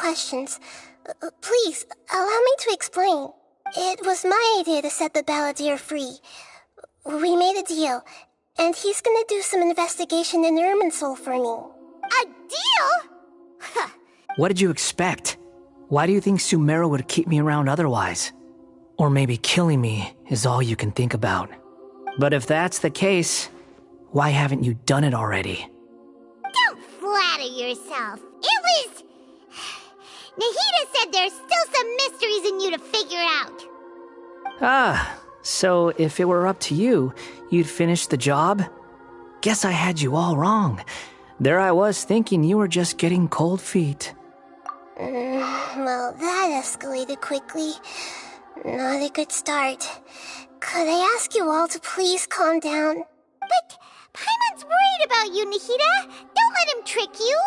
questions. Please, allow me to explain. It was my idea to set the balladeer free. We made a deal, and he's gonna do some investigation in Irminsul for me. A deal? What did you expect? Why do you think Sumeru would keep me around otherwise? Or maybe killing me is all you can think about. But if that's the case, why haven't you done it already? Don't flatter yourself. It was... Nahida said there's still some mysteries in you to figure out. Ah, so if it were up to you, you'd finish the job? Guess I had you all wrong. There I was thinking you were just getting cold feet. Well, that escalated quickly. Not a good start. Could I ask you all to please calm down? But Paimon's worried about you, Nahida. Don't let him trick you.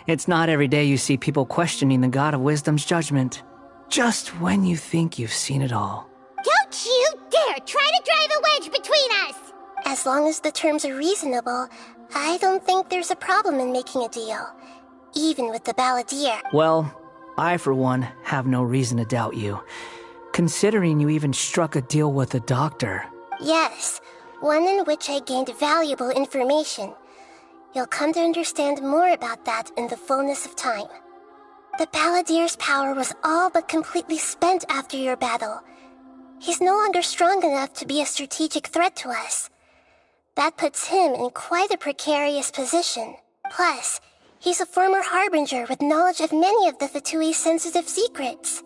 It's not every day you see people questioning the God of Wisdom's judgment. Just when you think you've seen it all. Don't you dare try to drive a wedge between us! As long as the terms are reasonable, I don't think there's a problem in making a deal. Even with the balladeer. Well, I for one have no reason to doubt you. Considering you even struck a deal with the doctor. Yes, one in which I gained valuable information. You'll come to understand more about that in the fullness of time. The balladeer's power was all but completely spent after your battle. He's no longer strong enough to be a strategic threat to us. That puts him in quite a precarious position. Plus, he's a former harbinger with knowledge of many of the Fatui's sensitive secrets.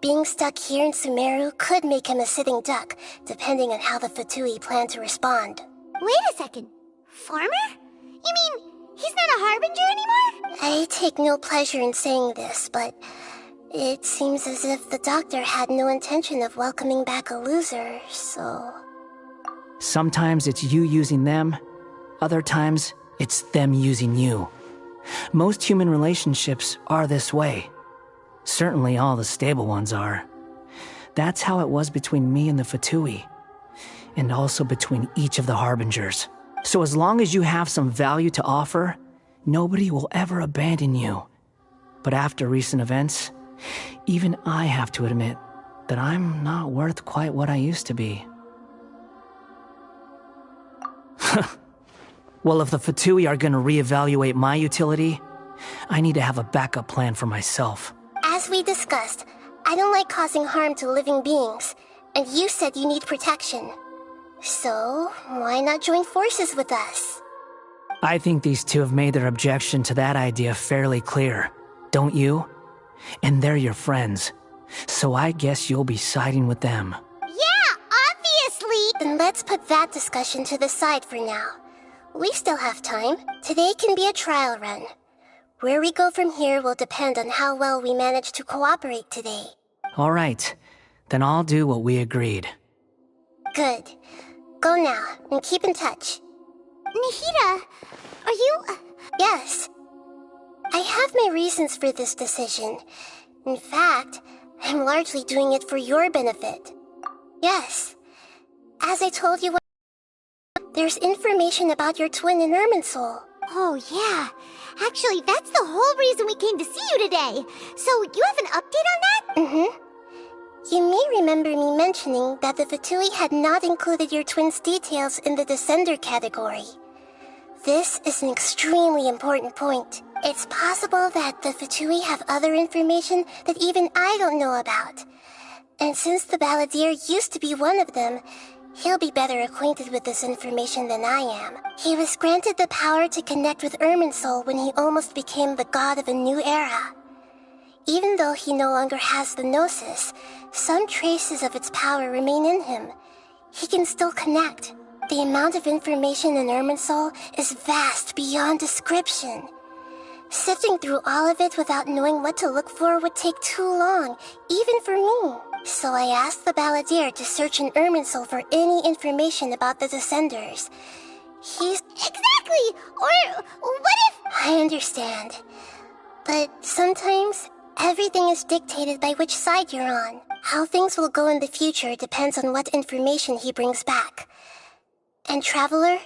Being stuck here in Sumeru could make him a sitting duck, depending on how the Fatui plan to respond. Wait a second. Farmer? You mean he's not a harbinger anymore? I take no pleasure in saying this, but it seems as if the doctor had no intention of welcoming back a loser, so... Sometimes it's you using them, other times it's them using you. Most human relationships are this way. Certainly all the stable ones are. That's how it was between me and the Fatui, and also between each of the harbingers. So as long as you have some value to offer, nobody will ever abandon you. But after recent events, even I have to admit that I'm not worth quite what I used to be. Well, if the Fatui are gonna reevaluate my utility, I need to have a backup plan for myself. As we discussed, I don't like causing harm to living beings, and you said you need protection. So, why not join forces with us? I think these two have made their objection to that idea fairly clear, don't you? And they're your friends, so I guess you'll be siding with them. Yeah, obviously! Then let's put that discussion to the side for now. We still have time. Today can be a trial run. Where we go from here will depend on how well we manage to cooperate today. All right, then I'll do what we agreed. Good. Go now, and keep in touch. Nahida, are you... Yes. I have my reasons for this decision. In fact, I'm largely doing it for your benefit. Yes. As I told you, there's information about your twin in Irminsul. Oh, yeah. Actually, that's the whole reason we came to see you today. So, you have an update on that? Mm-hmm. You may remember me mentioning that the Fatui had not included your twin's details in the Descender category. This is an extremely important point. It's possible that the Fatui have other information that even I don't know about. And since the balladeer used to be one of them, he'll be better acquainted with this information than I am. He was granted the power to connect with Irminsul when he almost became the god of a new era. Even though he no longer has the Gnosis, some traces of its power remain in him. He can still connect. The amount of information in Irminsul is vast beyond description. Sifting through all of it without knowing what to look for would take too long, even for me. So I asked the balladeer to search in Irminsul for any information about the Descenders. He's... Exactly! Or what if... I understand. But sometimes, everything is dictated by which side you're on. How things will go in the future depends on what information he brings back. And Traveler,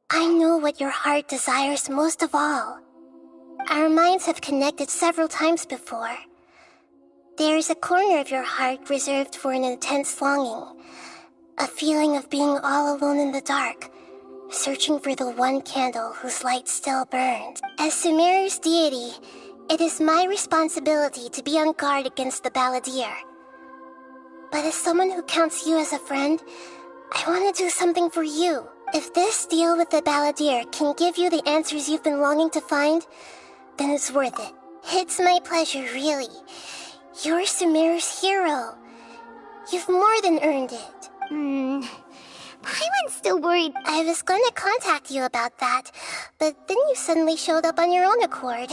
I know what your heart desires most of all. Our minds have connected several times before. There is a corner of your heart reserved for an intense longing, a feeling of being all alone in the dark, searching for the one candle whose light still burns. As Sumeru's deity, it is my responsibility to be on guard against the balladeer. But as someone who counts you as a friend, I want to do something for you. If this deal with the balladeer can give you the answers you've been longing to find, then it's worth it. It's my pleasure, really. You're Sumeru's hero. You've more than earned it. Paimon's still worried. I was going to contact you about that, but then you suddenly showed up on your own accord.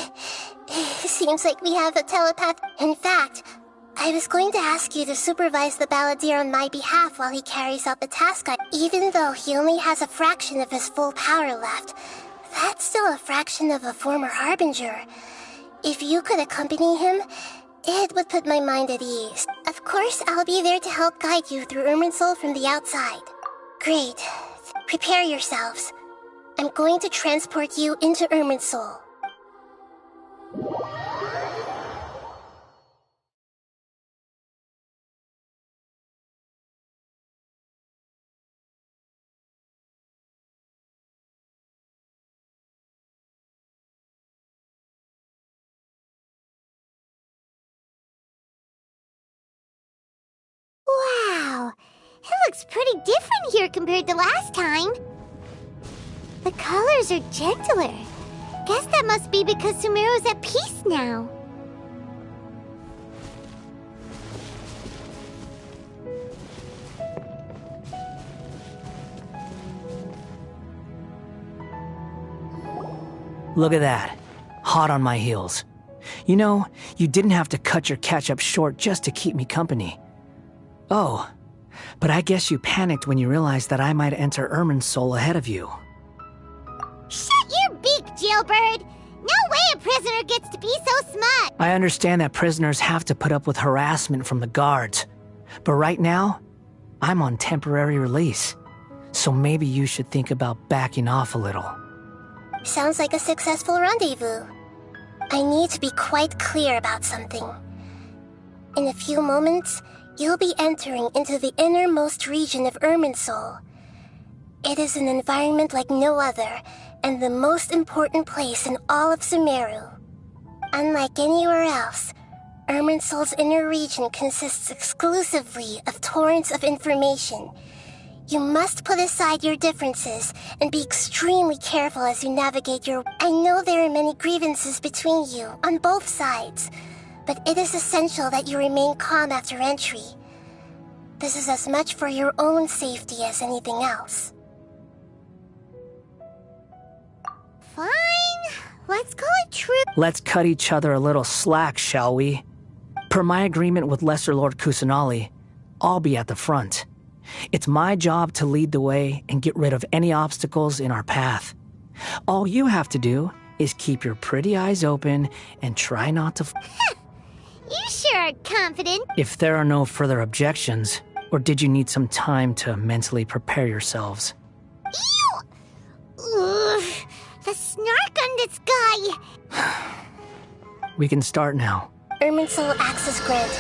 Seems like we have a telepath. In fact, I was going to ask you to supervise the balladeer on my behalf while he carries out the task. Even though he only has a fraction of his full power left, that's still a fraction of a former harbinger. If you could accompany him, it would put my mind at ease. Of course, I'll be there to help guide you through Irminsul from the outside. Great. Prepare yourselves. I'm going to transport you into Irminsul. Wow, it looks pretty different here compared to last time. The colors are gentler. Guess that must be because Sumeru's at peace now. Look at that. Hot on my heels. You know, you didn't have to cut your catch-up short just to keep me company. Oh, but I guess you panicked when you realized that I might enter Irminsul ahead of you. Shut your beak, jailbird! No way a prisoner gets to be so smart! I understand that prisoners have to put up with harassment from the guards, but right now, I'm on temporary release, so maybe you should think about backing off a little. Sounds like a successful rendezvous. I need to be quite clear about something. In a few moments, you'll be entering into the innermost region of Irminsul. It is an environment like no other, and the most important place in all of Sumeru. Unlike anywhere else, Irminsul's inner region consists exclusively of torrents of information. You must put aside your differences and be extremely careful as you navigate your... I know there are many grievances between you, on both sides, but it is essential that you remain calm after entry. This is as much for your own safety as anything else. Fine. Let's call it true. Let's cut each other a little slack, shall we? Per my agreement with Lesser Lord Kusanali, I'll be at the front. It's my job to lead the way and get rid of any obstacles in our path. All you have to do is keep your pretty eyes open and try not to... You sure are confident. If there are no further objections, or did you need some time to mentally prepare yourselves? Ew! Ugh, the snark on this guy. We can start now. Irminsul access granted.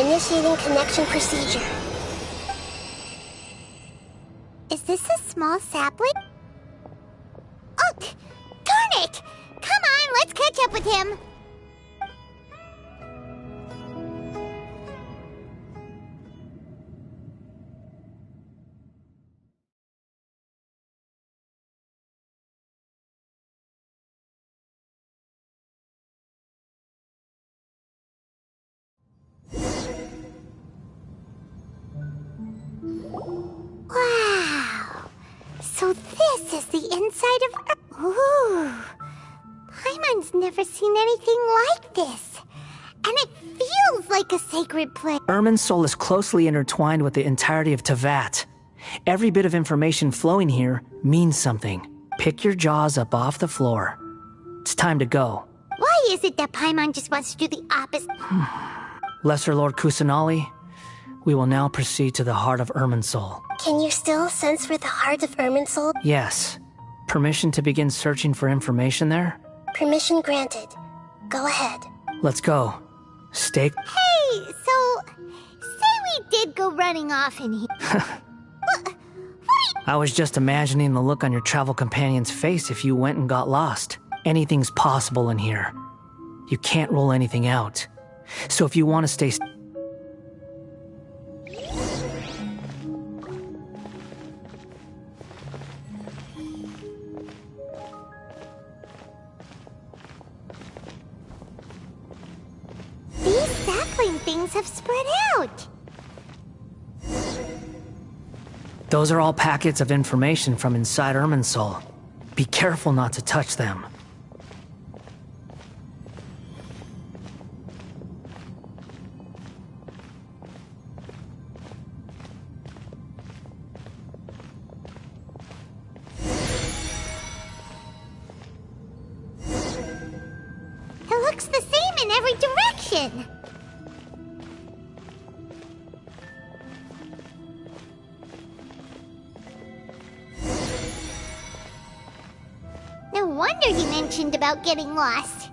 Initiating connection procedure. Is this a small sapling? Oh, darn it! Come on, let's catch up with him. Wow! So this is the inside of... Ooh! Paimon's never seen anything like this. And it feels like a sacred place. Irminsul is closely intertwined with the entirety of Teyvat. Every bit of information flowing here means something. Pick your jaws up off the floor. It's time to go. Why is it that Paimon just wants to do the opposite? Lesser Lord Kusanali, we will now proceed to the heart of Irminsul. Can you still sense where the heart of Irminsul? Yes. Permission to begin searching for information there? Permission granted. Go ahead. Let's go. Stay... Hey, so... Say we did go running off in here. I was just imagining the look on your travel companion's face if you went and got lost. Anything's possible in here. You can't rule anything out. So if you want to stay... These sapling things have spread out. Those are all packets of information from inside Irminsul. Be careful not to touch them. It looks the same in every direction. No wonder he mentioned about getting lost.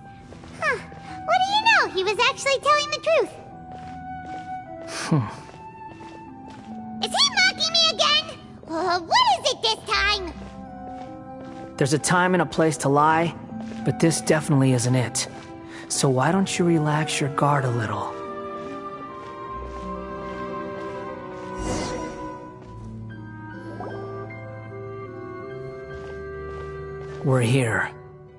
Huh. What do you know? He was actually telling the truth. Is he mocking me again? What is it this time? There's a time and a place to lie, but this definitely isn't it. So why don't you relax your guard a little? We're here.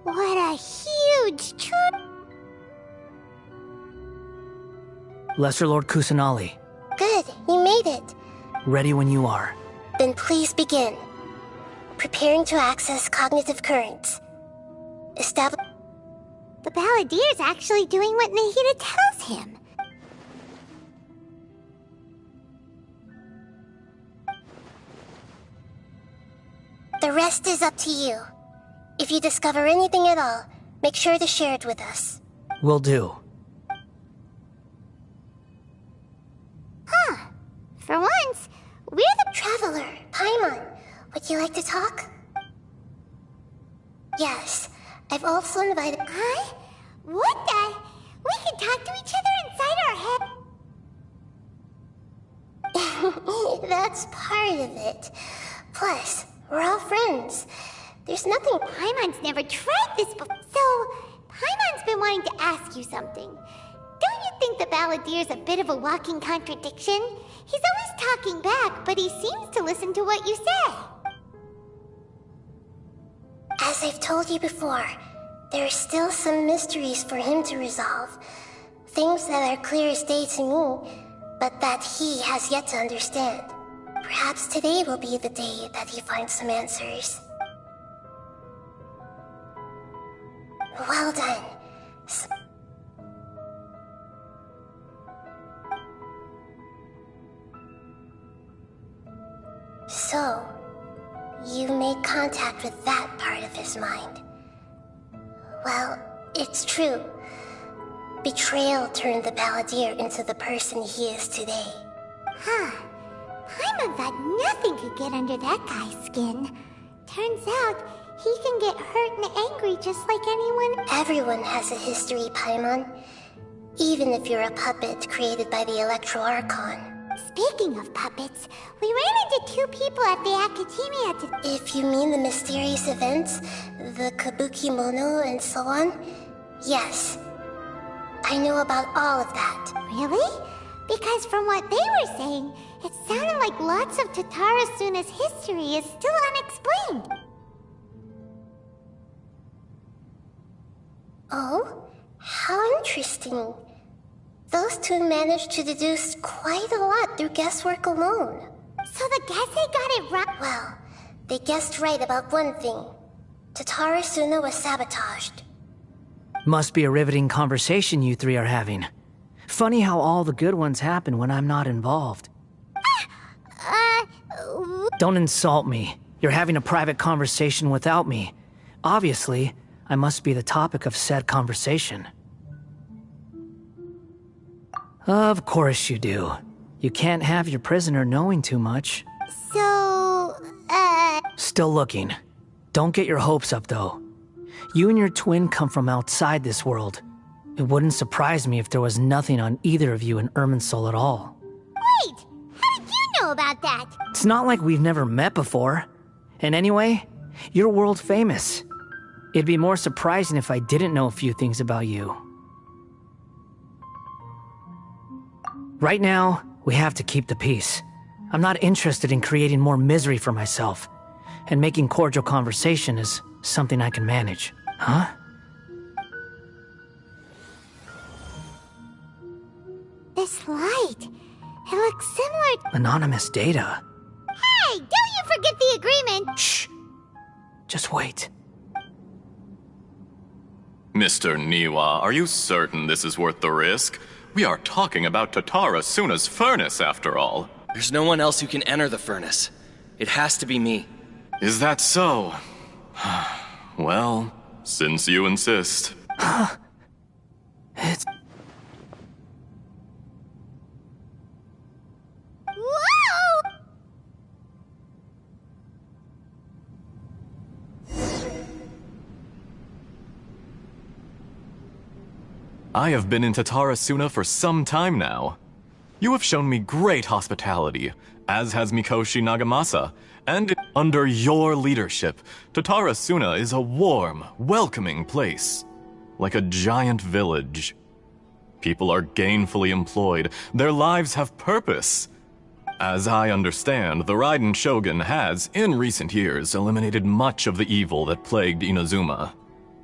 What a huge trip. Lesser Lord Kusanali, Good, you made it. ready when you are. Then please begin. Preparing to access cognitive currents. Establish... The Balladier's actually doing what Nahida tells him. The rest is up to you. If you discover anything at all, make sure to share it with us. Will do. Huh. For once, we're the... Traveler, Paimon, would you like to talk? Yes, I've also invited... Huh? What the? We can talk to each other inside our head. That's part of it. Plus, we're all friends. There's nothing... Paimon's never tried this before. So, Paimon's been wanting to ask you something. Don't you think the Balladier's a bit of a walking contradiction? He's always talking back, but he seems to listen to what you say. As I've told you before, there are still some mysteries for him to resolve. Things that are clear as day to me, but that he has yet to understand. Perhaps today will be the day that he finds some answers. Well done. So, you made contact with that part of his mind. Well, it's true. Betrayal turned the Balladier into the person he is today. Huh. Paimon thought nothing could get under that guy's skin. Turns out, he can get hurt and angry just like anyone. Everyone has a history, Paimon. Even if you're a puppet created by the Electro Archon. Speaking of puppets, we ran into two people at the Academia today. If you mean the mysterious events, the Kabuki Mono and so on, yes. I know about all of that. Really? Because from what they were saying, it sounded like lots of Tatara Suna's history is still unexplained. Oh? How interesting. Those two managed to deduce quite a lot through guesswork alone. So the Gese got it right? Well, they guessed right about one thing. Tatara Suna was sabotaged. Must be a riveting conversation you three are having. Funny how all the good ones happen when I'm not involved. Don't insult me. You're having a private conversation without me. Obviously, I must be the topic of said conversation. Of course you do. You can't have your prisoner knowing too much. So, Still looking. Don't get your hopes up, though. You and your twin come from outside this world. It wouldn't surprise me if there was nothing on either of you in Irminsul at all. Wait! How did you know about that? It's not like we've never met before. And anyway, you're world famous. It'd be more surprising if I didn't know a few things about you. Right now, we have to keep the peace. I'm not interested in creating more misery for myself. And making cordial conversation is something I can manage. Huh? This light, it looks similar. Anonymous data. Hey, don't you forget the agreement! Shh. Just wait. Mr. Niwa, are you certain this is worth the risk? We are talking about Tatara Suna's furnace, after all. There's no one else who can enter the furnace. It has to be me. Is that so? Well, since you insist. It's... Whoa! I have been in Tatara Suna for some time now. You have shown me great hospitality, as has Mikoshi Nagamasa, and under your leadership, Tatara Suna is a warm, welcoming place, like a giant village. People are gainfully employed, their lives have purpose. As I understand, the Raiden Shogun has, in recent years, eliminated much of the evil that plagued Inazuma.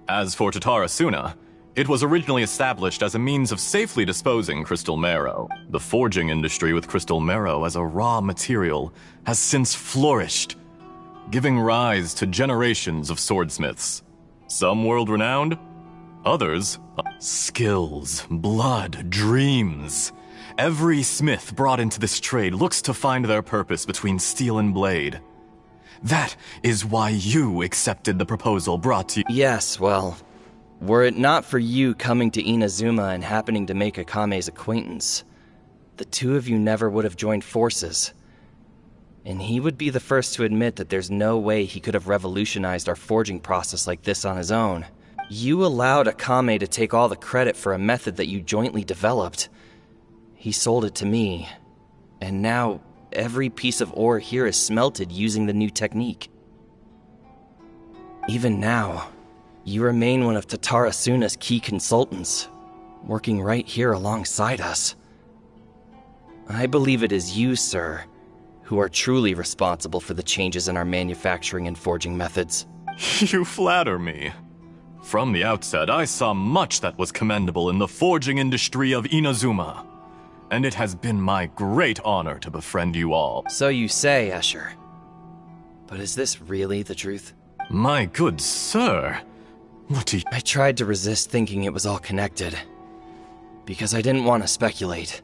As for Tatara Suna, it was originally established as a means of safely disposing crystal marrow. The forging industry with crystal marrow as a raw material has since flourished, giving rise to generations of swordsmiths. Some world-renowned, others, skills, blood, dreams. Every smith brought into this trade looks to find their purpose between steel and blade. That is why you accepted the proposal brought to you. Yes, well, were it not for you coming to Inazuma and happening to make Akame's acquaintance, the two of you never would have joined forces. And he would be the first to admit that there's no way he could have revolutionized our forging process like this on his own. You allowed Akame to take all the credit for a method that you jointly developed. He sold it to me, and now every piece of ore here is smelted using the new technique. Even now, you remain one of Tatara Suna's key consultants, working right here alongside us. I believe it is you, sir, who are truly responsible for the changes in our manufacturing and forging methods. You flatter me. From the outset, I saw much that was commendable in the forging industry of Inazuma, and it has been my great honor to befriend you all. So you say, Escher. But is this really the truth? My good sir, what do you... I tried to resist thinking it was all connected, because I didn't want to speculate.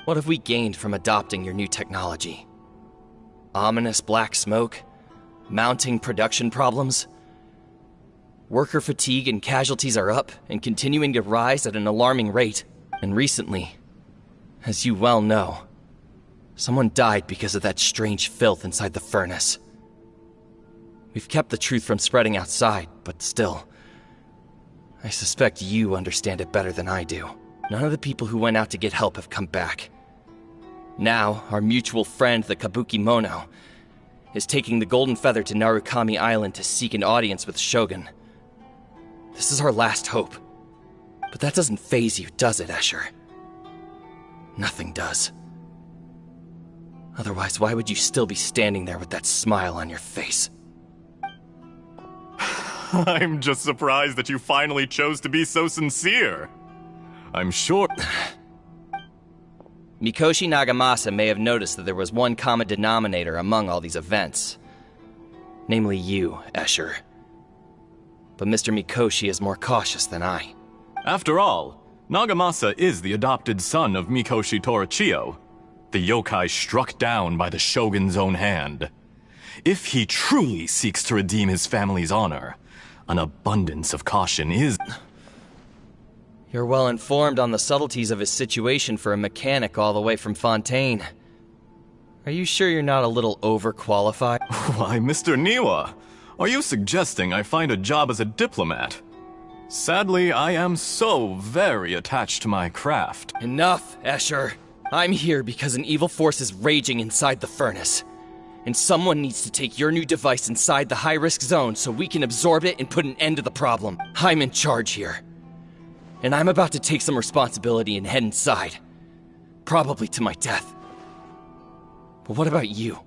What have we gained from adopting your new technology? Ominous black smoke? Mounting production problems? Worker fatigue and casualties are up and continuing to rise at an alarming rate. And recently, as you well know, someone died because of that strange filth inside the furnace. We've kept the truth from spreading outside, but still, I suspect you understand it better than I do. None of the people who went out to get help have come back. Now, our mutual friend, the Kabuki Mono, is taking the Golden Feather to Narukami Island to seek an audience with Shogun. This is our last hope. But that doesn't faze you, does it, Escher? Nothing does. Otherwise, why would you still be standing there with that smile on your face? I'm just surprised that you finally chose to be so sincere. I'm sure... Mikoshi Nagamasa may have noticed that there was one common denominator among all these events. Namely you, Escher. But Mr. Mikoshi is more cautious than I. After all, Nagamasa is the adopted son of Mikoshi Torachiyo, the yokai struck down by the Shogun's own hand. If he truly seeks to redeem his family's honor, an abundance of caution is... You're well informed on the subtleties of his situation for a mechanic all the way from Fontaine. Are you sure you're not a little overqualified? Why, Mr. Niwa, Are you suggesting I find a job as a diplomat? Sadly, I am so very attached to my craft. Enough, Escher. I'm here because an evil force is raging inside the furnace. And someone needs to take your new device inside the high-risk zone so we can absorb it and put an end to the problem. I'm in charge here. And I'm about to take some responsibility and head inside. Probably to my death. But what about you?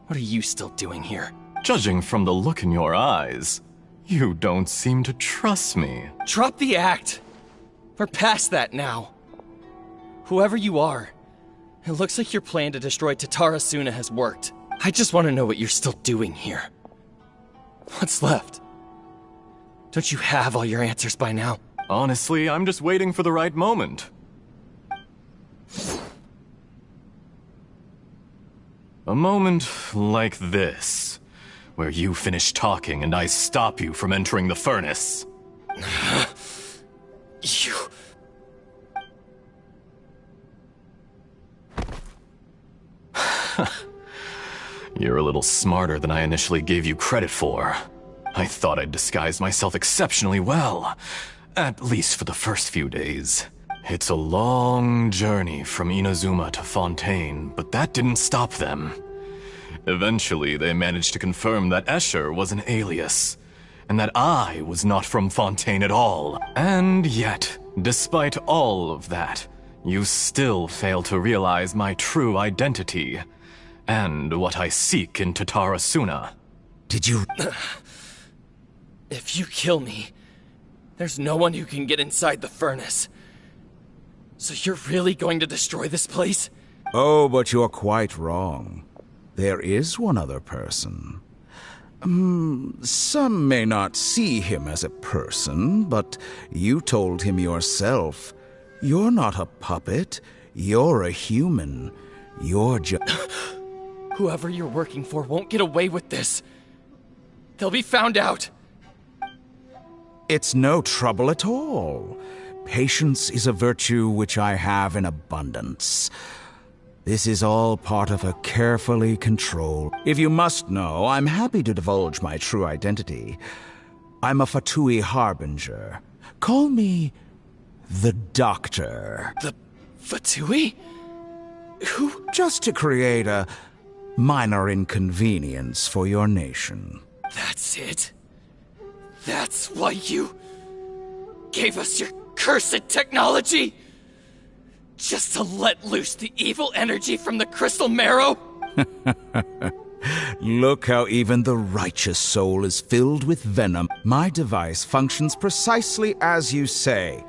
What are you still doing here? Judging from the look in your eyes, you don't seem to trust me. Drop the act! We're past that now. Whoever you are, it looks like your plan to destroy Tatara Suna has worked. I just want to know what you're still doing here. What's left? Don't you have all your answers by now? Honestly, I'm just waiting for the right moment. A moment like this, where you finish talking and I stop you from entering the furnace. You... You're a little smarter than I initially gave you credit for. I thought I'd disguised myself exceptionally well, at least for the first few days. It's a long journey from Inazuma to Fontaine, but that didn't stop them. Eventually, they managed to confirm that Escher was an alias, and that I was not from Fontaine at all. And yet, despite all of that, you still fail to realize my true identity, and what I seek in Tatara Suna. Did you... If you kill me, there's no one who can get inside the furnace. So you're really going to destroy this place? Oh, but you're quite wrong. There is one other person. Some may not see him as a person, but you told him yourself. You're not a puppet. You're a human. You're just... Whoever you're working for won't get away with this. They'll be found out. It's no trouble at all. Patience is a virtue which I have in abundance. This is all part of a carefully controlled... If you must know, I'm happy to divulge my true identity. I'm a Fatui Harbinger. Call me the Doctor. The Fatui? Who? Just to create a minor inconvenience for your nation. That's it? That's why you gave us your cursed technology? Just to let loose the evil energy from the crystal marrow? Look how even the righteous soul is filled with venom. My device functions precisely as you say.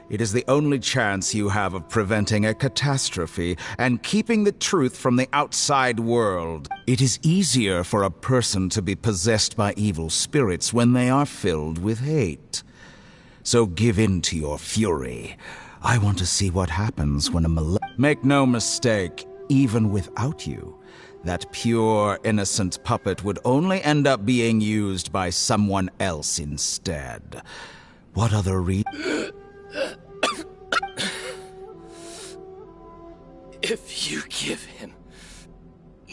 It is the only chance you have of preventing a catastrophe and keeping the truth from the outside world. It is easier for a person to be possessed by evil spirits when they are filled with hate. So give in to your fury. I want to see what happens when Make no mistake, even without you, that pure, innocent puppet would only end up being used by someone else instead. What other If you give him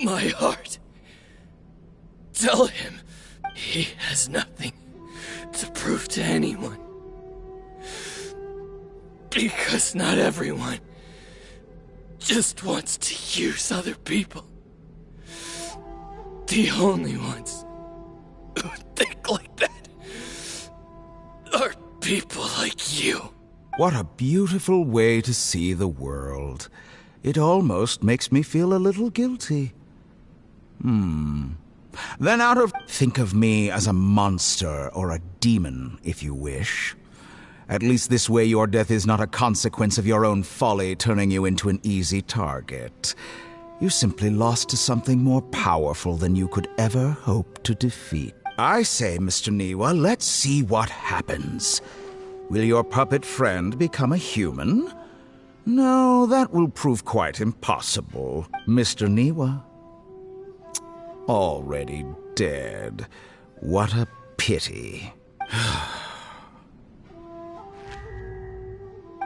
my heart, tell him he has nothing to prove to anyone. Because not everyone just wants to use other people. The only ones who think like that are people like you. What a beautiful way to see the world. It almost makes me feel a little guilty. Then think of me as a monster or a demon, if you wish. At least this way your death is not a consequence of your own folly turning you into an easy target. You simply lost to something more powerful than you could ever hope to defeat. I say, Mr. Niwa, let's see what happens. Will your puppet friend become a human? No, that will prove quite impossible. Mr. Niwa? Already dead. What a pity.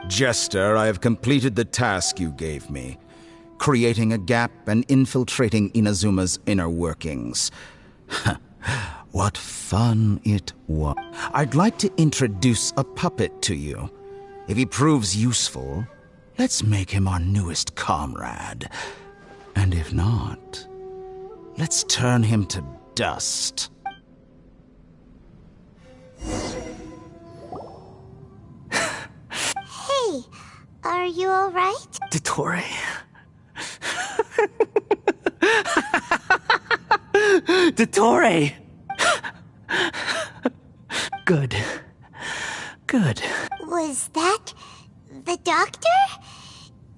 Jester, I have completed the task you gave me, creating a gap and infiltrating Inazuma's inner workings. What fun it was. I'd like to introduce a puppet to you. If he proves useful, let's make him our newest comrade. And if not, let's turn him to dust. Hey, are you alright? Dottore. Dottore! Good. Good. Was that the doctor?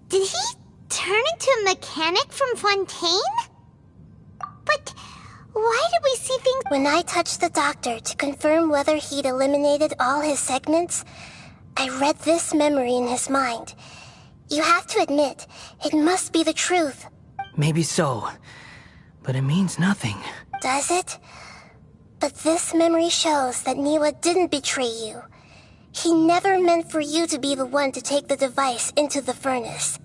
Did he turn into a mechanic from Fontaine? But why did we see things? When I touched the doctor to confirm whether he'd eliminated all his segments, I read this memory in his mind. You have to admit, it must be the truth. Maybe so, but it means nothing. Does it? But this memory shows that Niwa didn't betray you. He never meant for you to be the one to take the device into the furnace.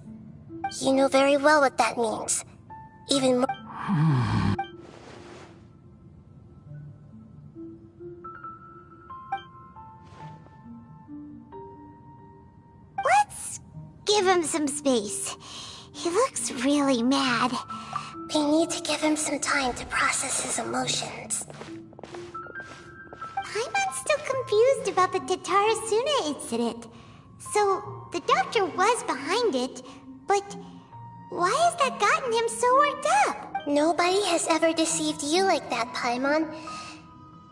You know very well what that means. Even more. Let's give him some space. He looks really mad. We need to give him some time to process his emotions. Paimon's still confused about the Tatarasuna incident. So, the doctor was behind it, but why has that gotten him so worked up? Nobody has ever deceived you like that, Paimon.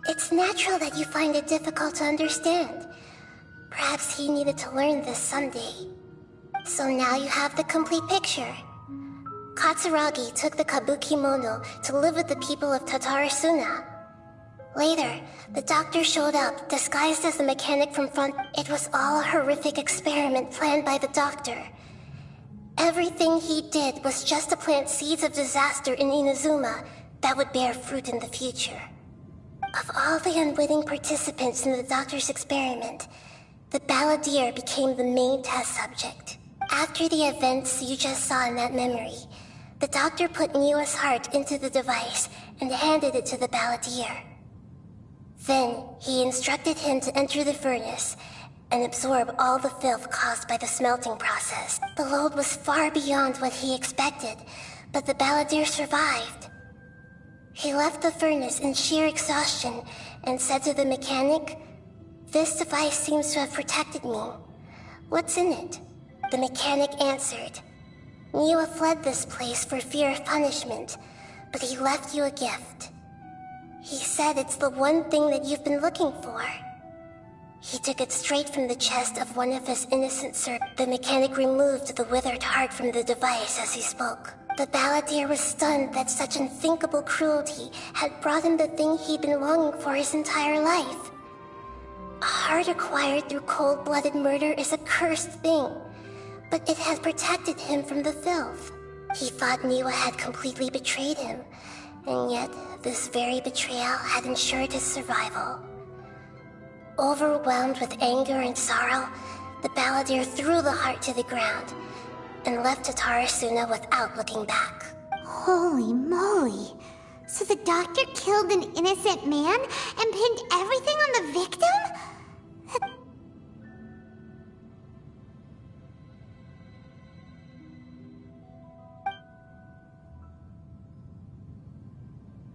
It's natural that you find it difficult to understand. Perhaps he needed to learn this someday. So now you have the complete picture. Katsuragi took the kabuki mono to live with the people of Tatarasuna. Later, the doctor showed up, disguised as a mechanic from front. It was all a horrific experiment planned by the doctor. Everything he did was just to plant seeds of disaster in Inazuma that would bear fruit in the future. Of all the unwitting participants in the doctor's experiment, the balladeer became the main test subject. After the events you just saw in that memory, the doctor put Niwa's heart into the device and handed it to the balladeer. Then, he instructed him to enter the furnace and absorb all the filth caused by the smelting process. The load was far beyond what he expected, but the balladeer survived. He left the furnace in sheer exhaustion and said to the mechanic, "This device seems to have protected me. What's in it?" The mechanic answered, "Niwa fled this place for fear of punishment, but he left you a gift. He said it's the one thing that you've been looking for." He took it straight from the chest of one of his innocent servants. The mechanic removed the withered heart from the device as he spoke. The balladeer was stunned that such unthinkable cruelty had brought him the thing he'd been longing for his entire life. A heart acquired through cold-blooded murder is a cursed thing, but it had protected him from the filth. He thought Niwa had completely betrayed him, and yet this very betrayal had ensured his survival. Overwhelmed with anger and sorrow, the balladeer threw the heart to the ground and left Tatarasuna without looking back. Holy moly. So the doctor killed an innocent man and pinned everything on the victim?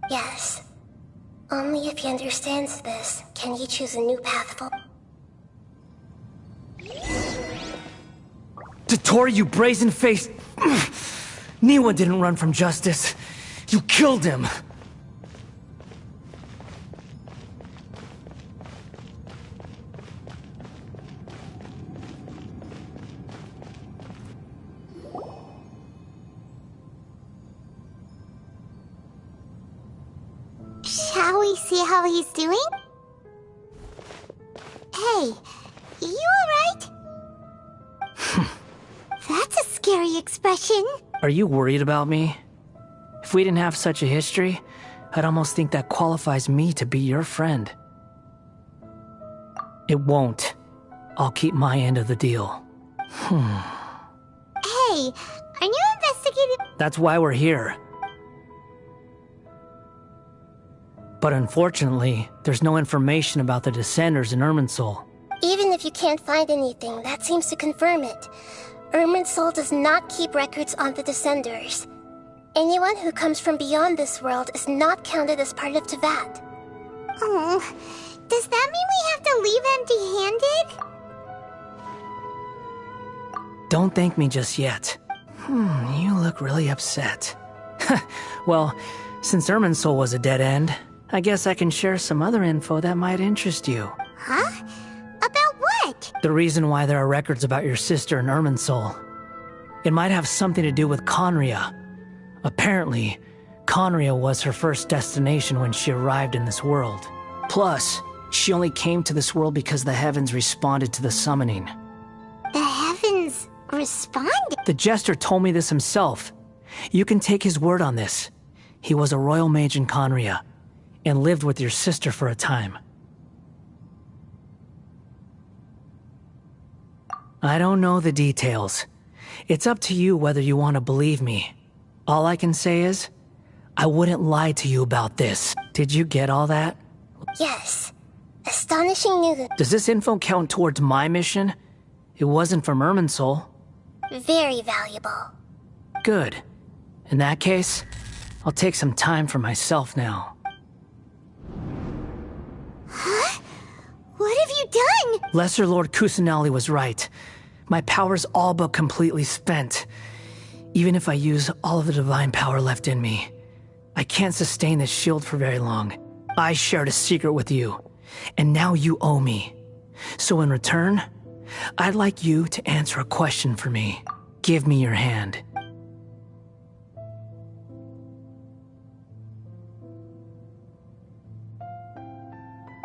Yes. Only if he understands this can he choose a new path forward. Dottore, you brazen-faced... Niwa didn't run from justice. You killed him. Shall we see how he's doing? Hey, you alright? That's a scary expression. Are you worried about me? If we didn't have such a history, I'd almost think that qualifies me to be your friend. It won't. I'll keep my end of the deal. Hey, are you investigating? That's why we're here. But unfortunately, there's no information about the Descenders in Irminsul. Even if you can't find anything, that seems to confirm it. Irminsul does not keep records on the Descenders. Anyone who comes from beyond this world is not counted as part of Teyvat. Oh, does that mean we have to leave empty-handed? Don't thank me just yet. You look really upset. Well, since Irminsul was a dead end, I guess I can share some other info that might interest you. Huh? About what? The reason why there are records about your sister in Irminsul. It might have something to do with Conria. Apparently, Conria was her first destination when she arrived in this world. Plus, she only came to this world because the heavens responded to the summoning. The heavens responded? The Jester told me this himself. You can take his word on this. He was a royal mage in Conria, and lived with your sister for a time. I don't know the details. It's up to you whether you want to believe me. All I can say is, I wouldn't lie to you about this. Did you get all that? Yes. Astonishing news. Does this info count towards my mission? It wasn't from Irminsul. Very valuable. Good. In that case, I'll take some time for myself now. Huh? What have you done? Lesser Lord Kusanali was right. My power's all but completely spent. Even if I use all of the divine power left in me, I can't sustain this shield for very long. I shared a secret with you, and now you owe me. So in return, I'd like you to answer a question for me. Give me your hand.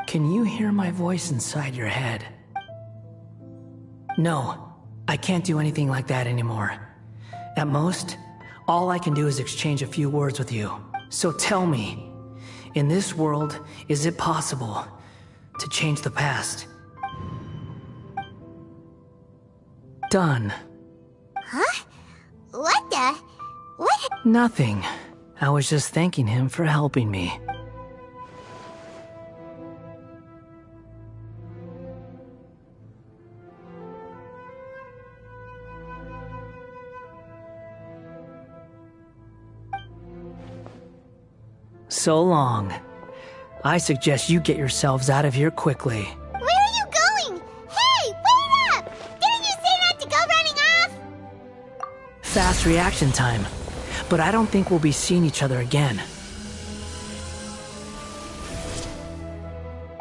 Can you hear my voice inside your head? No, I can't do anything like that anymore. At most, all I can do is exchange a few words with you. So tell me, in this world, is it possible to change the past? Done. Huh? What the? What? Nothing. I was just thanking him for helping me. So long. I suggest you get yourselves out of here quickly. Where are you going? Hey, wait up! Didn't you say not to go running off? Fast reaction time. But I don't think we'll be seeing each other again.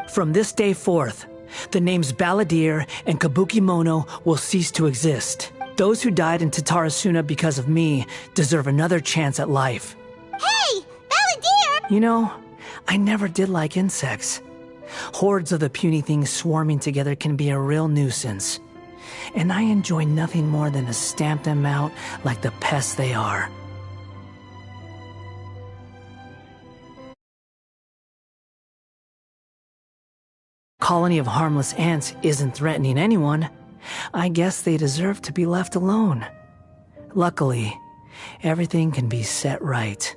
From this day forth, the names Balladeer and Kabukimono will cease to exist. Those who died in Tatarasuna because of me deserve another chance at life. Hey, Balladeer! You know, I never did like insects. Hordes of the puny things swarming together can be a real nuisance. And I enjoy nothing more than to stamp them out like the pests they are. Colony of harmless ants isn't threatening anyone. I guess they deserve to be left alone. Luckily, everything can be set right.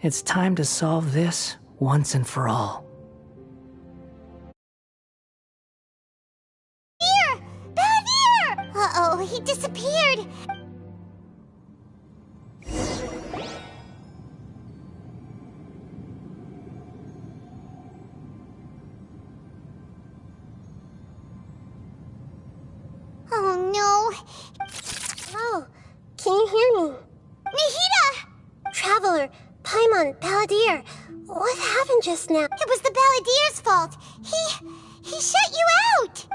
It's time to solve this once and for all. Here! Balladeer! Uh-oh, he disappeared. Oh no. Oh, can you hear me? Nahida! Traveler, Paimon, Balladeer, what happened just now? It was the Balladeer's fault. He shut you out.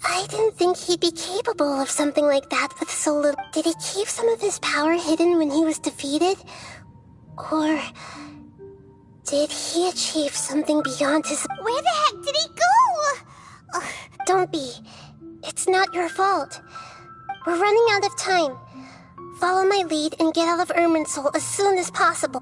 I didn't think he'd be capable of something like that with so little. Did he keep some of his power hidden when he was defeated? Or did he achieve something beyond his... Where the heck did he go? Ugh. Don't be. It's not your fault. We're running out of time. Follow my lead and get out of Irminsul as soon as possible.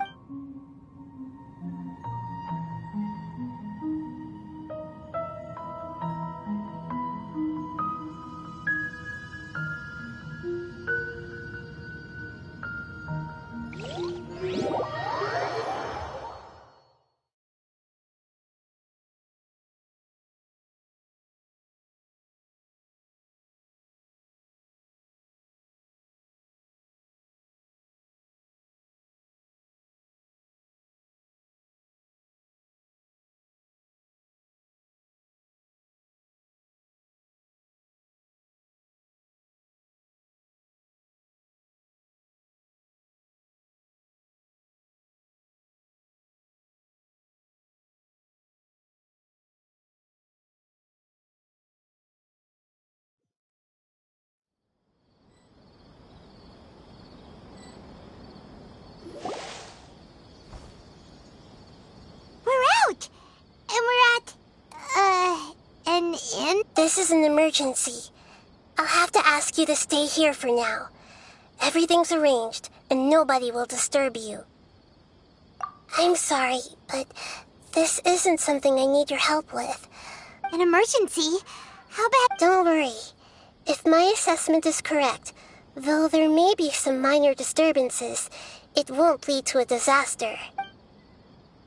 This is an emergency. I'll have to ask you to stay here for now. Everything's arranged, and nobody will disturb you. I'm sorry, but this isn't something I need your help with. An emergency? How bad? Don't worry. If my assessment is correct, though there may be some minor disturbances, it won't lead to a disaster.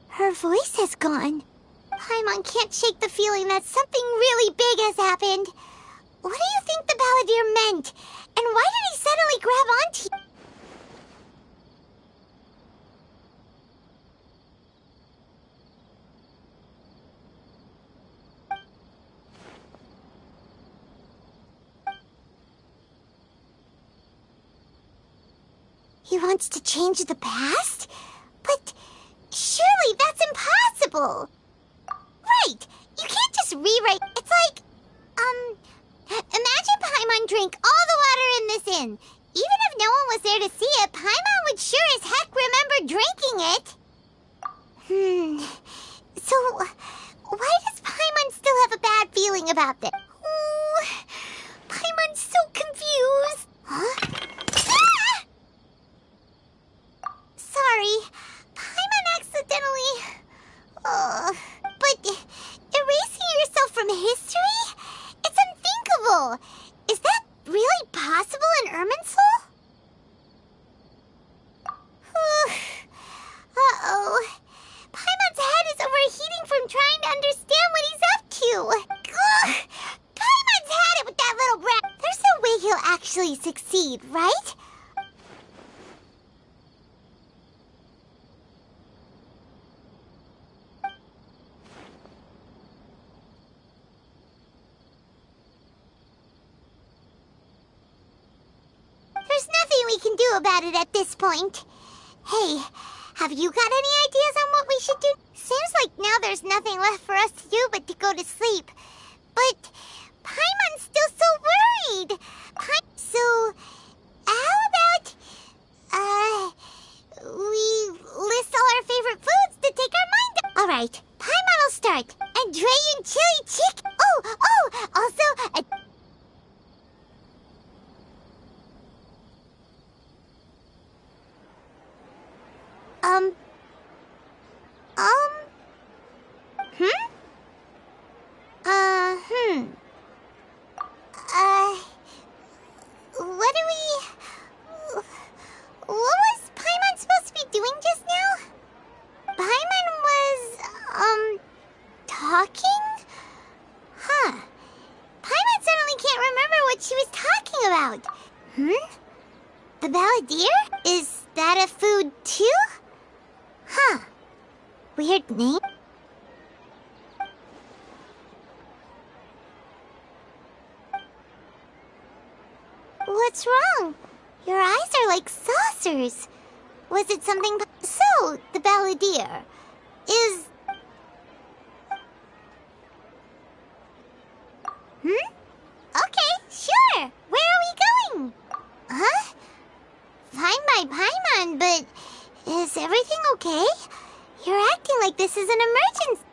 Her voice has gone. Paimon can't shake the feeling that something really big has happened. What do you think the balladeer meant? And why did he suddenly grab onto you? He wants to change the past? But surely that's impossible! Right! You can't just rewrite... It's like... Imagine Paimon drank all the water in this inn. Even if no one was there to see it, Paimon would sure as heck remember drinking it. So, why does Paimon still have a bad feeling about this? Oh, Paimon's so confused. Huh? Ah! Sorry, Paimon accidentally... but erasing yourself from history? It's unthinkable! Is that really possible in Irminsul? Uh-oh. Paimon's head is overheating from trying to understand what he's up to. Ugh. Paimon's had it with that little brat. There's no way he'll actually succeed, right? There's nothing we can do about it at this point. Hey, have you got any ideas on what we should do? Seems like now there's nothing left for us to do but to go to sleep. But Paimon's still so worried. So, how about, we list all our favorite foods to take our mind off. All right, Paimon will start. Andrean chili chicken. Also, a... What do we... What was Paimon supposed to be doing just now? Paimon was, talking? Huh. Paimon suddenly can't remember what she was talking about. The balladeer? Is that a food too? Huh. Weird name. What's wrong? Your eyes are like saucers. Was it something... So, the balladeer is... Okay, sure. Where are we going? Huh? Fine by Paimon, but is everything okay? You're acting like this is an emergency.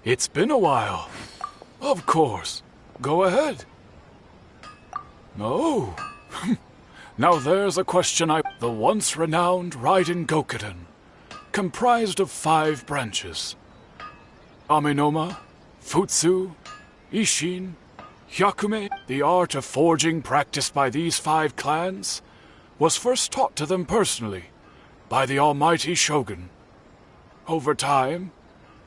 It's been a while. Of course. Go ahead. Oh. Now there's a question The once renowned Raiden Gokuden, comprised of 5 branches. Amenoma, Futsu, Ishin, Hyakume. The art of forging practiced by these 5 clans was first taught to them personally by the almighty Shogun. Over time,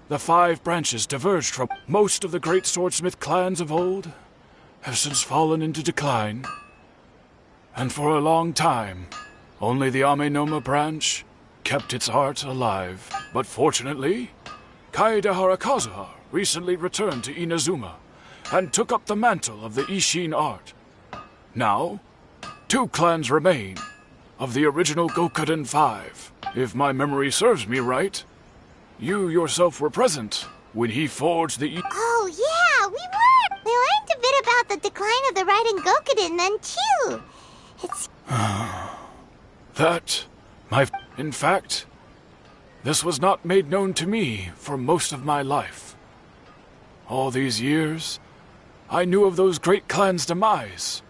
the 5 branches diverged from most of the great swordsmith clans of old have since fallen into decline. And for a long time, only the Amenoma branch kept its art alive. But fortunately, Kaedehara Kazuha recently returned to Inazuma and took up the mantle of the Ishin art. Now, 2 clans remain of the original Gokuden 5. If my memory serves me right, you yourself were present when he forged the Oh, yeah, we were! We learned a bit about the decline of the Raiden Gokuden then, too. It's... In fact, this was not made known to me for most of my life. All these years, I knew of those great clans' demise,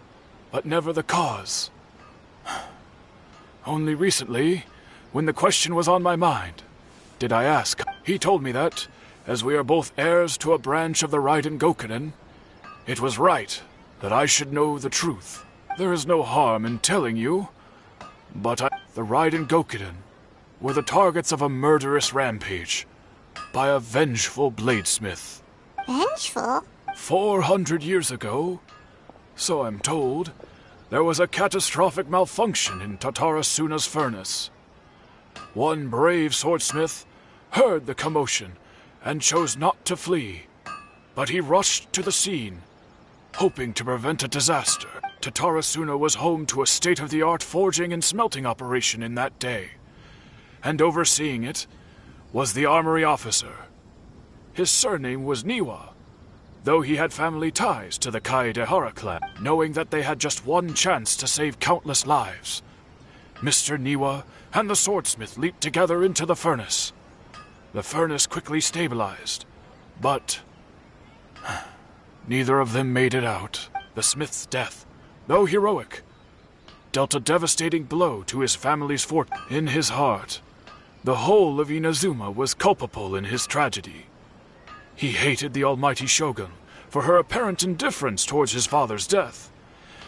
but never the cause. Only recently, when the question was on my mind, did I ask. He told me that, as we are both heirs to a branch of the Raiden Gokuden, it was right that I should know the truth. There is no harm in telling you, but the Raiden Gokuden were the targets of a murderous rampage by a vengeful bladesmith. Vengeful? 400 years ago, so I'm told, there was a catastrophic malfunction in Tatara Suna's furnace. One brave swordsmith heard the commotion and chose not to flee, but he rushed to the scene, hoping to prevent a disaster. Tatara Suna was home to a state-of-the-art forging and smelting operation in that day, and overseeing it was the armory officer. His surname was Niwa, though he had family ties to the Kaedehara clan. Knowing that they had just one chance to save countless lives, Mr. Niwa and the swordsmith leaped together into the furnace. The furnace quickly stabilized, but neither of them made it out. The smith's death, though heroic, dealt a devastating blow to his family's fort. In his heart, the whole of Inazuma was culpable in his tragedy. He hated the almighty Shogun for her apparent indifference towards his father's death,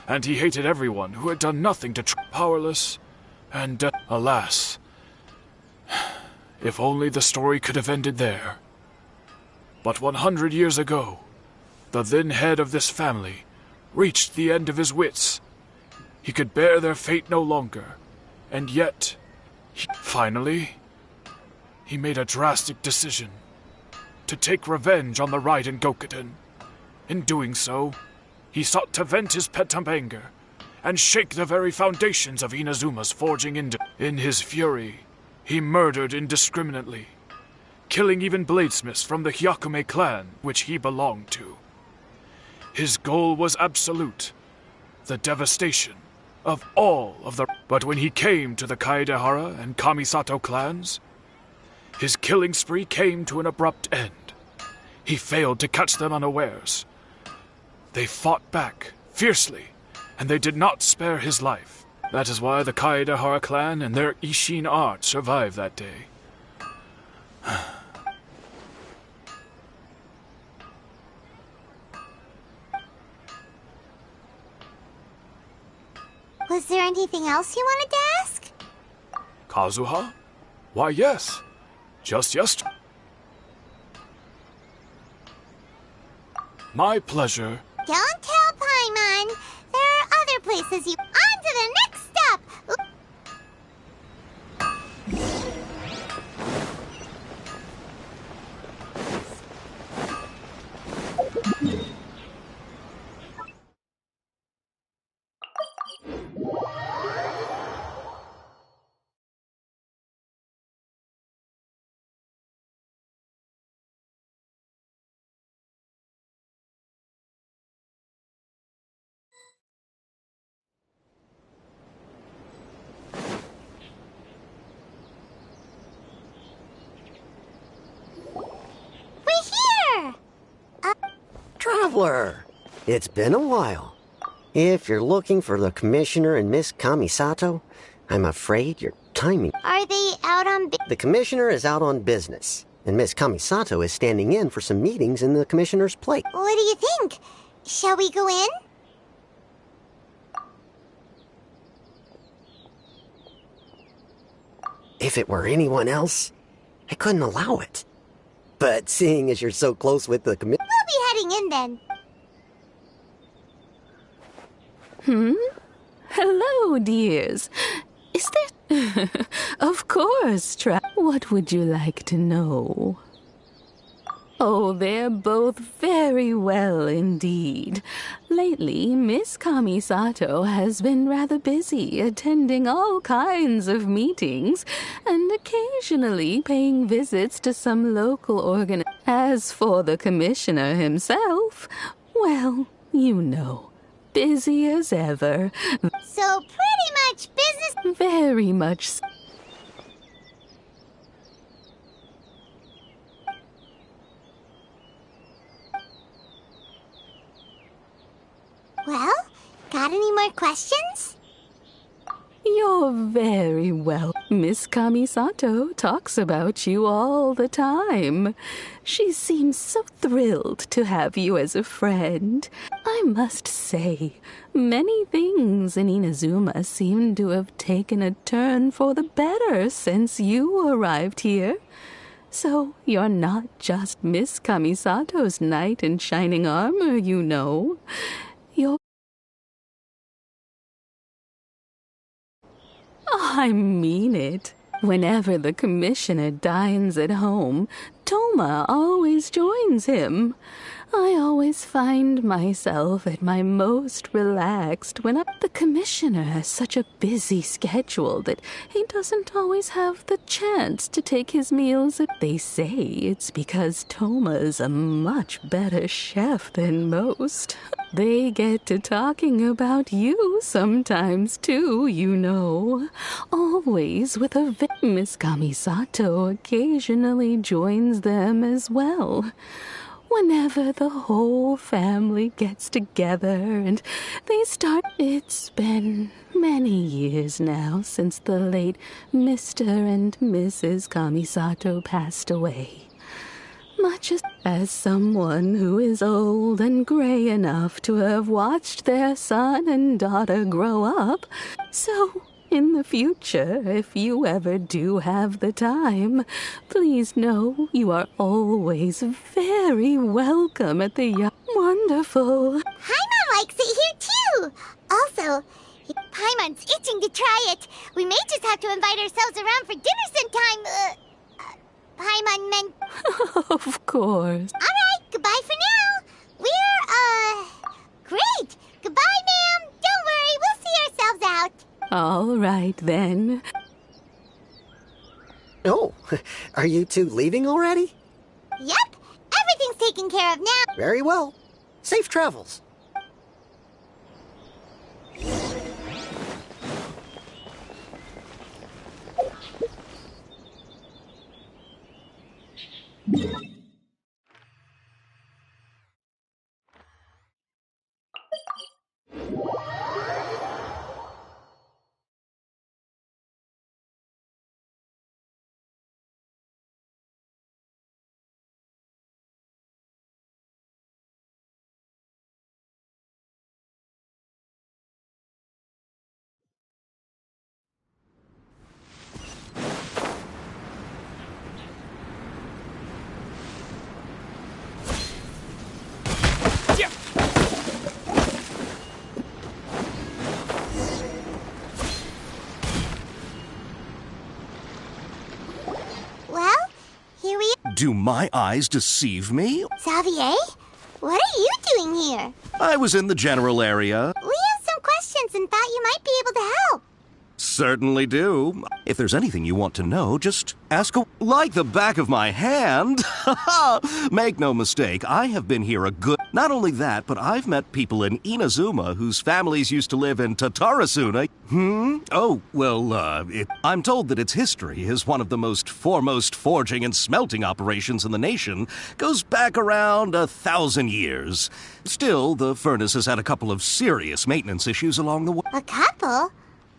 and he hated everyone who had done nothing to powerless and alas, if only the story could have ended there. But 100 years ago, the then head of this family reached the end of his wits. He could bear their fate no longer, and yet, finally, he made a drastic decision to take revenge on the Raiden Gokuden. In doing so, he sought to vent his pent-up anger and shake the very foundations of Inazuma's forging In his fury, he murdered indiscriminately, killing even bladesmiths from the Hyakume clan which he belonged to. His goal was absolute, the devastation of all of the... But when he came to the Kaedehara and Kamisato clans, his killing spree came to an abrupt end. He failed to catch them unawares. They fought back fiercely, and they did not spare his life. That is why the Kaedehara clan and their Ishin art survived that day. Was there anything else you wanted to ask? Kazuha? Why, yes. Just yesterday. My pleasure. Don't tell Paimon. There are other places you... On to the next step! Traveler! It's been a while. If you're looking for the Commissioner and Miss Kamisato, I'm afraid your timing... Are they out on... The Commissioner is out on business, and Miss Kamisato is standing in for some meetings in the Commissioner's place. What do you think? Shall we go in? If it were anyone else, I couldn't allow it. But seeing as you're so close with the Commissioner... We'll be heading in then. Hello, dears. Is there... Of course, What would you like to know? Oh, they're both very well indeed. Lately, Miss Kamisato has been rather busy attending all kinds of meetings and occasionally paying visits to some local organ. As for the Commissioner himself, well, you know, busy as ever. So pretty much business... Very much so. Well, got any more questions? You're very well. Miss Kamisato talks about you all the time. She seems so thrilled to have you as a friend. I must say, many things in Inazuma seem to have taken a turn for the better since you arrived here. So you're not just Miss Kamisato's knight in shining armor, you know. I mean it. Whenever the Commissioner dines at home, Toma always joins him. I always find myself at my most relaxed when the Commissioner has such a busy schedule that he doesn't always have the chance to take his meals. They say it's because Toma is a much better chef than most. They get to talking about you sometimes, too, you know. Always with a Miss Kamisato occasionally joins them as well. Whenever the whole family gets together and they start... It's been many years now since the late Mr. and Mrs. Kamisato passed away. Much as someone who is old and gray enough to have watched their son and daughter grow up, so... In the future, if you ever do have the time, please know you are always very welcome at the Wonderful. Paimon likes it here, too. Also, Paimon's itching to try it. We may just have to invite ourselves around for dinner sometime. Paimon meant... Of course. All right, goodbye for now. We're, great. Goodbye, ma'am. Don't worry, we'll see ourselves out. All right, then. Oh, are you two leaving already? Yep, everything's taken care of now. Very well. Safe travels. Do my eyes deceive me? Xavier, what are you doing here? I was in the general area. We have some questions and thought you might be able to help. Certainly do. If there's anything you want to know, just ask like the back of my hand. Make no mistake, I have been here a good... Not only that, but I've met people in Inazuma whose families used to live in Tatarasuna. Oh, well, I'm told that its history is one of the most foremost forging and smelting operations in the nation. Goes back around 1,000 years. Still, the furnace has had a couple of serious maintenance issues along the way. A couple?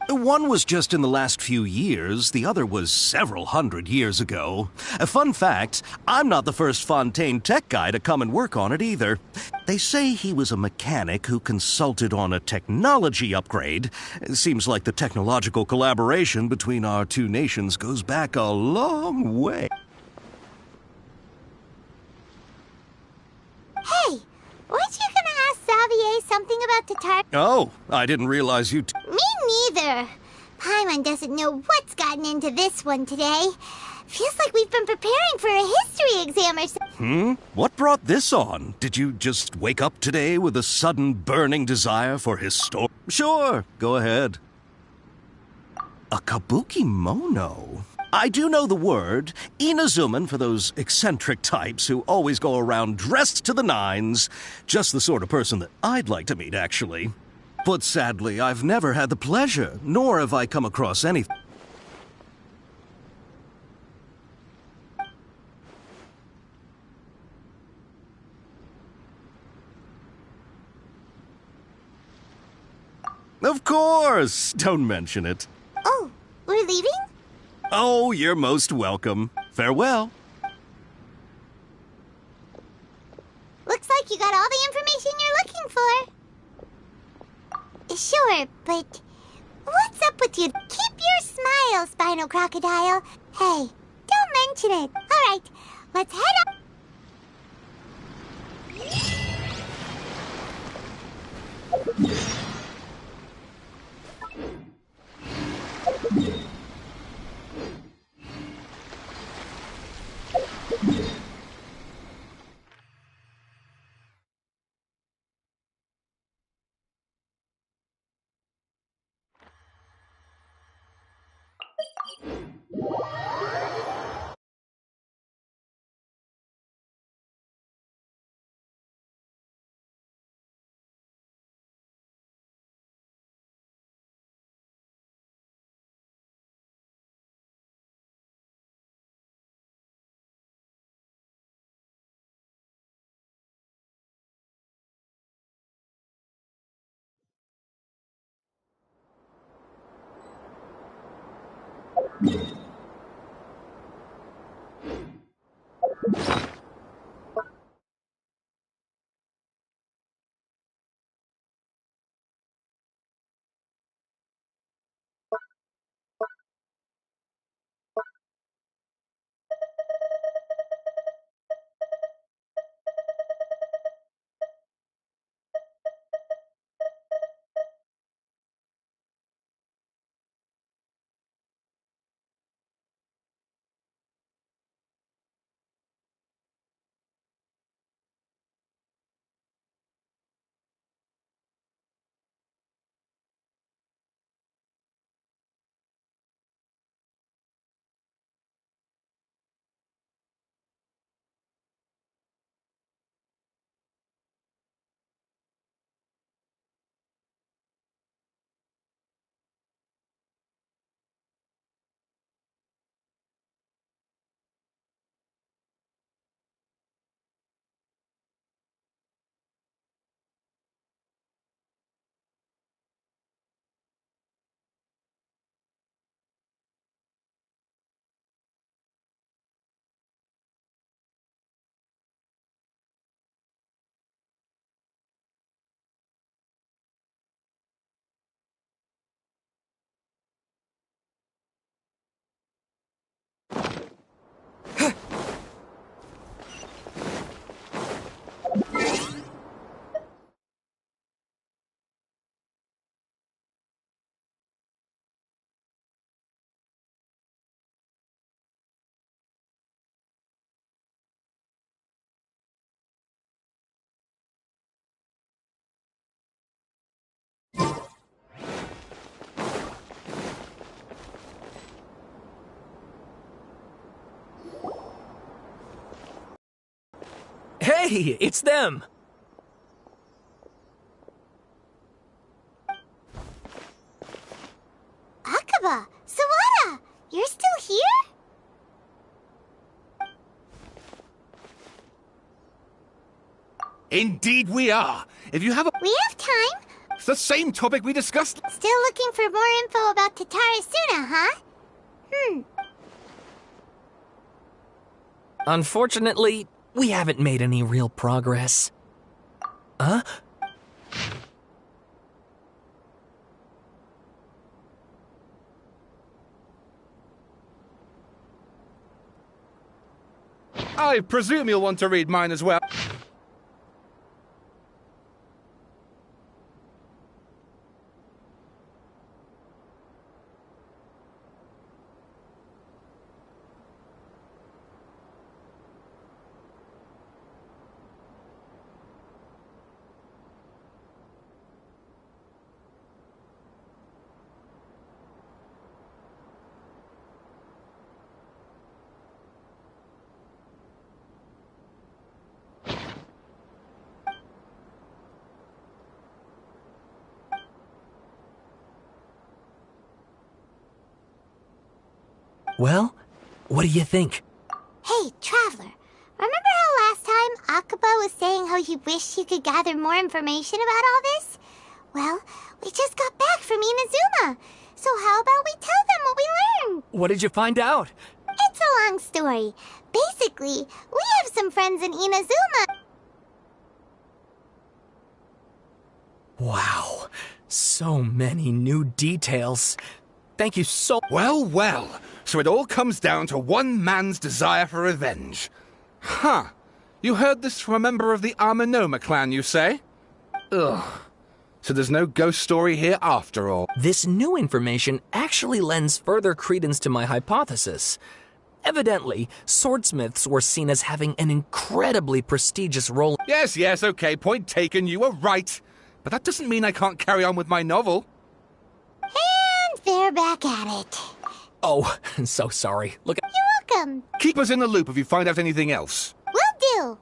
One was just in the last few years, the other was several hundred years ago. A fun fact, I'm not the first Fontaine tech guy to come and work on it either. They say he was a mechanic who consulted on a technology upgrade. It seems like the technological collaboration between our two nations goes back a long way. Hey, weren't you gonna ask Xavier something about Tatar? Oh, I didn't realize you... Me neither. Paimon doesn't know what's gotten into this one today. Feels like we've been preparing for a history exam or something. What brought this on? Did you just wake up today with a sudden burning desire for history? Sure, go ahead. A kabuki mono? I do know the word. Inazuman for those eccentric types who always go around dressed to the nines. Just the sort of person that I'd like to meet, actually. But sadly, I've never had the pleasure, nor have I come across anything. Of course! Don't mention it. Oh, we're leaving? Oh, you're most welcome. Farewell. Looks like you got all the information you're looking for. Sure, but what's up with you? Keep your smile, Spinal Crocodile. Hey, don't mention it. All right, let's head up. Hey, it's them! Akaba, Sawada, you're still here? Indeed we are. If you have a... We have time. It's the same topic we discussed. Still looking for more info about Tatara Suna, huh? Unfortunately, we haven't made any real progress. Huh? I presume you'll want to read mine as well. Well, what do you think? Hey, Traveler, remember how last time Akaba was saying how he wished he could gather more information about all this? Well, we just got back from Inazuma, so how about we tell them what we learned? What did you find out? It's a long story. Basically, we have some friends in Inazuma. Wow, so many new details. Thank you so... Well, well. So it all comes down to one man's desire for revenge. Huh. You heard this from a member of the Amanoma clan, you say? Ugh. So there's no ghost story here after all. This new information actually lends further credence to my hypothesis. Evidently, swordsmiths were seen as having an incredibly prestigious role. Yes, okay, point taken, you were right. But that doesn't mean I can't carry on with my novel. And they're back at it. Oh, so sorry. Look at... You're welcome. Keep us in the loop if you find out anything else. Will do.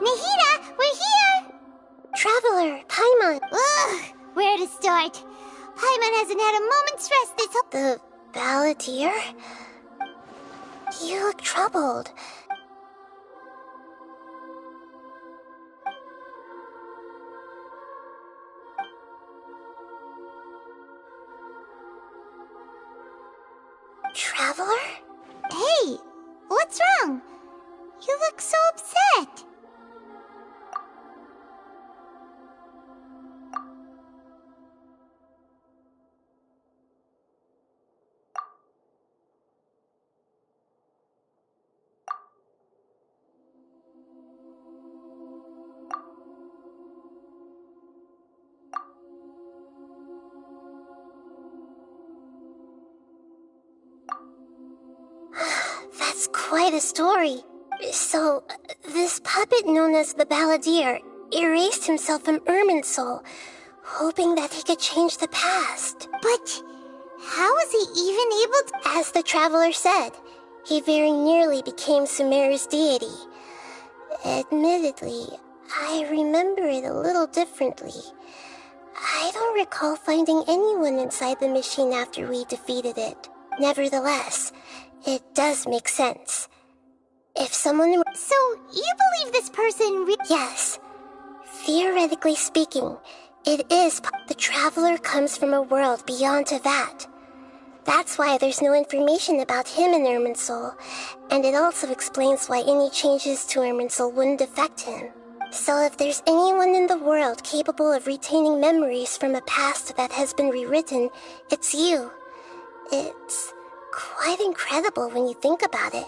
Nahida, we're here! Traveler, Paimon. Ugh, where to start? Paimon hasn't had a moment's rest this whole... The balladeer? You look troubled. Traveler? Hey, what's wrong? You look so upset. That's quite a story. So, this puppet known as the balladeer, erased himself from Irminsul, hoping that he could change the past. But how was he even able to— As the traveler said, he very nearly became Sumeru's deity. Admittedly, I remember it a little differently. I don't recall finding anyone inside the machine after we defeated it. Nevertheless, it does make sense. If someone... So, you believe this person Yes. Theoretically speaking, it is... The traveler comes from a world beyond to that. That's why there's no information about him in Irminsul, and it also explains why any changes to Irminsul wouldn't affect him. So if there's anyone in the world capable of retaining memories from a past that has been rewritten, it's you. It's quite incredible when you think about it.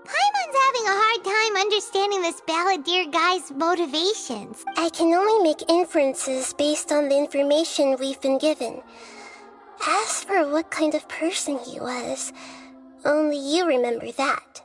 Paimon's having a hard time understanding this balladeer guy's motivations. I can only make inferences based on the information we've been given. As for what kind of person he was, only you remember that.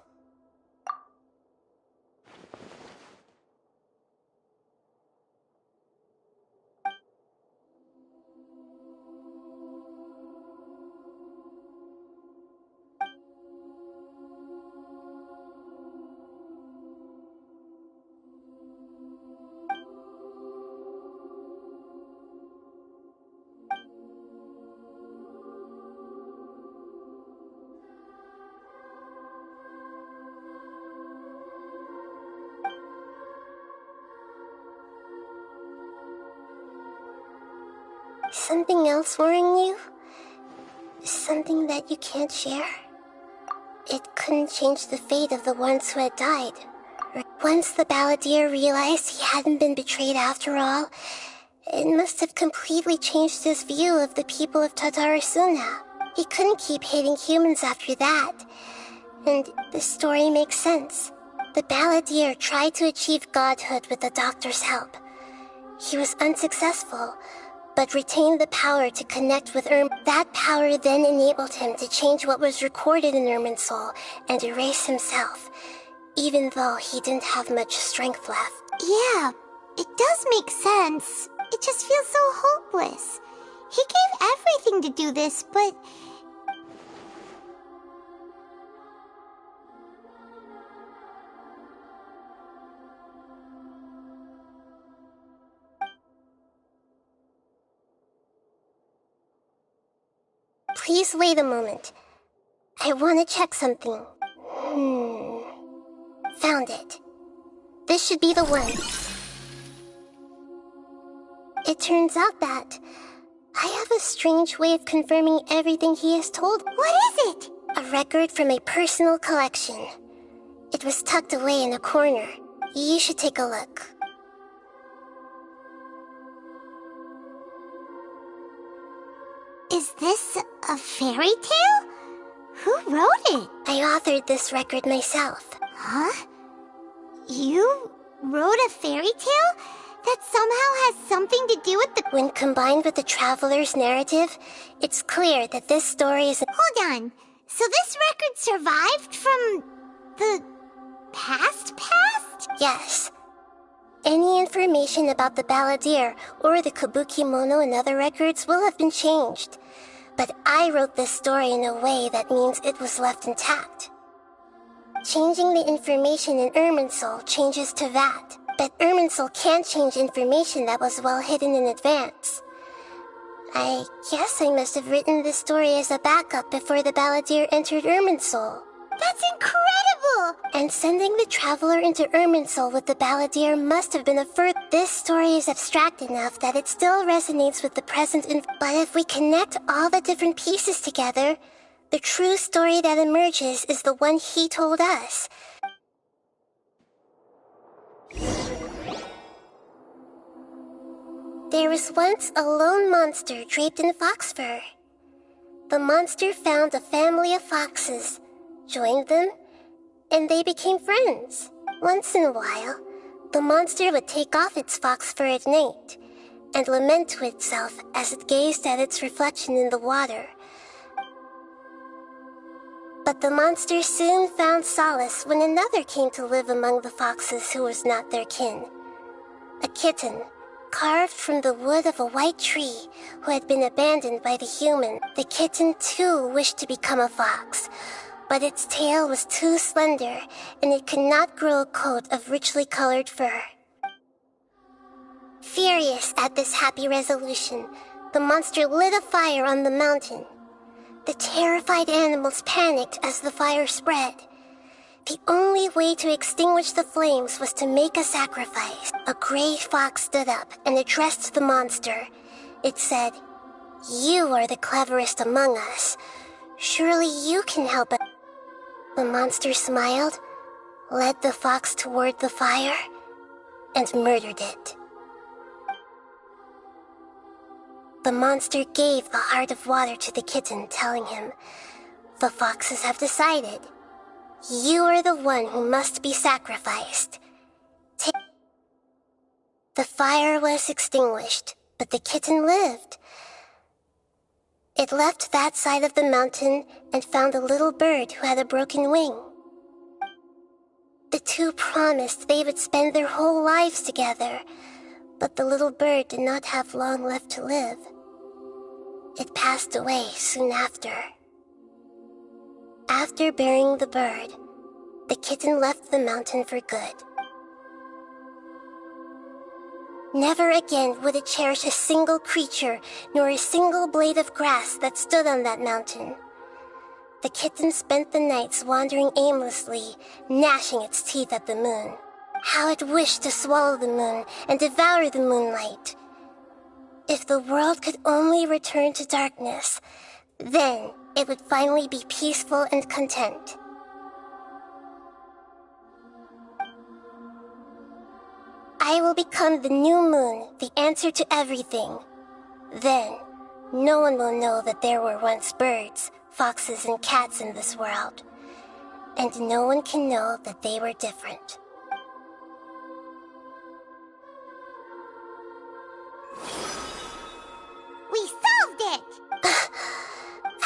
Something else worrying you? Something that you can't share? It couldn't change the fate of the ones who had died. Once the balladeer realized he hadn't been betrayed after all, it must have completely changed his view of the people of Tatarasuna. He couldn't keep hating humans after that. And the story makes sense. The balladeer tried to achieve godhood with the doctor's help. He was unsuccessful, but retained the power to connect with That power then enabled him to change what was recorded in Irminsul and erase himself, even though he didn't have much strength left. Yeah, it does make sense. It just feels so hopeless. He gave everything to do this, but... Please wait a moment. I want to check something. Found it. This should be the one. It turns out that I have a strange way of confirming everything he has told. What is it? A record from a personal collection. It was tucked away in a corner. You should take a look. Is this a fairy tale? Who wrote it? I authored this record myself. Huh? You wrote a fairy tale? That somehow has something to do with the... When combined with the traveler's narrative, it's clear that this story is... Hold on. So this record survived from... the... past? Yes. Any information about the balladeer or the kabuki mono and other records will have been changed. But I wrote this story in a way that means it was left intact. Changing the information in Irminsul changes to that. But Irminsul can't change information that was well hidden in advance. I guess I must have written this story as a backup before the balladeer entered Irminsul. That's incredible! And sending the traveler into Irminsul with the balladeer must have been a first. This story is abstract enough that it still resonates with the present. But if we connect all the different pieces together, the true story that emerges is the one he told us. There was once a lone monster draped in fox fur. The monster found a family of foxes, joined them, and they became friends. Once in a while, the monster would take off its fox fur at night and lament to itself as it gazed at its reflection in the water. But the monster soon found solace when another came to live among the foxes who was not their kin. a kitten, carved from the wood of a white tree, who had been abandoned by the human. The kitten too wished to become a fox, but its tail was too slender, and it could not grow a coat of richly colored fur. Furious at this happy resolution, the monster lit a fire on the mountain. The terrified animals panicked as the fire spread. The only way to extinguish the flames was to make a sacrifice. A gray fox stood up and addressed the monster. It said, "You are the cleverest among us. Surely you can help us." The monster smiled, led the fox toward the fire, and murdered it. The monster gave the heart of water to the kitten, telling him, "The foxes have decided. You are the one who must be sacrificed." The fire was extinguished, but the kitten lived. It left that side of the mountain and found a little bird who had a broken wing. The two promised they would spend their whole lives together, but the little bird did not have long left to live. It passed away soon after. After burying the bird, the kitten left the mountain for good. Never again would it cherish a single creature, nor a single blade of grass that stood on that mountain. The kitten spent the nights wandering aimlessly, gnashing its teeth at the moon. How it wished to swallow the moon and devour the moonlight. If the world could only return to darkness, then it would finally be peaceful and content. I will become the new moon, the answer to everything. Then, no one will know that there were once birds, foxes, and cats in this world. And no one can know that they were different. We solved it!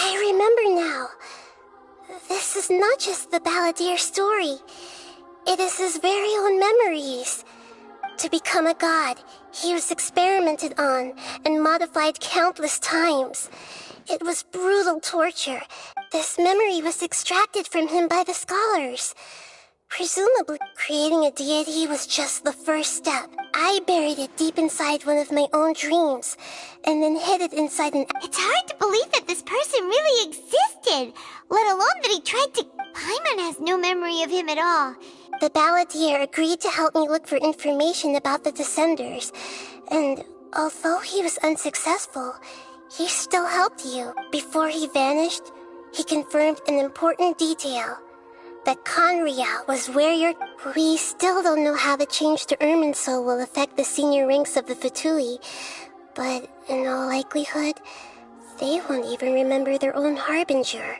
I remember now. This is not just the Balladier's story. It is his very own memories. To become a god, he was experimented on and modified countless times. It was brutal torture. This memory was extracted from him by the scholars. Presumably, creating a deity was just the first step. I buried it deep inside one of my own dreams, and then hid it inside an... It's hard to believe that this person really existed, let alone that he tried to... Paimon has no memory of him at all. The Balladier agreed to help me look for information about the Descenders, and although he was unsuccessful, he still helped you. Before he vanished, he confirmed an important detail. That Conria was where you're... We still don't know how the change to Irminsul will affect the senior ranks of the Fatui, but in all likelihood, they won't even remember their own Harbinger.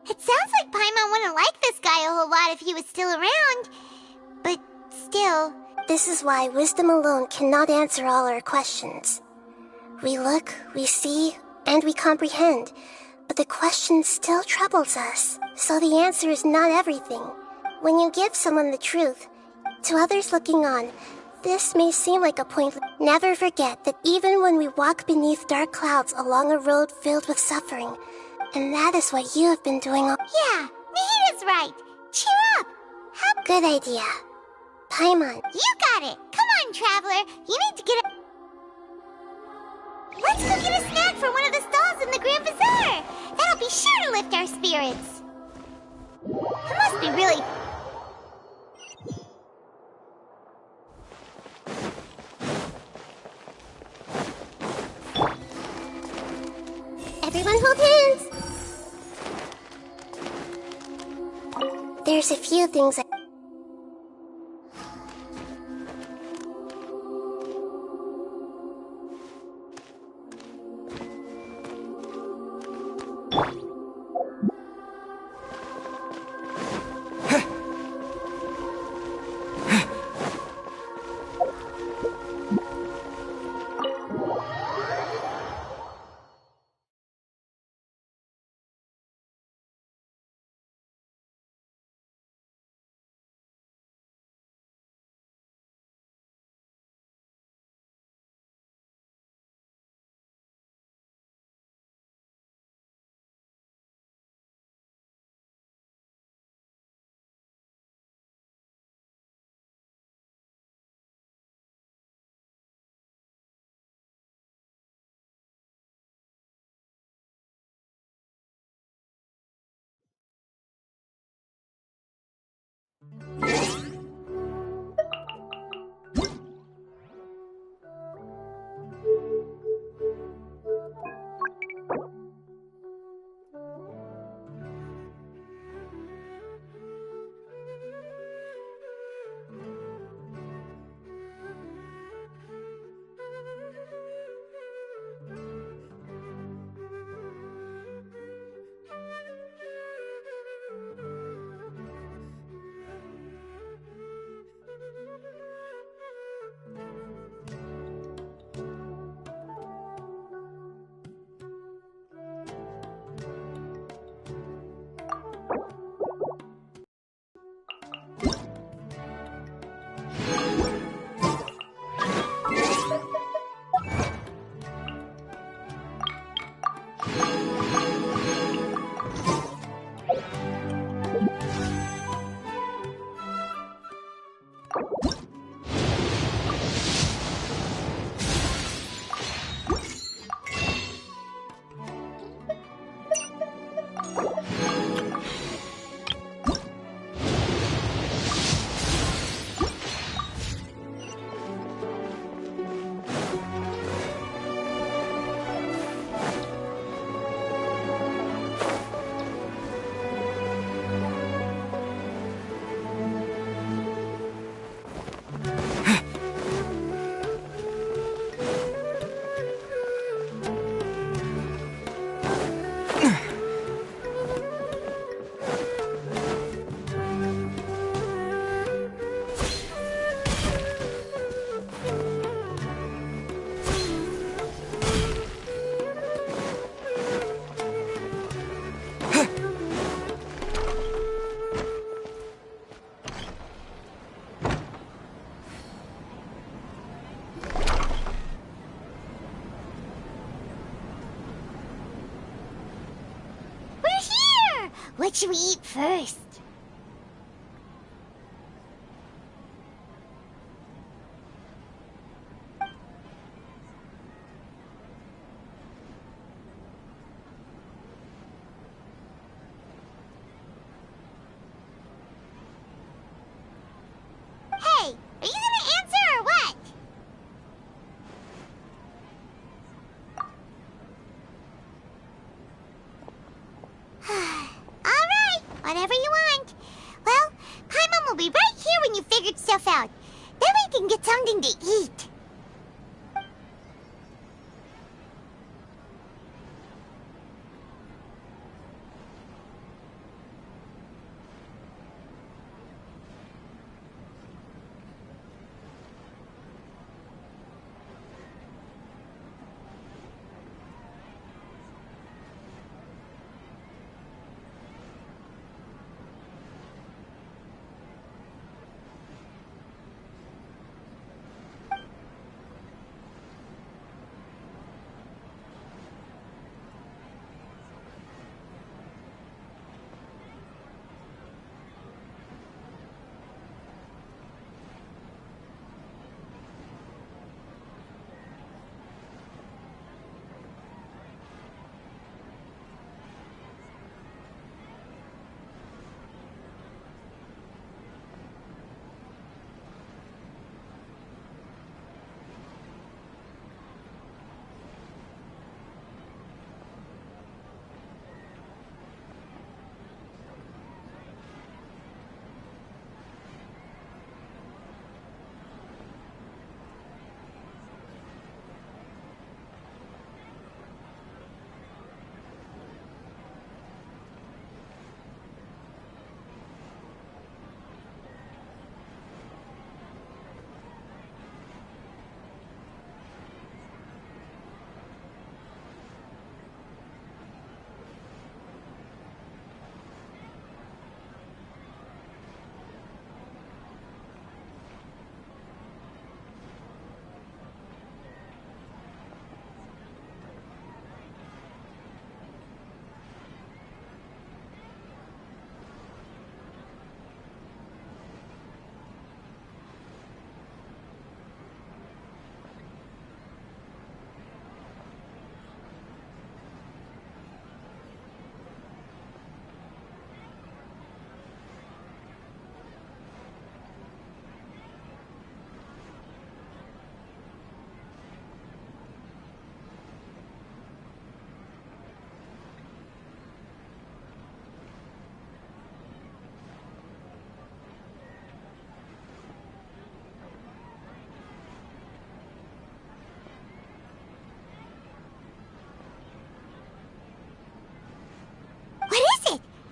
It sounds like Paimon wouldn't like this guy a whole lot if he was still around, but still... This is why wisdom alone cannot answer all our questions. We look, we see, and we comprehend, but the question still troubles us. So the answer is not everything. When you give someone the truth, to others looking on, this may seem like a pointless... Never forget that even when we walk beneath dark clouds along a road filled with suffering, and that is what you have been doing all... Yeah, Nahita's right. Cheer up. Good idea. Paimon. You got it. Come on, Traveler. You need to get a... Let's go get a snack from one of the stalls in the Grand Bazaar. That'll be sure to lift our spirits. It must be really... Everyone hold hands! There's a few things I... What should we eat first? Hey, are you gonna answer or what? Alright, whatever you want. Well, Paimon will be right here when you figured stuff out. Then we can get something to eat.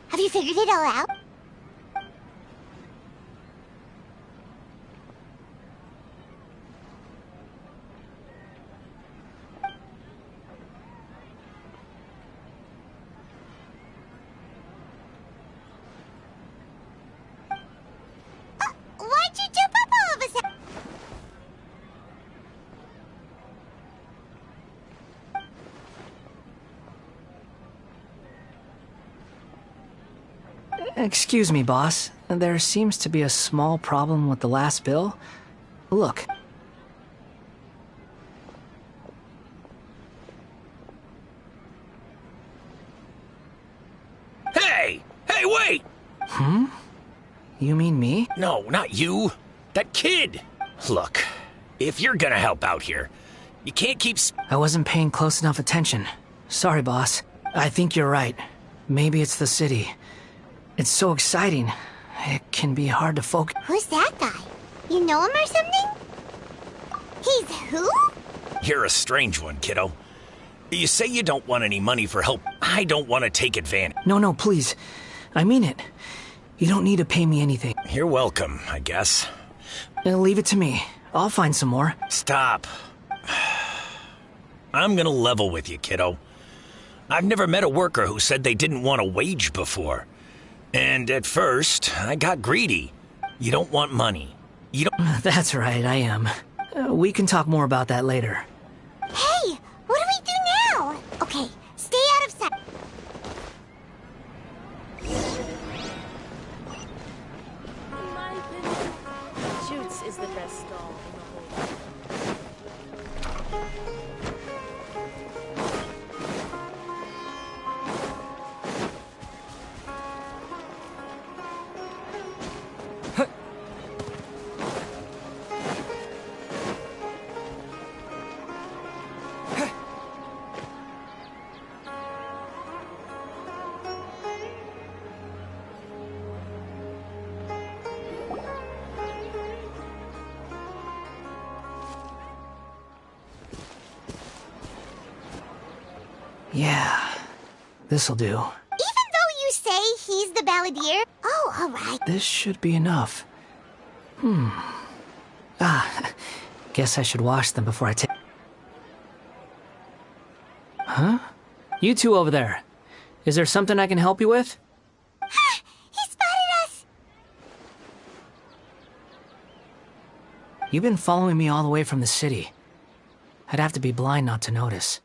Have you figured it all out? Why'd you jump up all of a sudden? Excuse me, boss. There seems to be a small problem with the last bill. Look. Hey! Hey, wait! Hmm? You mean me? No, not you. That kid! Look, if you're gonna help out here, you can't keep... I wasn't paying close enough attention. Sorry, boss. I think you're right. Maybe it's the city. It's so exciting. It can be hard to focus. Who's that guy? You know him or something? He's who? You're a strange one, kiddo. You say you don't want any money for help. I don't want to take advantage. No, please. I mean it. You don't need to pay me anything. You're welcome, I guess. Leave it to me. I'll find some more. Stop. I'm gonna level with you, kiddo. I've never met a worker who said they didn't want a wage before. And at first, I got greedy. You don't want money. You don't... That's right, I am. We can talk more about that later. Hey, what do we do now? Okay, stay out of sight. Yeah, this'll do. Even though you say he's the balladeer? Oh, alright. This should be enough. Guess I should wash them before I take... Huh? You two over there. Is there something I can help you with? He spotted us! You've been following me all the way from the city. I'd have to be blind not to notice.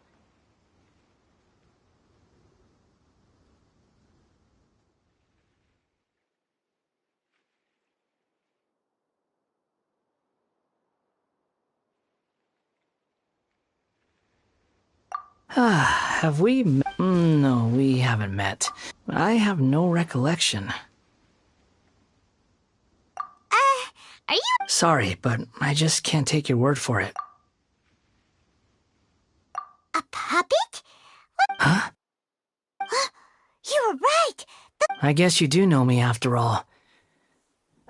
Have we no, we haven't met. I have no recollection. Are you— Sorry, but I just can't take your word for it. a puppet? Huh? You were right! I guess you do know me after all.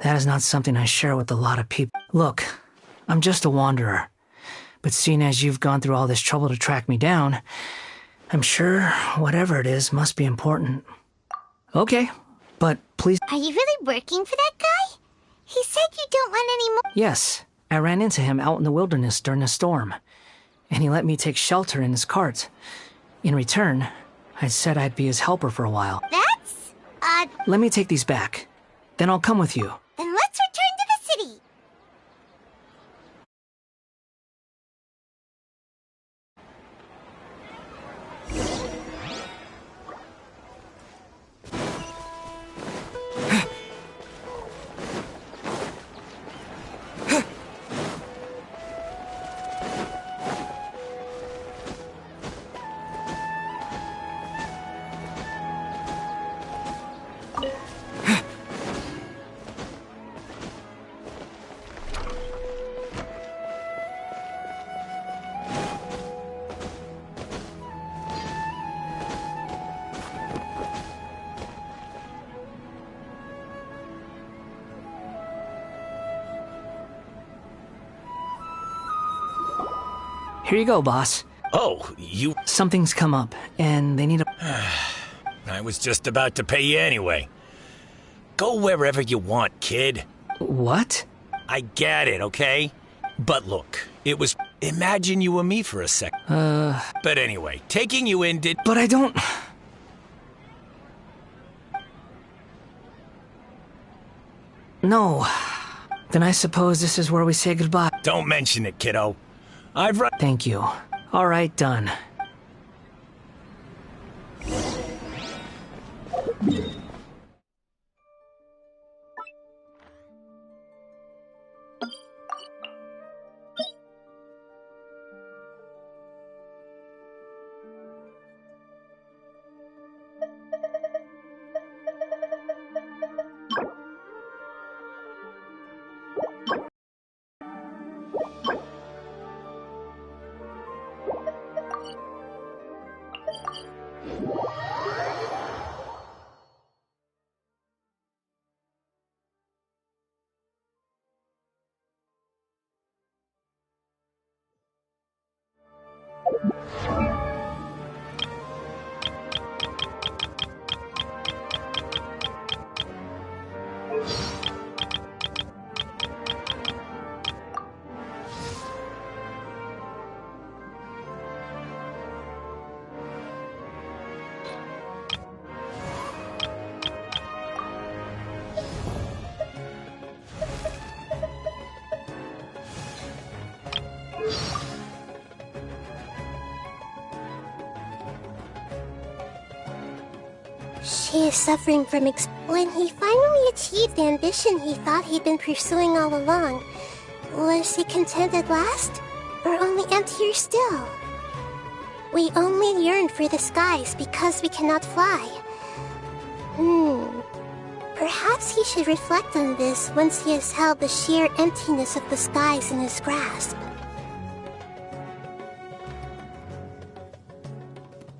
That is not something I share with a lot of people. Look, I'm just a wanderer. But seeing as you've gone through all this trouble to track me down, I'm sure whatever it is must be important. Okay, but please... Are you really working for that guy? He said you don't want any more— Yes, I ran into him out in the wilderness during a storm, and he let me take shelter in his cart. In return, I said I'd be his helper for a while. That's odd. Let me take these back. Then I'll come with you. Then let's return to the city. Here you go, boss. Oh, you... Something's come up, and they need a... I was just about to pay you anyway. Go wherever you want, kid. What? I get it, okay? But look, it was... Imagine you were me for a sec. But anyway, taking you in did... But I don't... No. Then I suppose this is where we say goodbye. Don't mention it, kiddo. I've run... Thank you. All right, done. She is suffering from when he finally achieved the ambition he thought he'd been pursuing all along. Was he content at last? Or only emptier still? We only yearn for the skies because we cannot fly. Perhaps he should reflect on this once he has held the sheer emptiness of the skies in his grasp.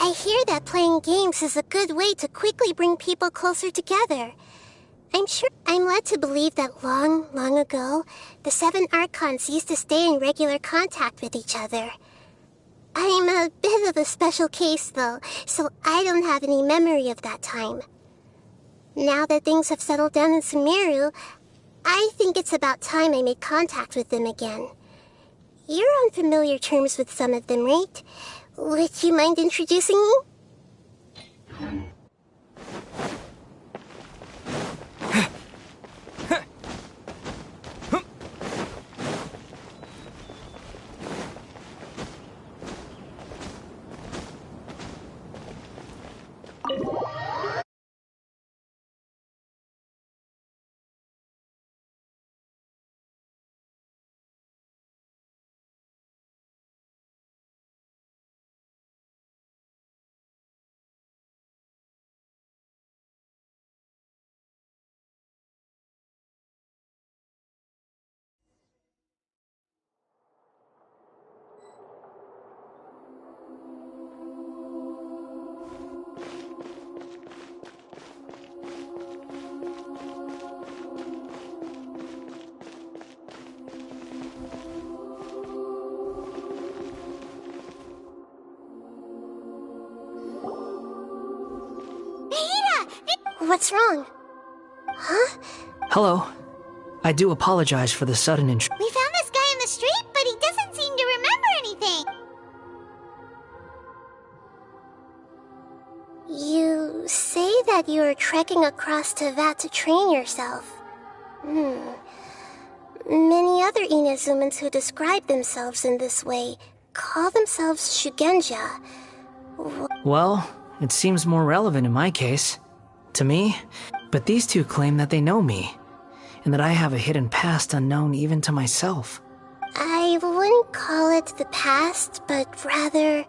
I hear that playing games is a good way to quickly bring people closer together. I'm led to believe that long, long ago, the 7 Archons used to stay in regular contact with each other. I'm a bit of a special case, though, so I don't have any memory of that time. Now that things have settled down in Sumeru, I think it's about time I made contact with them again. You're on familiar terms with some of them, right? Would you mind introducing me? What's wrong? Huh? Hello. I do apologize for the sudden We found this guy in the street, but he doesn't seem to remember anything. You say that you're trekking across Tevat to train yourself. Many other Inazumans who describe themselves in this way call themselves Shugenja. Well, it seems more relevant in my case. To me. But these two claim that they know me, and that I have a hidden past unknown even to myself. I wouldn't call it the past, but rather...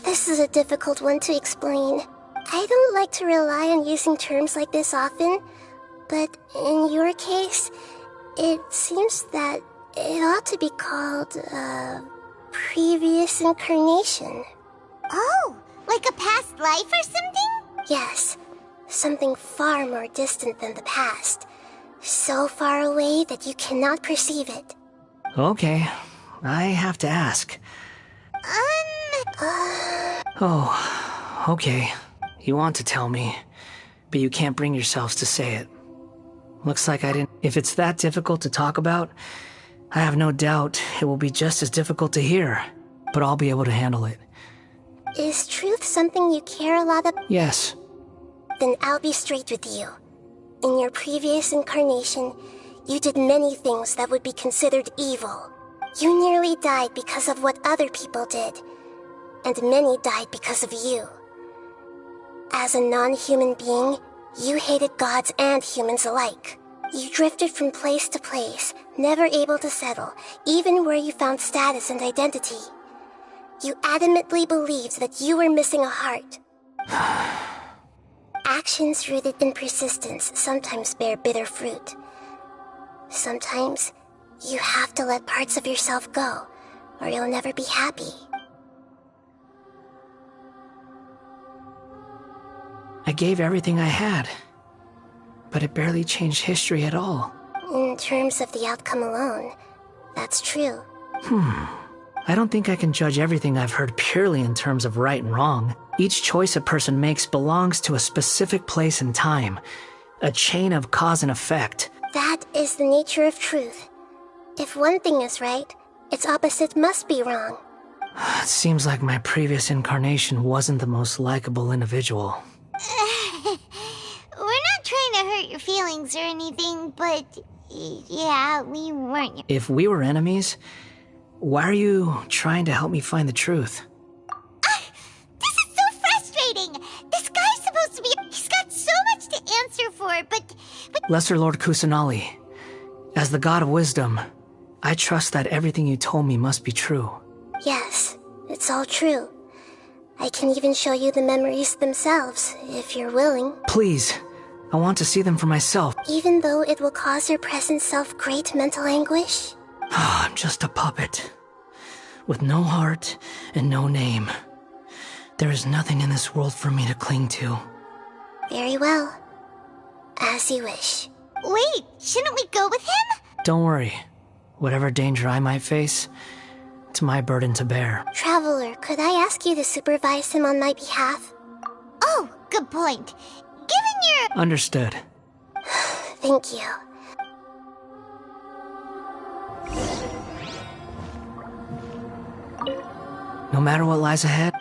this is a difficult one to explain. I don't like to rely on using terms like this often, but in your case, it seems that it ought to be called, previous incarnation. Oh, like a past life or something? Yes, something far more distant than the past. So far away that you cannot perceive it. Okay, I have to ask. Oh, okay. You want to tell me, but you can't bring yourselves to say it. Looks like I didn't... If it's that difficult to talk about, I have no doubt it will be just as difficult to hear, but I'll be able to handle it. Is truth something you care a lot about? Yes. Then I'll be straight with you. In your previous incarnation, you did many things that would be considered evil. You nearly died because of what other people did, and many died because of you. As a non-human being, you hated gods and humans alike. You drifted from place to place, never able to settle, even where you found status and identity. You adamantly believed that you were missing a heart. Actions rooted in persistence sometimes bear bitter fruit. Sometimes, you have to let parts of yourself go, or you'll never be happy. I gave everything I had, but it barely changed history at all. In terms of the outcome alone, that's true. I don't think I can judge everything I've heard purely in terms of right and wrong. Each choice a person makes belongs to a specific place and time, a chain of cause and effect. That is the nature of truth. If one thing is right, its opposite must be wrong. It seems like my previous incarnation wasn't the most likable individual. We're not trying to hurt your feelings or anything, but yeah, we weren't. If we were enemies, why are you trying to help me find the truth? This is so frustrating! This guy's supposed to be... He's got so much to answer for, but... Lesser Lord Kusanali, as the god of wisdom, I trust that everything you told me must be true. Yes, it's all true. I can even show you the memories themselves, if you're willing. Please, I want to see them for myself. Even though it will cause your present self great mental anguish? I'm just a puppet, with no heart and no name. There is nothing in this world for me to cling to. Very well. As you wish. Wait, shouldn't we go with him? Don't worry. Whatever danger I might face, It's my burden to bear. Traveler, could I ask you to supervise him on my behalf? Oh, good point. Given your... Understood. Thank you. No matter what lies ahead,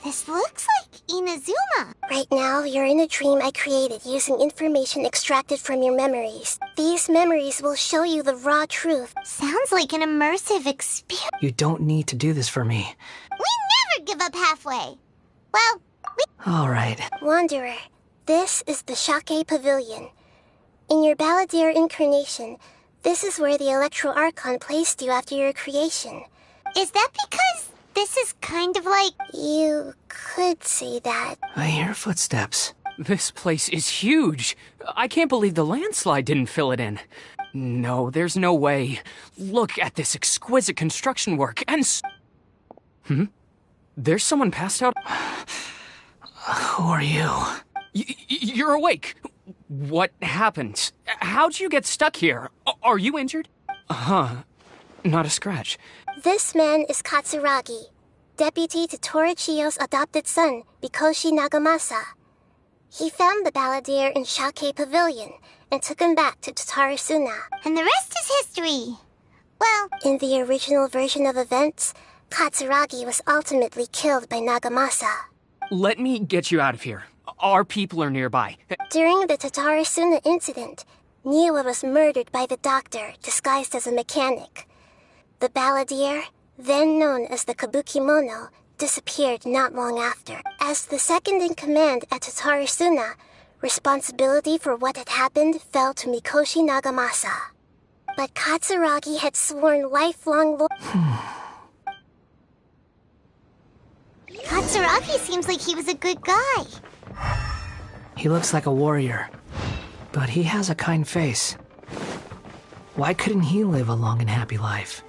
This looks like Inazuma. Right now, you're in a dream I created using information extracted from your memories. These memories will show you the raw truth. Sounds like an immersive experience. you don't need to do this for me. We never give up halfway. Well, All right. Wanderer, this is the Shake Pavilion. In your Balladeer incarnation, this is where the Electro Archon placed you after your creation. Is that because this is kind of like... You could say that. I hear footsteps. This place is huge. I can't believe the landslide didn't fill it in. No, there's no way. Look at this exquisite construction work and... There's someone passed out? Who are you? You're awake. What happened? How'd you get stuck here? Are you injured? Not a scratch. This man is Katsuragi, deputy to Torichiyo's adopted son, Mikoshi Nagamasa. He found the Balladeer in Shake Pavilion and took him back to Tatarasuna. And the rest is history. Well, in the original version of events, Katsuragi was ultimately killed by Nagamasa. Let me get you out of here. Our people are nearby. During the Tatarasuna incident, Niwa was murdered by the doctor disguised as a mechanic. The Balladeer, then known as the Kabukimono, disappeared not long after. As the second-in-command at Tatarasuna, responsibility for what had happened fell to Mikoshi Nagamasa. But Katsuragi had sworn lifelong Katsuragi seems like he was a good guy. He looks like a warrior, but he has a kind face. Why couldn't he live a long and happy life?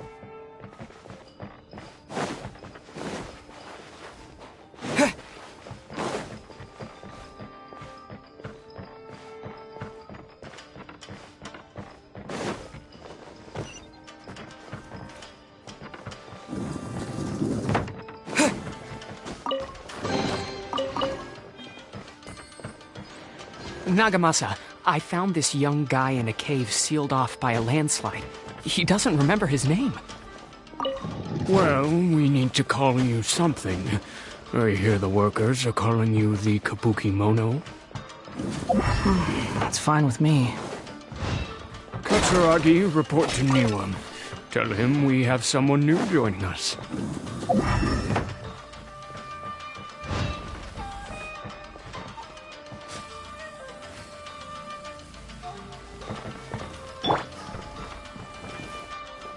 Nagamasa, I found this young guy in a cave sealed off by a landslide. He doesn't remember his name. Well, we need to call you something. I hear the workers are calling you the Kabukimono. That's fine with me. Katsuragi, report to Niwa. Tell him we have someone new joining us.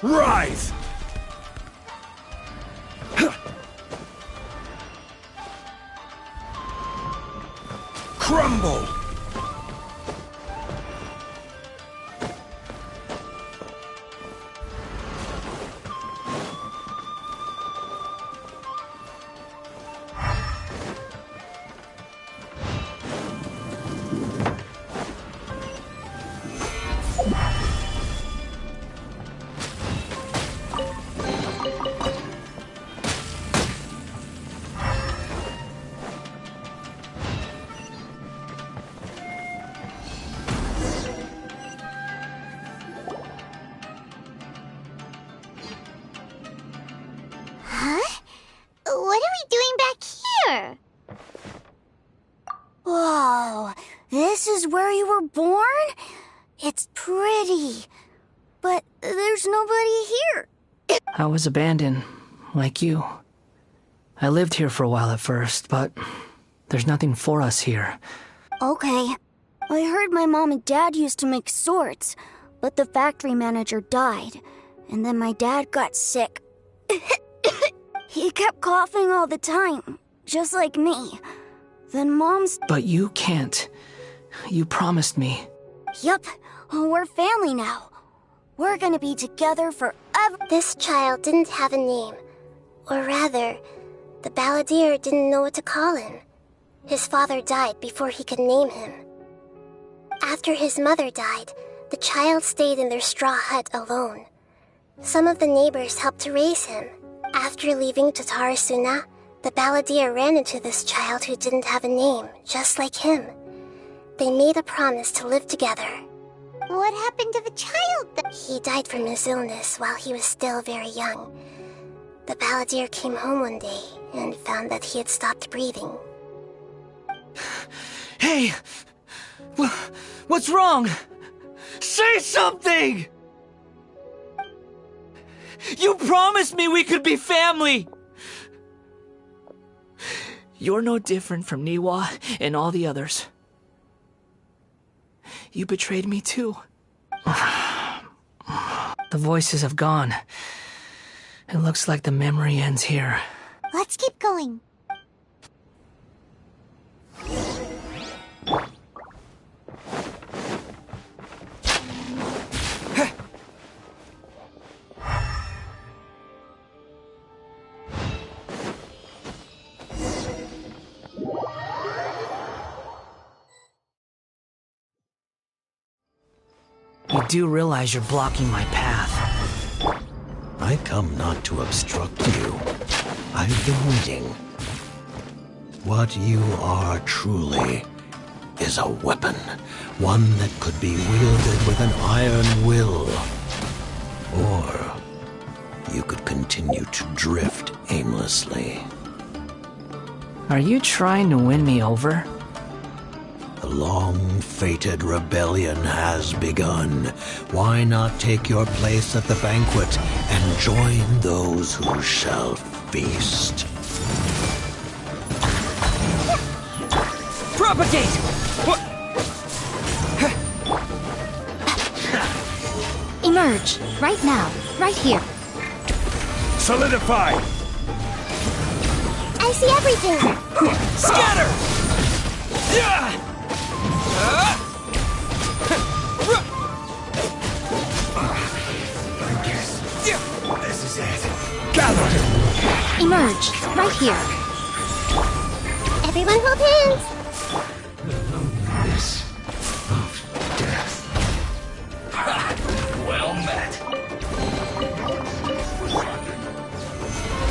Rise! Crumble! where you were born? It's pretty, but there's nobody here. I was abandoned, like you. I lived here for a while at first, but there's nothing for us here. Okay. I heard my mom and dad used to make swords, but the factory manager died, and then my dad got sick. He kept coughing all the time, just like me. Then Mom's... But you can't. You promised me. Yup, we're family now. We're gonna be together forever. This child didn't have a name. Or rather, the balladeer didn't know what to call him. His father died before he could name him. After his mother died, the child stayed in their straw hut alone. Some of the neighbors helped to raise him. After leaving Tatarasuna, the balladeer ran into this child who didn't have a name, just like him. They made a promise to live together. What happened to the child? He died from his illness while he was still very young. The balladeer came home one day and found that he had stopped breathing. Hey! What's wrong? Say something! You promised me we could be family! You're no different from Niwa and all the others. You betrayed me too. The voices have gone. It looks like the memory ends here. Let's keep going. You do realize you're blocking my path. I come not to obstruct you. I've been waiting. What you are truly is a weapon. One that could be wielded with an iron will. Or you could continue to drift aimlessly. Are you trying to win me over? The long-fated rebellion has begun. Why not take your place at the banquet and join those who shall feast? Propagate! Emerge, right now, right here. Solidify! I see everything! Scatter! This is it. Gather! Emerge, right here. Everyone hold hands! This of death. Well met.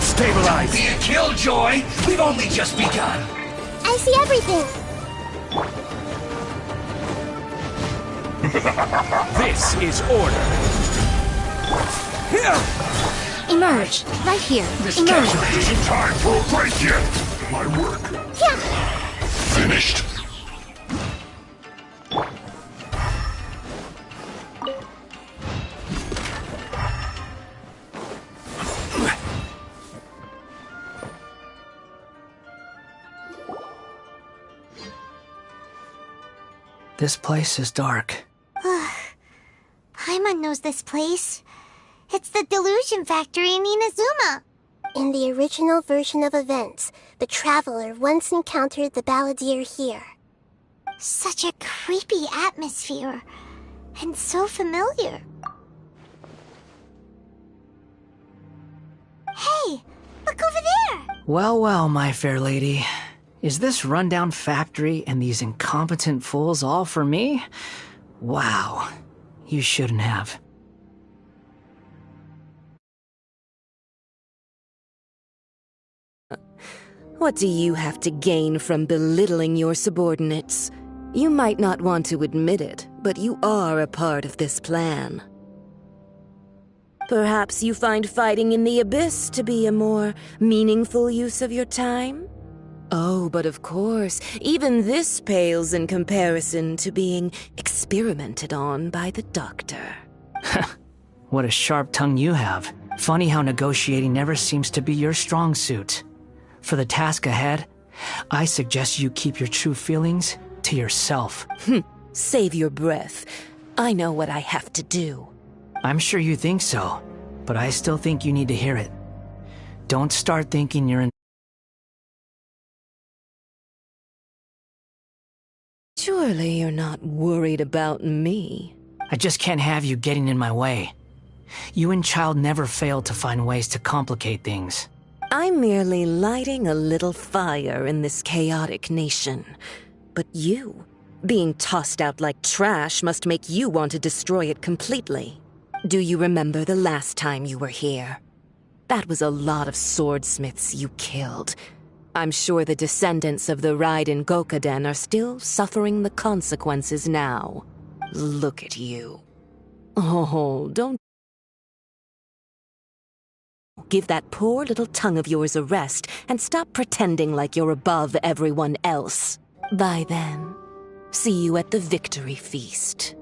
Stabilize! Be a killjoy! We've only just begun! I see everything! This is order. Emerge, right here. This Emerge. calculate isn't time for a break yet. My work. Finished. This place is dark. Paimon knows this place. It's the Delusion Factory in Inazuma. In the original version of events, the Traveler once encountered the balladeer here. Such a creepy atmosphere. And so familiar. Hey, look over there! Well, well, my fair lady. Is this rundown factory and these incompetent fools all for me? Wow. You shouldn't have. What do you have to gain from belittling your subordinates? You might not want to admit it, but you are a part of this plan. Perhaps you find fighting in the Abyss to be a more meaningful use of your time? Oh, but of course, even this pales in comparison to being experimented on by the doctor. What a sharp tongue you have. Funny how negotiating never seems to be your strong suit. For the task ahead, I suggest you keep your true feelings to yourself. Save your breath. I know what I have to do. I'm sure you think so, but I still think you need to hear it. Don't start thinking you're in. Surely you're not worried about me. I just can't have you getting in my way. You and Child never fail to find ways to complicate things. I'm merely lighting a little fire in this chaotic nation. But you, being tossed out like trash, must make you want to destroy it completely. Do you remember the last time you were here? That was a lot of swordsmiths you killed. I'm sure the descendants of the Raiden Gokaden are still suffering the consequences now. Look at you. Oh, don't give that poor little tongue of yours a rest and stop pretending like you're above everyone else. Bye then. See you at the victory feast.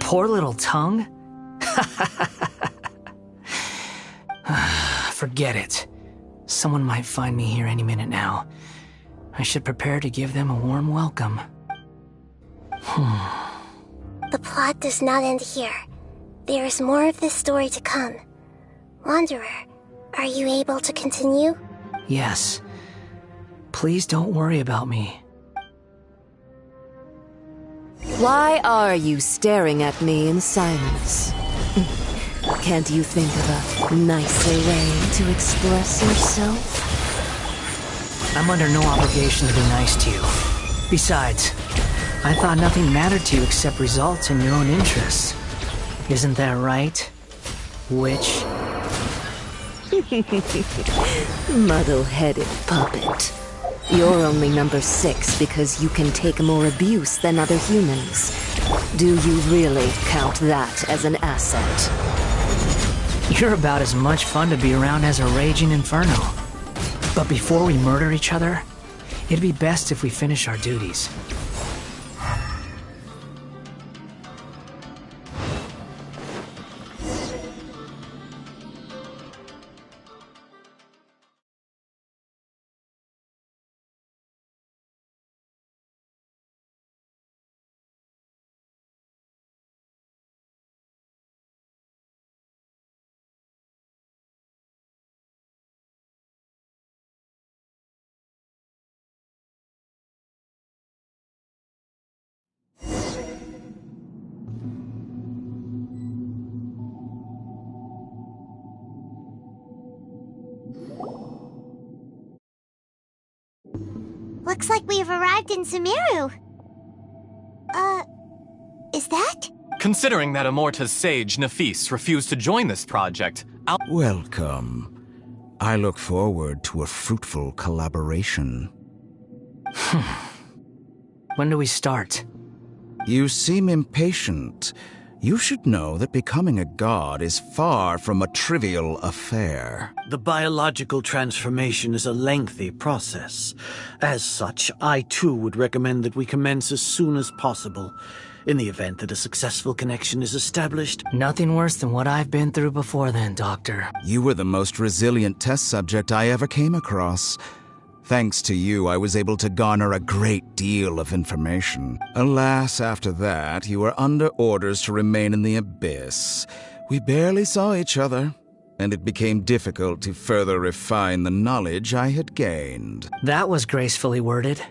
Poor little tongue? Forget it. Someone might find me here any minute now. I should prepare to give them a warm welcome. The plot does not end here. There is more of this story to come. Wanderer, are you able to continue? Yes. Please don't worry about me. Why are you staring at me in silence? Can't you think of a nicer way to express yourself? I'm under no obligation to be nice to you. Besides, I thought nothing mattered to you except results and your own interests. Isn't that right? Witch? Muddle-headed puppet. You're only number 6 because you can take more abuse than other humans. Do you really count that as an asset? You're about as much fun to be around as a raging inferno. But before we murder each other, it'd be best if we finish our duties. Looks like we have arrived in Sumeru. Is that? Considering that Amorta's sage, Nafis, refused to join this project, Welcome. I look forward to a fruitful collaboration. When do we start? You seem impatient. You should know that becoming a god is far from a trivial affair. The biological transformation is a lengthy process. As such, I too would recommend that we commence as soon as possible. In the event that a successful connection is established. Nothing worse than what I've been through before then, Doctor. You were the most resilient test subject I ever came across. Thanks to you, I was able to garner a great deal of information. Alas, after that, you were under orders to remain in the Abyss. We barely saw each other, and it became difficult to further refine the knowledge I had gained. That was gracefully worded.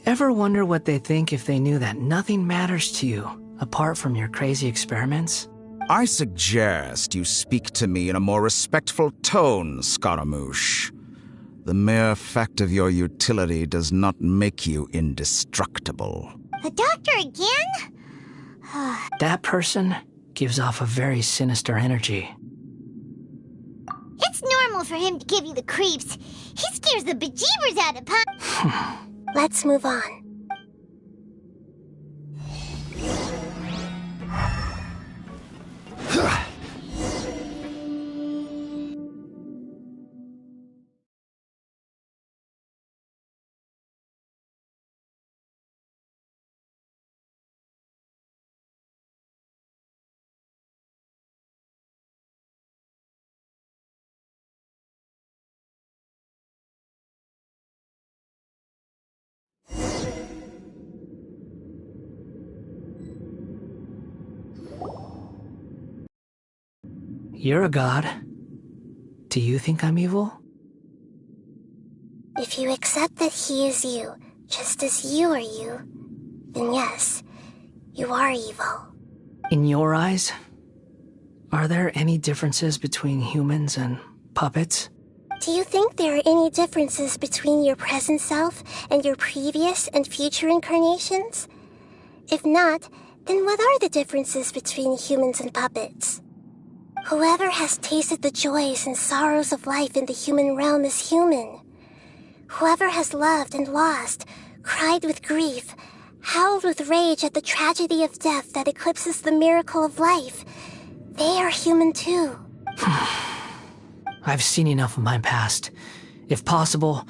Ever wonder what they think if they knew that nothing matters to you, apart from your crazy experiments? I suggest you speak to me in a more respectful tone, Scaramouche. The mere fact of your utility does not make you indestructible. The doctor again? That person gives off a very sinister energy. It's normal for him to give you the creeps. He scares the bejeebers out of Pop. Let's move on. You're a god. Do you think I'm evil? If you accept that he is you, just as you are you, then yes, you are evil. In your eyes, are there any differences between humans and puppets? Do you think there are any differences between your present self and your previous and future incarnations? If not, then what are the differences between humans and puppets? Whoever has tasted the joys and sorrows of life in the human realm is human. Whoever has loved and lost, cried with grief, howled with rage at the tragedy of death that eclipses the miracle of life, they are human too. I've seen enough of my past. If possible,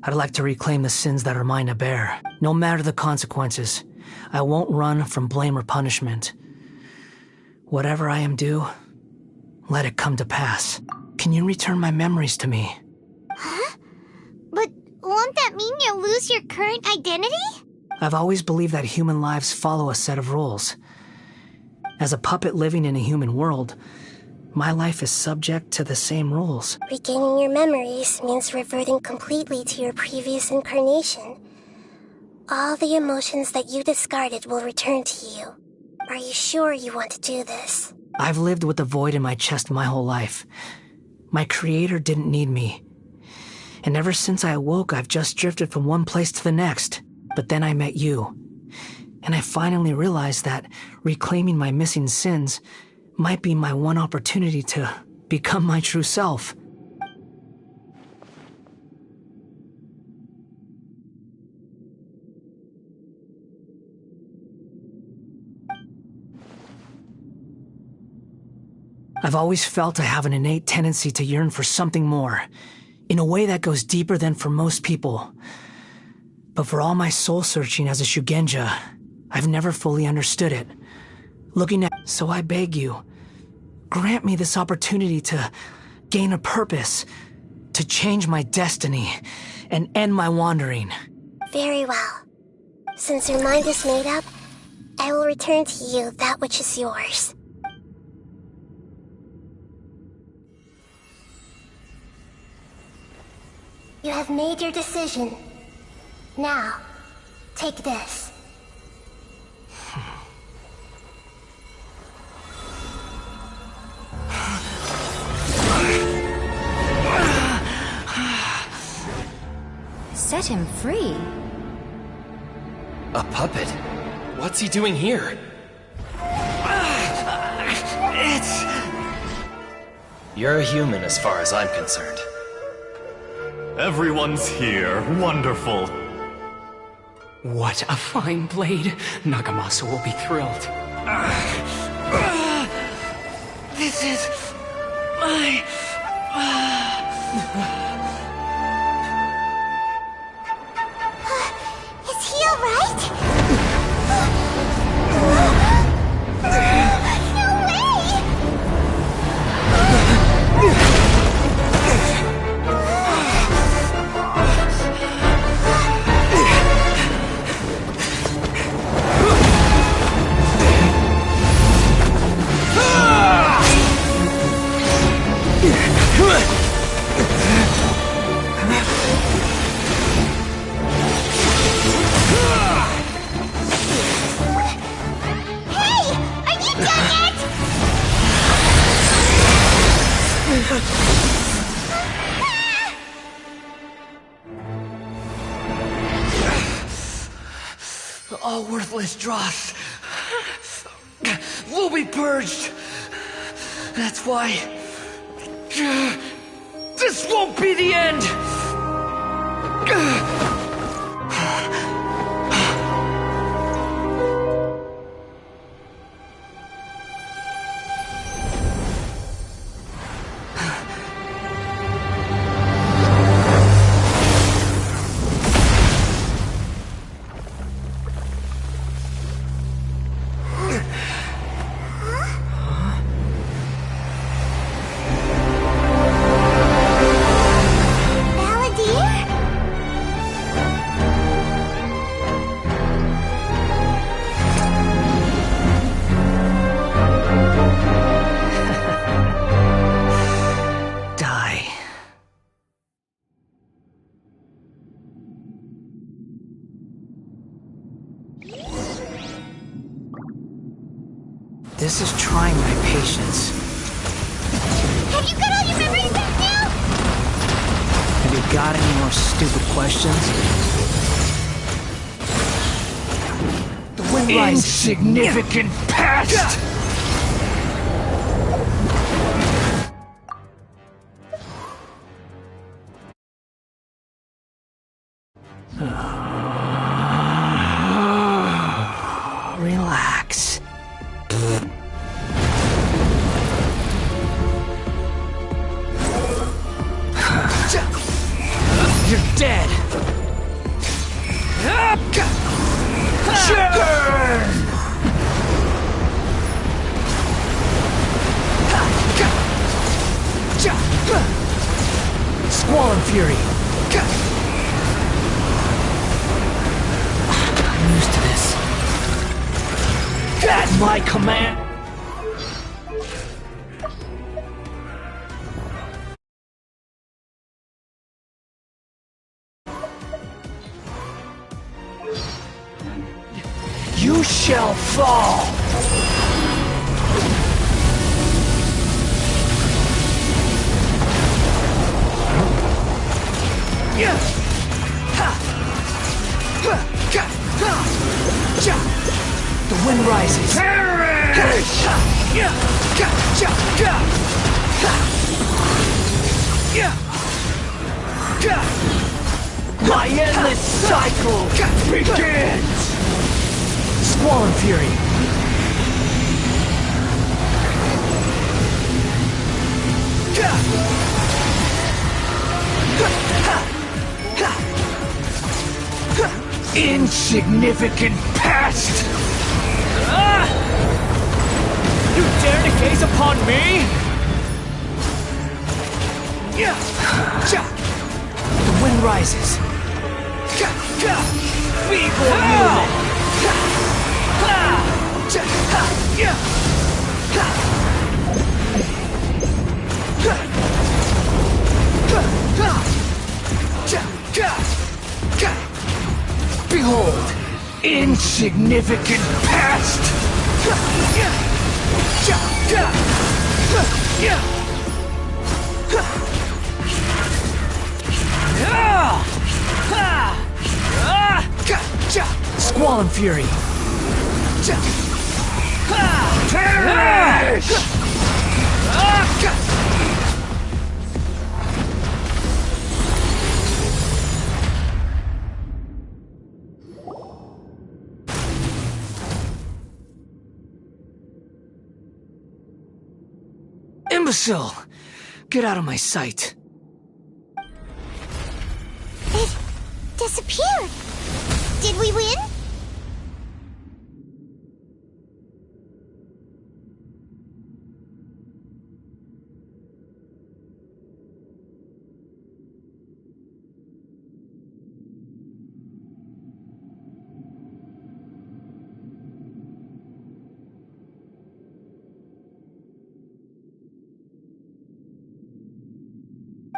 I'd like to reclaim the sins that are mine to bear. No matter the consequences, I won't run from blame or punishment. Whatever I am due, let it come to pass. Can you return my memories to me? Huh? But won't that mean you'll lose your current identity? I've always believed that human lives follow a set of rules. As a puppet living in a human world, my life is subject to the same rules. Regaining your memories means reverting completely to your previous incarnation. All the emotions that you discarded will return to you. Are you sure you want to do this? I've lived with a void in my chest my whole life. My creator didn't need me. And ever since I awoke, I've just drifted from one place to the next. But then I met you. And I finally realized that reclaiming my missing sins might be my one opportunity to become my true self. I've always felt I have an innate tendency to yearn for something more, in a way that goes deeper than for most people. But for all my soul-searching as a Shugenja, I've never fully understood it. So I beg you, grant me this opportunity to gain a purpose, to change my destiny, and end my wandering. Very well. Since your mind is made up, I will return to you that which is yours. You have made your decision. Now, take this. Set him free? A puppet? What's he doing here? You're a human as far as I'm concerned. Everyone's here. Wonderful. What a fine blade. Nagamasa will be thrilled. This is my... Is he alright? No way! All worthless dross will be purged. That's why this won't be the end. This is trying my patience. Have you got all your memories back now? Have you got any more stupid questions? The wind rises. Insignificant past! Relax. You're dead. Churn! Squall and Fury. I'm used to this. At my command! You shall fall! The wind rises. Perish! My endless cycle begins! Squall and Fury. Insignificant past! You dare to gaze upon me? The wind rises. Feeble human! Behold, insignificant past! Squall and Fury. Perish! Imbecile! Get out of my sight. It disappeared. Did we win?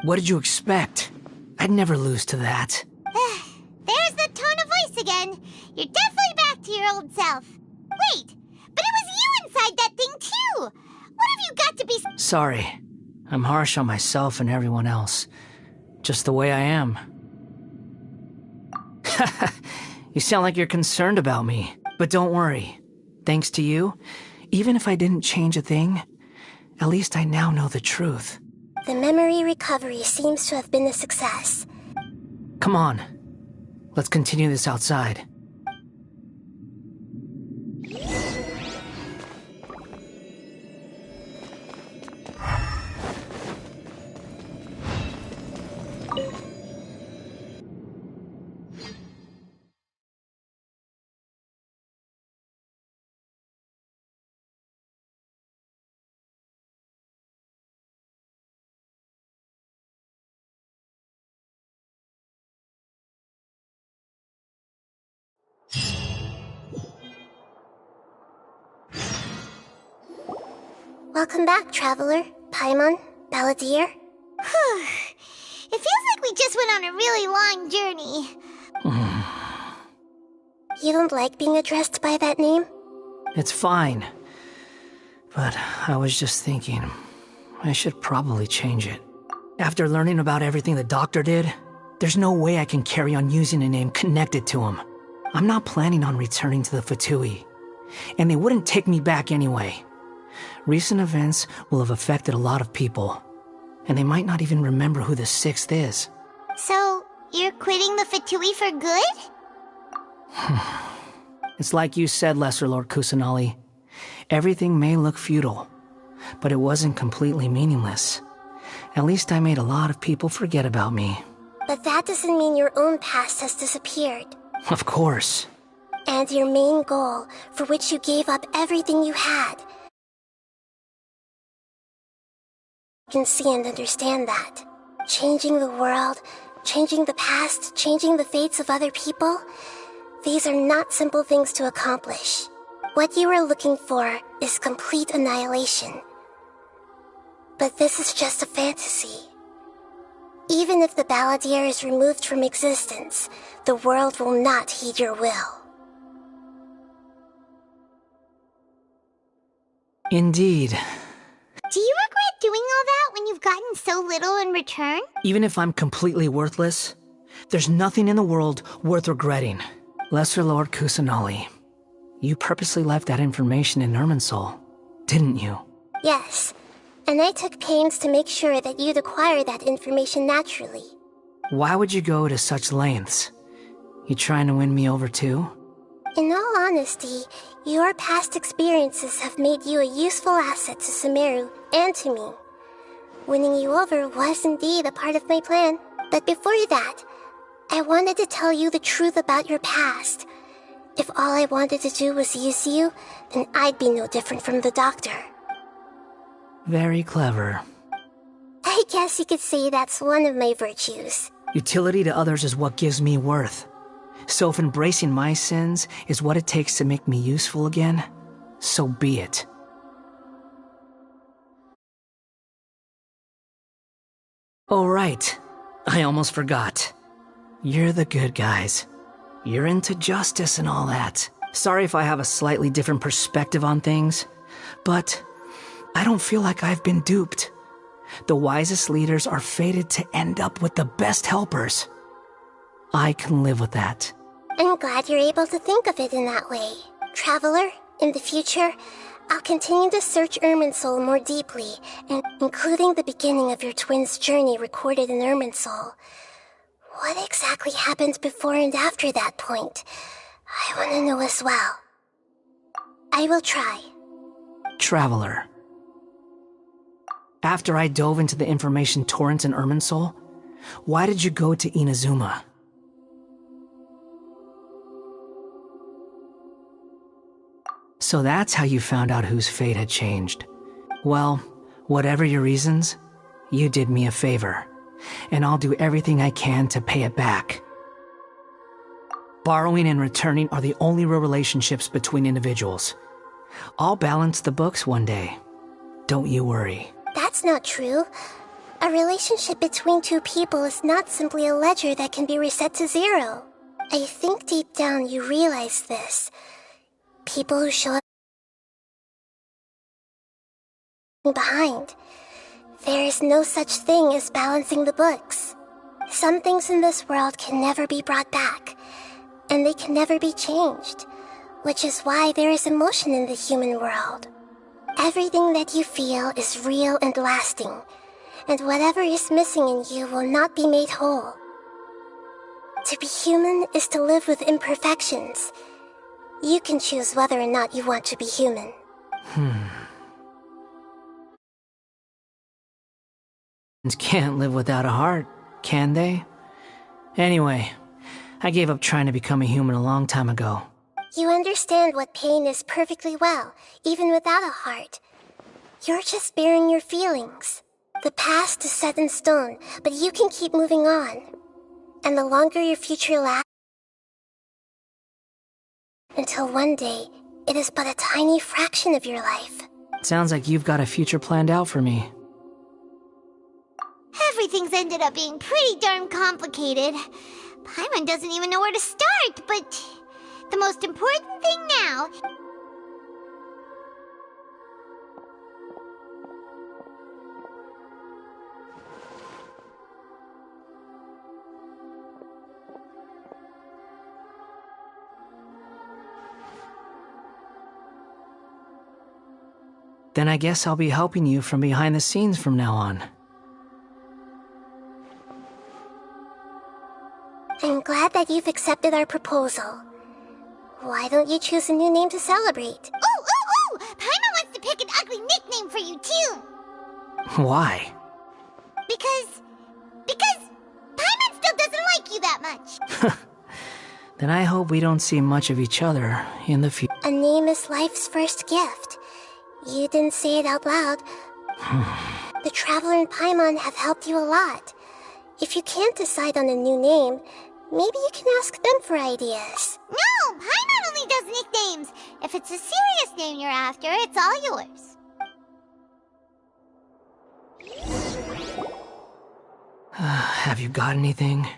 What did you expect? I'd never lose to that. There's the tone of voice again. You're definitely back to your old self. Wait, but it was you inside that thing too. What have you got to be... Sorry. I'm harsh on myself and everyone else. Just the way I am. You sound like you're concerned about me. But don't worry. Thanks to you, even if I didn't change a thing, at least I now know the truth. The memory recovery seems to have been a success. Come on. Let's continue this outside. Welcome back, Traveler, Paimon, Balladeer. It feels like we just went on a really long journey. You don't like being addressed by that name? It's fine. But I was just thinking, I should probably change it. After learning about everything the doctor did, there's no way I can carry on using a name connected to him. I'm not planning on returning to the Fatui, and they wouldn't take me back anyway. Recent events will have affected a lot of people, and they might not even remember who the 6th is. So, you're quitting the Fatui for good? It's like you said, Lesser Lord Kusanali. Everything may look futile, but it wasn't completely meaningless. At least I made a lot of people forget about me. But that doesn't mean your own past has disappeared. Of course. And your main goal, for which you gave up everything you had. I can see and understand that. Changing the world, changing the past, changing the fates of other people, these are not simple things to accomplish. What you are looking for is complete annihilation. But this is just a fantasy. Even if the Balladeer is removed from existence, the world will not heed your will. Indeed. Do you regret doing all that when you've gotten so little in return? Even if I'm completely worthless, there's nothing in the world worth regretting. Lesser Lord Kusanali, you purposely left that information in Irminsul, didn't you? Yes, and I took pains to make sure that you'd acquire that information naturally. Why would you go to such lengths? You trying to win me over too? In all honesty, your past experiences have made you a useful asset to Sumeru and to me. Winning you over was indeed a part of my plan, but before that, I wanted to tell you the truth about your past. If all I wanted to do was use you, then I'd be no different from the doctor. Very clever. I guess you could say that's one of my virtues. Utility to others is what gives me worth. So if embracing my sins is what it takes to make me useful again, so be it. Oh right, I almost forgot. You're the good guys. You're into justice and all that. Sorry if I have a slightly different perspective on things, but I don't feel like I've been duped. The wisest leaders are fated to end up with the best helpers. I can live with that. I'm glad you're able to think of it in that way. Traveler, in the future, I'll continue to search Irminsul more deeply, including the beginning of your twins' journey recorded in Irminsul. What exactly happened before and after that point? I want to know as well. I will try. Traveler. After I dove into the information torrents in Irminsul, why did you go to Inazuma? So that's how you found out whose fate had changed. Well, whatever your reasons, you did me a favor, and I'll do everything I can to pay it back. Borrowing and returning are the only real relationships between individuals. I'll balance the books one day. Don't you worry. That's not true. A relationship between two people is not simply a ledger that can be reset to zero. I think deep down you realize this. People who show up behind. There is no such thing as balancing the books. Some things in this world can never be brought back, and they can never be changed, which is why there is emotion in the human world. Everything that you feel is real and lasting, and whatever is missing in you will not be made whole. To be human is to live with imperfections. You can choose whether or not you want to be human. Can't live without a heart, can they? Anyway, I gave up trying to become a human a long time ago. You understand what pain is perfectly well, even without a heart. You're just bearing your feelings. The past is set in stone, but you can keep moving on. And the longer your future lasts, until one day, it is but a tiny fraction of your life. Sounds like you've got a future planned out for me. Everything's ended up being pretty darn complicated. Paimon doesn't even know where to start, but the most important thing now Then I guess I'll be helping you from behind the scenes from now on. I'm glad that you've accepted our proposal. Why don't you choose a new name to celebrate? Ooh! Paimon wants to pick an ugly nickname for you, too! Why? Because Paimon still doesn't like you that much. Then I hope we don't see much of each other in the future. A name is life's first gift. You didn't say it out loud. The Traveler and Paimon have helped you a lot. If you can't decide on a new name, maybe you can ask them for ideas. No! Paimon only does nicknames! If it's a serious name you're after, it's all yours. Have you got anything?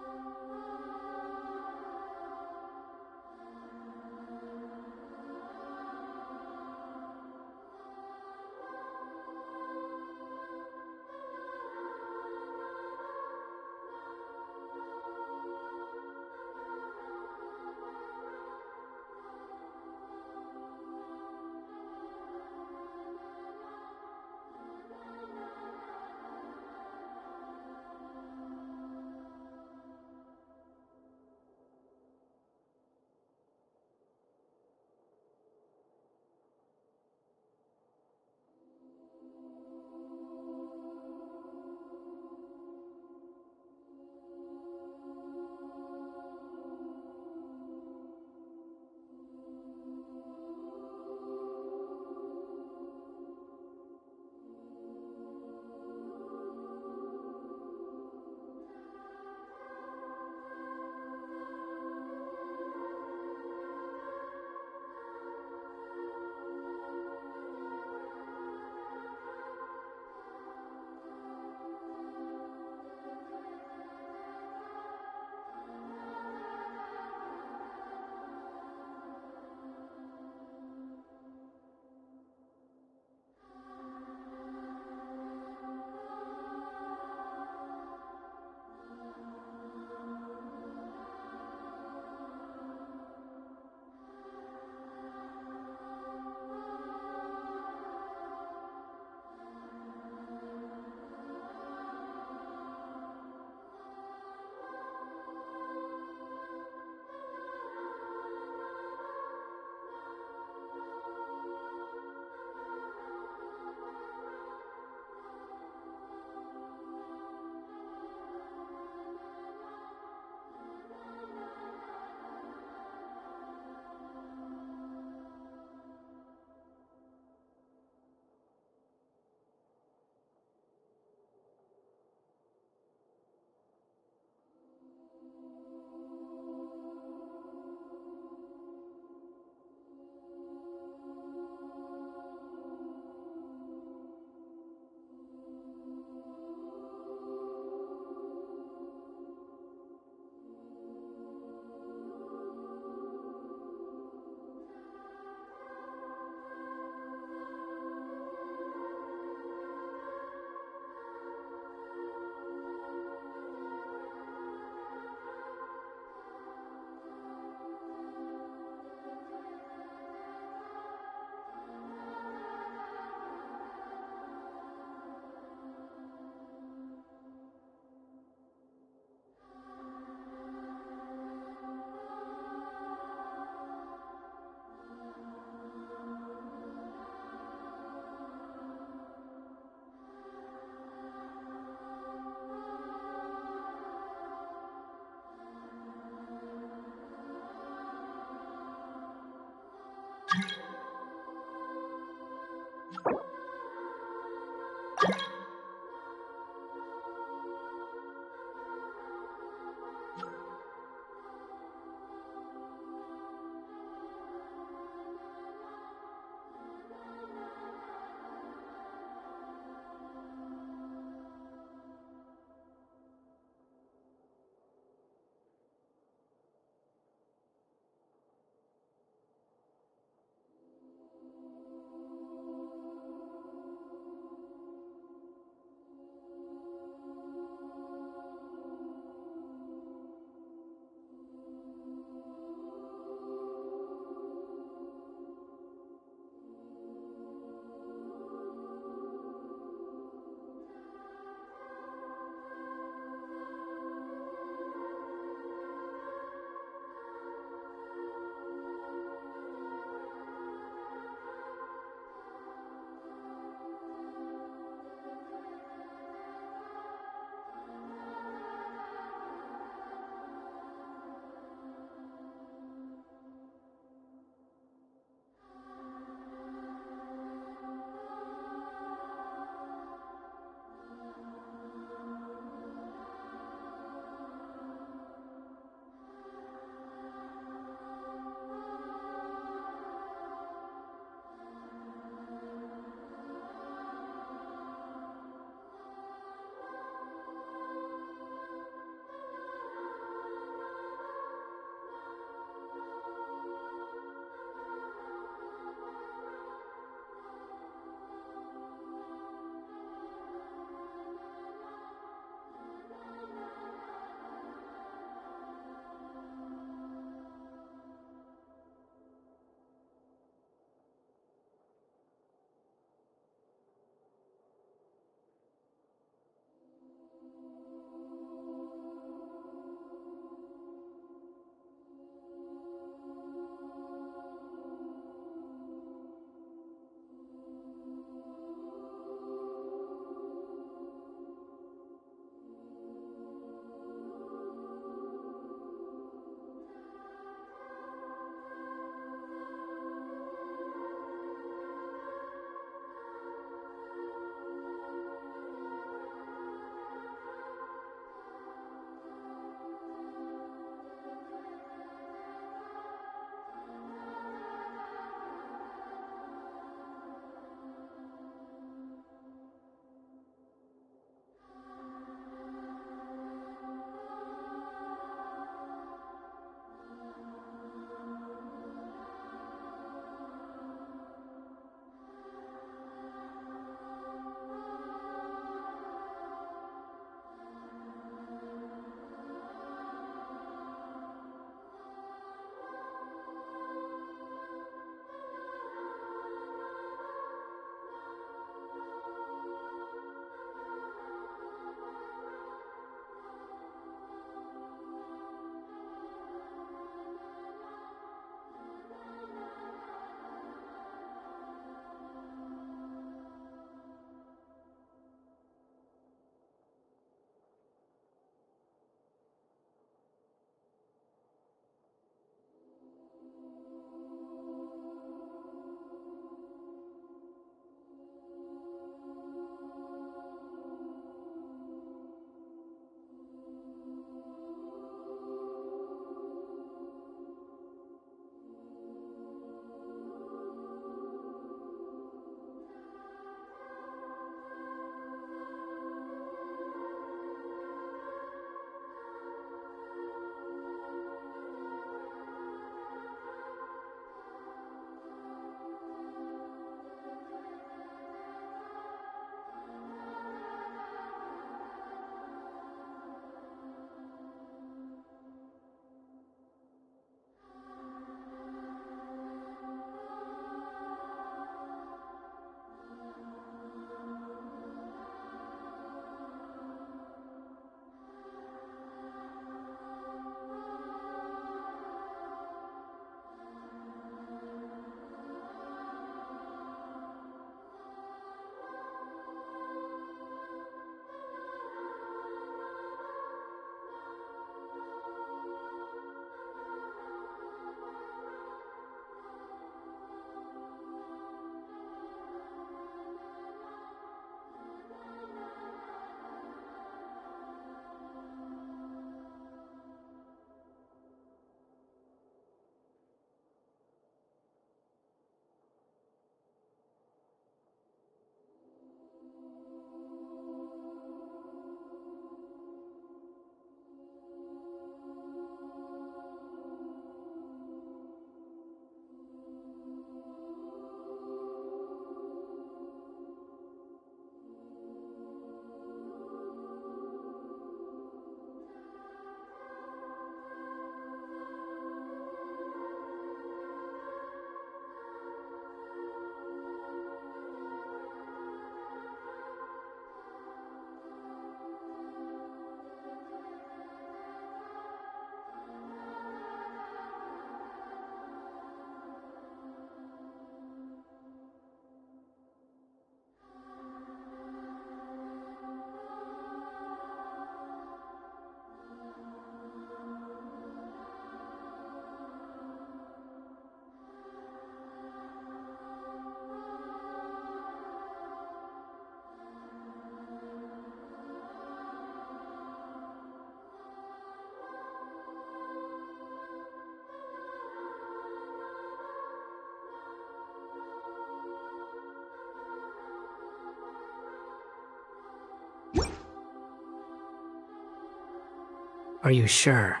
Are you sure?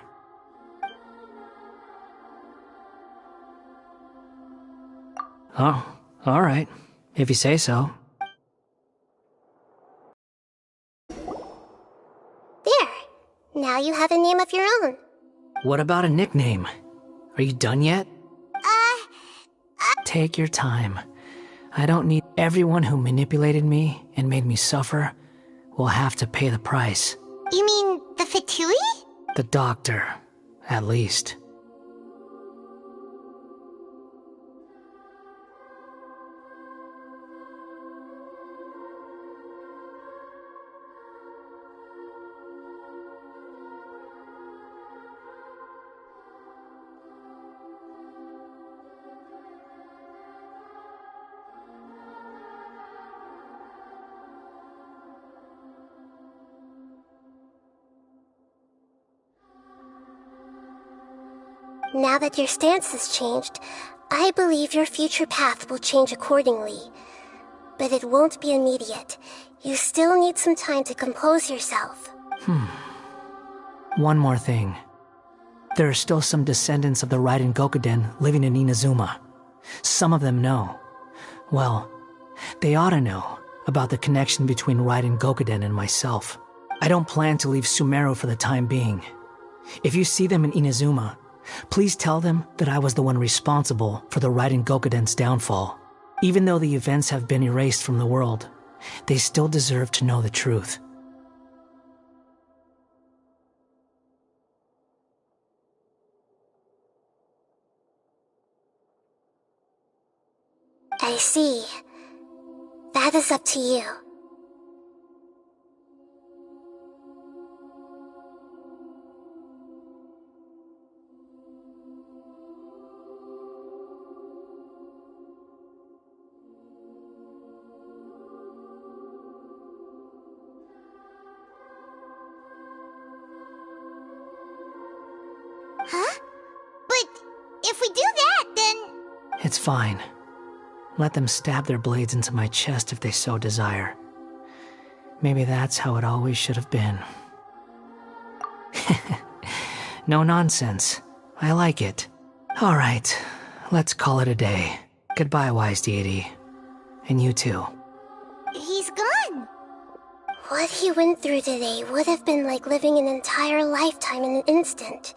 Oh, alright. If you say so. There. Now you have a name of your own. What about a nickname? Are you done yet? Take your time. I don't need everyone who manipulated me and made me suffer will have to pay the price. You mean the Fatui? The doctor, at least. Now that your stance has changed, I believe your future path will change accordingly. But it won't be immediate. You still need some time to compose yourself. One more thing. There are still some descendants of the Raiden Gokuden living in Inazuma. Some of them know. Well, they ought to know about the connection between Raiden Gokuden and myself. I don't plan to leave Sumeru for the time being. If you see them in Inazuma, please tell them that I was the one responsible for the Raiden Gokuden's downfall. Even though the events have been erased from the world, they still deserve to know the truth. I see. That is up to you. Huh? But if we do that, then... It's fine. Let them stab their blades into my chest if they so desire. Maybe that's how it always should have been. No nonsense. I like it. Alright, let's call it a day. Goodbye, wise deity. And you too. He's gone. What he went through today would have been like living an entire lifetime in an instant.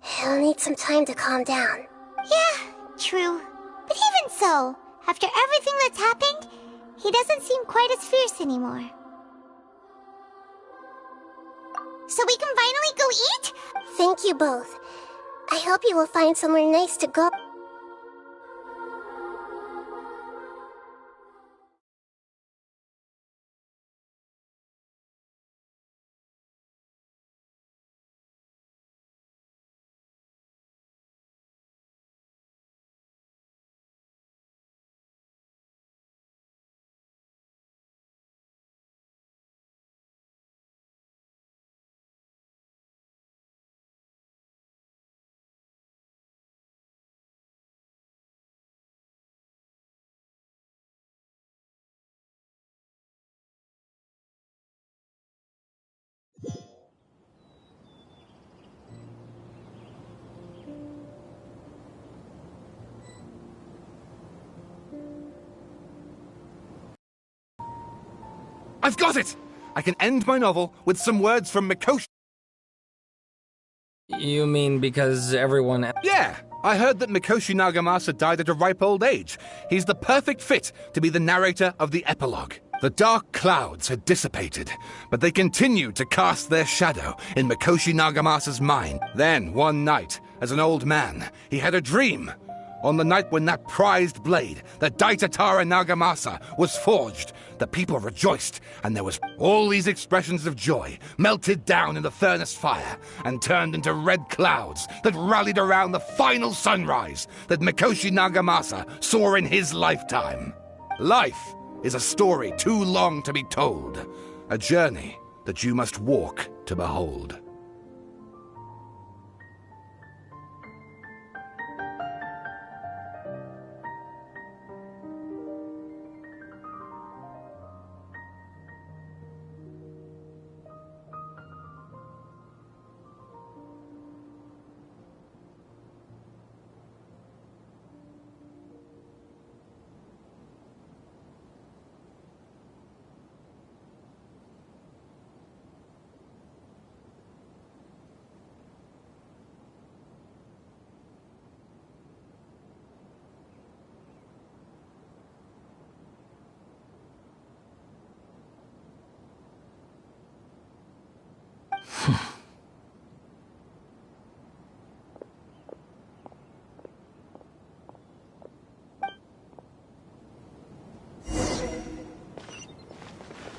He'll need some time to calm down. Yeah, true. But even so, after everything that's happened, he doesn't seem quite as fierce anymore. So we can finally go eat? Thank you both. I hope you will find somewhere nice to go. I've got it! I can end my novel with some words from Mikoshi. You mean because everyone... Yeah! I heard that Mikoshi Nagamasa died at a ripe old age. He's the perfect fit to be the narrator of the epilogue. The dark clouds had dissipated, but they continued to cast their shadow in Mikoshi Nagamasa's mind. Then, one night, as an old man, he had a dream. On the night when that prized blade, the Daitatara Nagamasa, was forged, the people rejoiced, and there was all these expressions of joy melted down in the furnace fire and turned into red clouds that rallied around the final sunrise that Mikoshi Nagamasa saw in his lifetime. Life is a story too long to be told, a journey that you must walk to behold.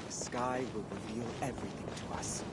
The sky will reveal everything to us.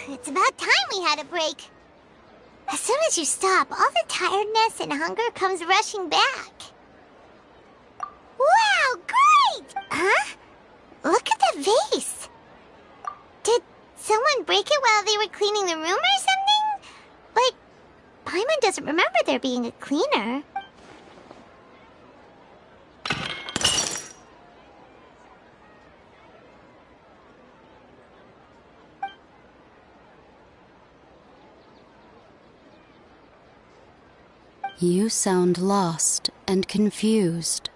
It's about time we had a break. As soon as you stop, all the tiredness and hunger comes rushing back. Wow, great! Huh? Look at the vase. Did someone break it while they were cleaning the room or something? But Paimon doesn't remember there being a cleaner. You sound lost and confused.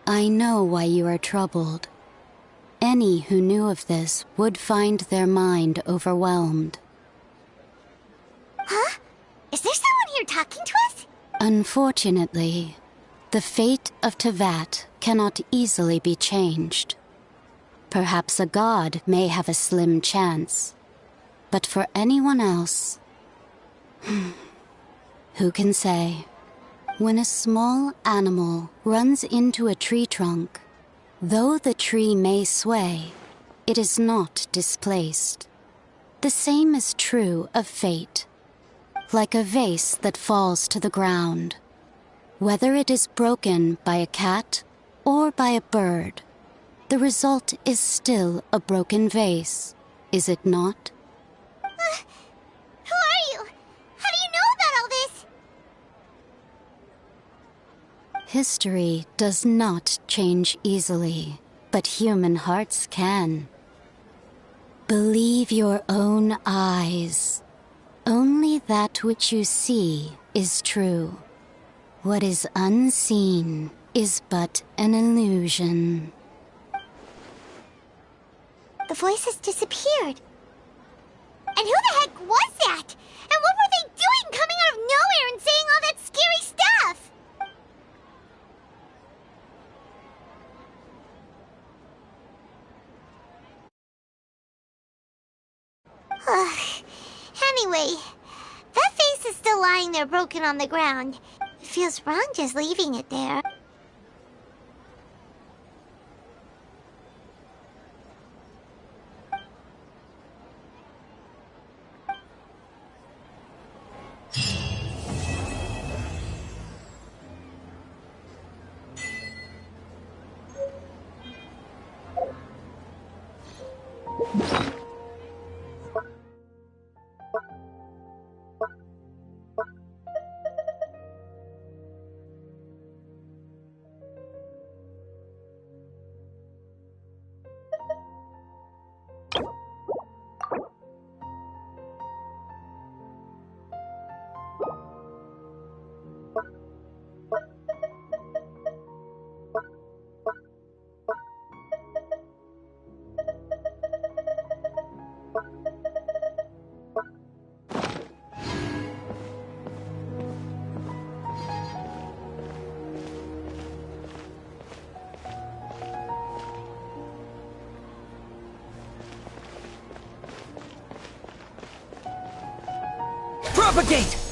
I know why you are troubled. Any who knew of this would find their mind overwhelmed. Huh? Is there someone here talking to us? Unfortunately, the fate of Tevat cannot easily be changed. Perhaps a god may have a slim chance. But for anyone else, who can say? When a small animal runs into a tree trunk, though the tree may sway, it is not displaced. The same is true of fate. Like a vase that falls to the ground. Whether it is broken by a cat or by a bird, the result is still a broken vase, is it not? Who are you? How do you know about all this? History does not change easily, but human hearts can. Believe your own eyes. Only that which you see is true. What is unseen is but an illusion. The voice has disappeared. And who the heck was that? And what were they doing coming out of nowhere and saying all that scary stuff? Anyway, that face is still lying there broken on the ground. It feels wrong just leaving it there. Propagate!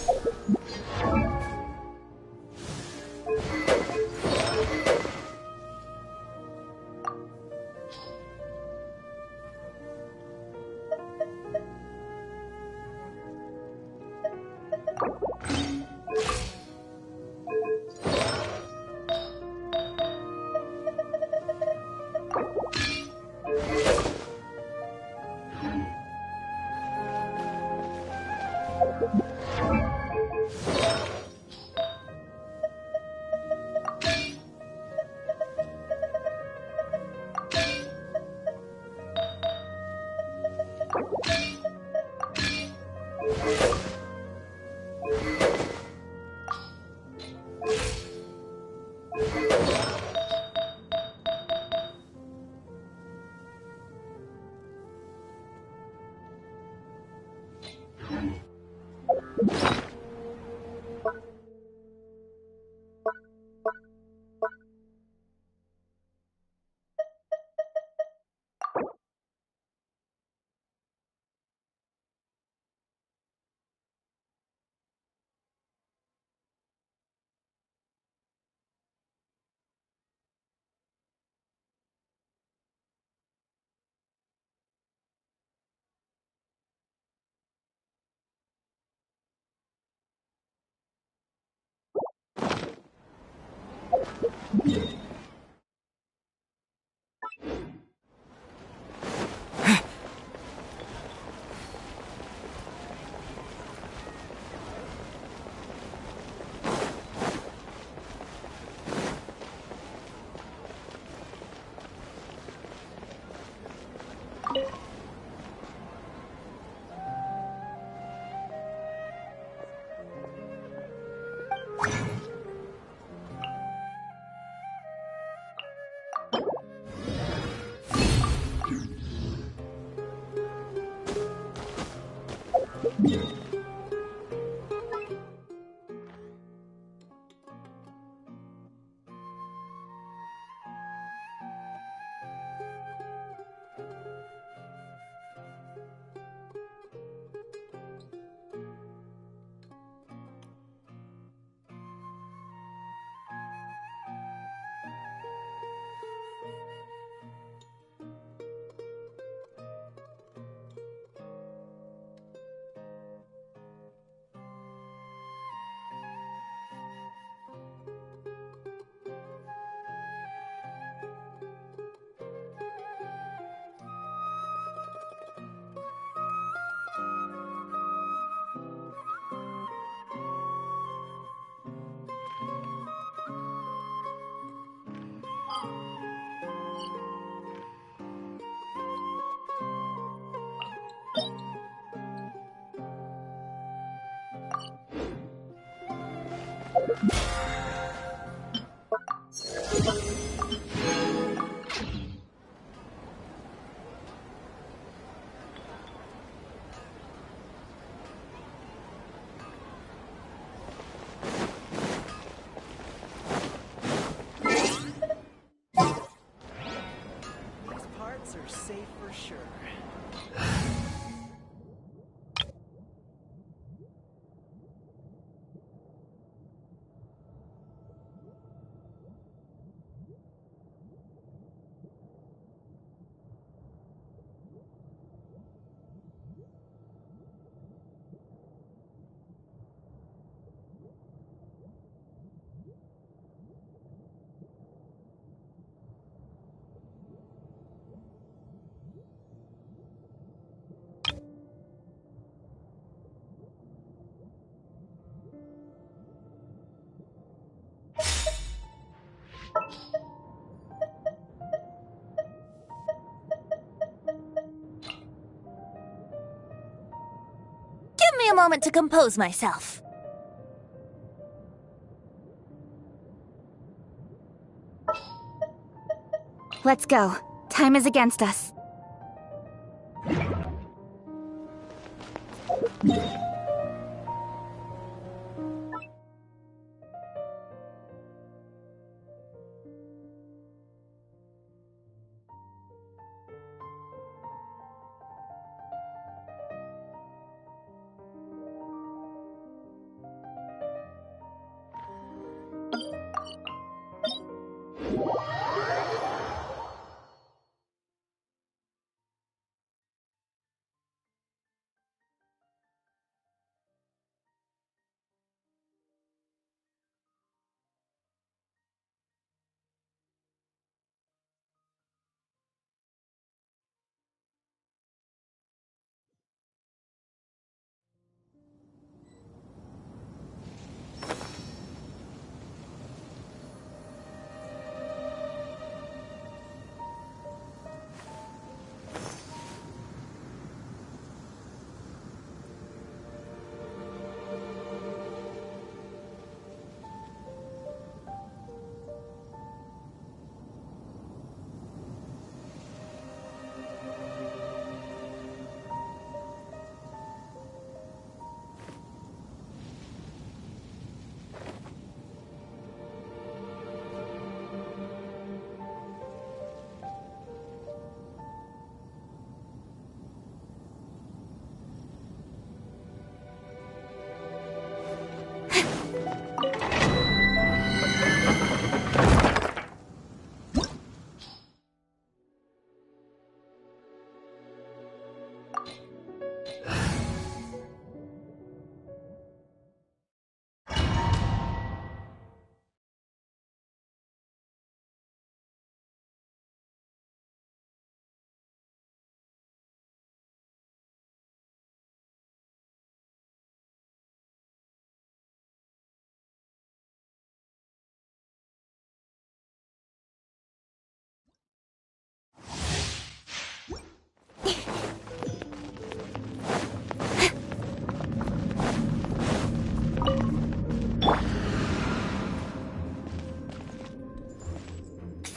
Are safe for sure. Give me a moment to compose myself. Let's go. Time is against us.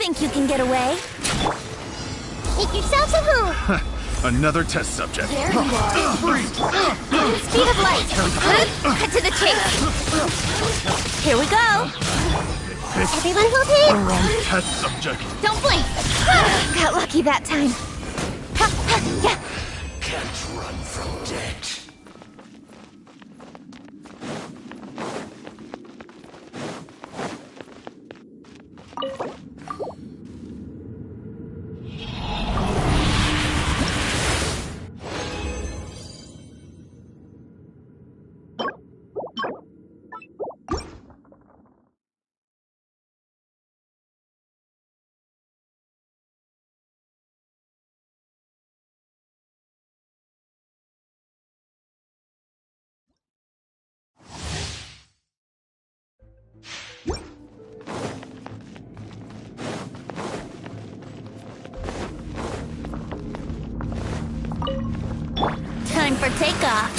Think you can get away? Make yourselves at home. Another test subject. There you are. Speed of light. Cut to the chase. Here we go. Everyone hold it. The wrong test subject. Don't blink. Got lucky that time. Can't run from death. Time for takeoff.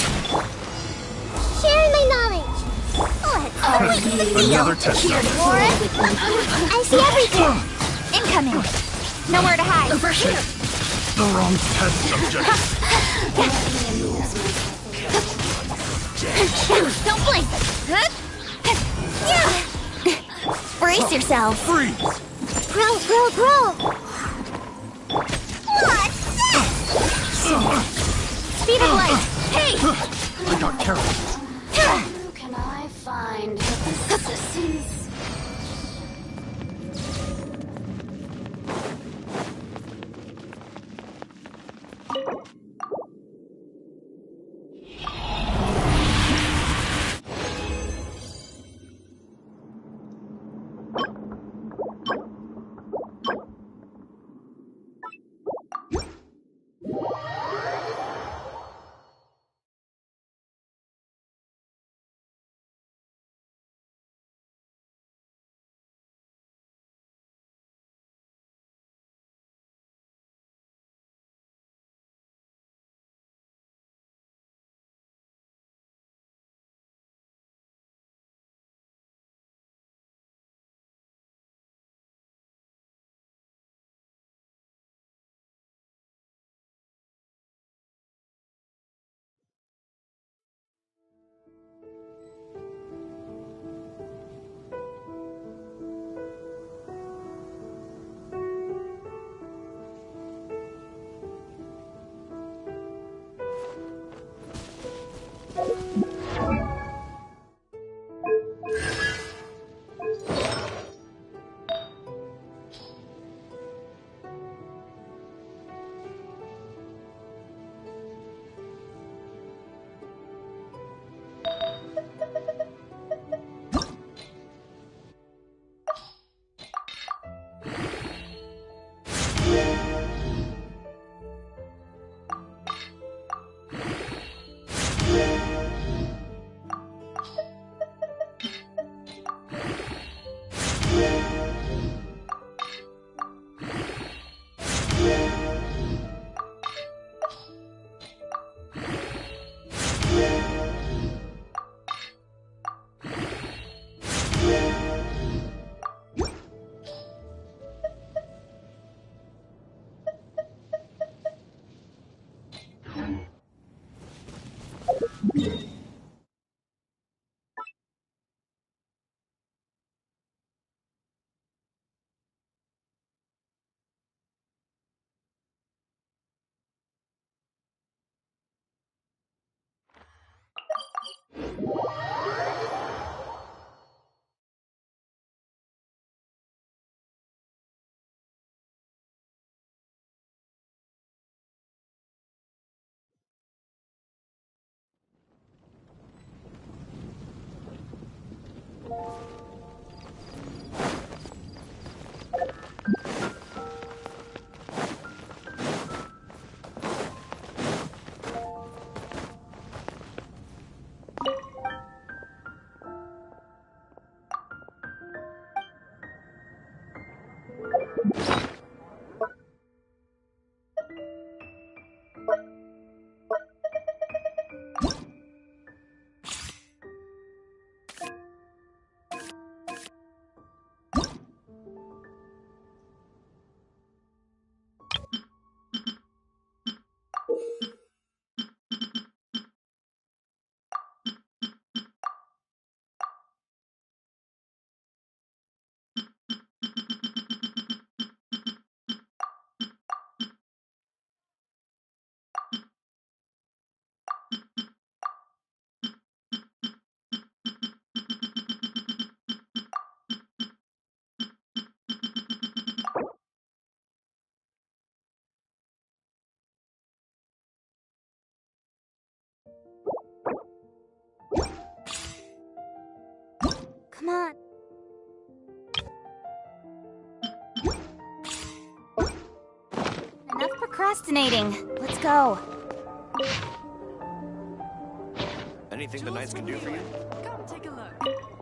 Sharing my knowledge. Another test subject. I see everything. Incoming. Nowhere to hide. Over here. The wrong test subject. Don't blink. Brace yourself. Freeze. Grow. Speed of light. Hey! I got carried. Who can I find assistance? Come on. Enough procrastinating. Let's go. Anything the knights can do for you? Come take a look.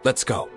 Let's go.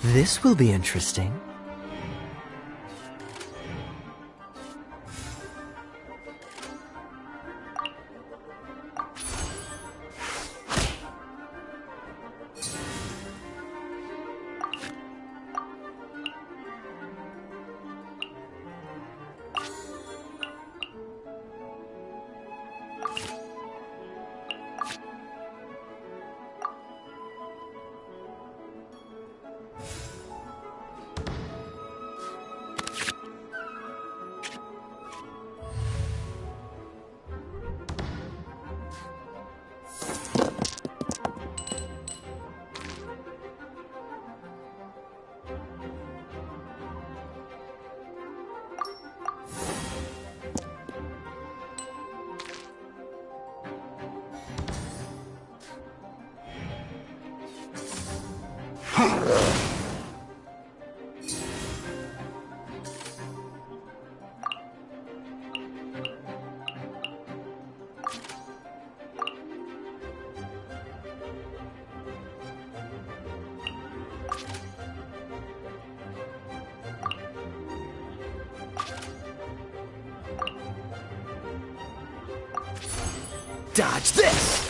This will be interesting. Dodge this!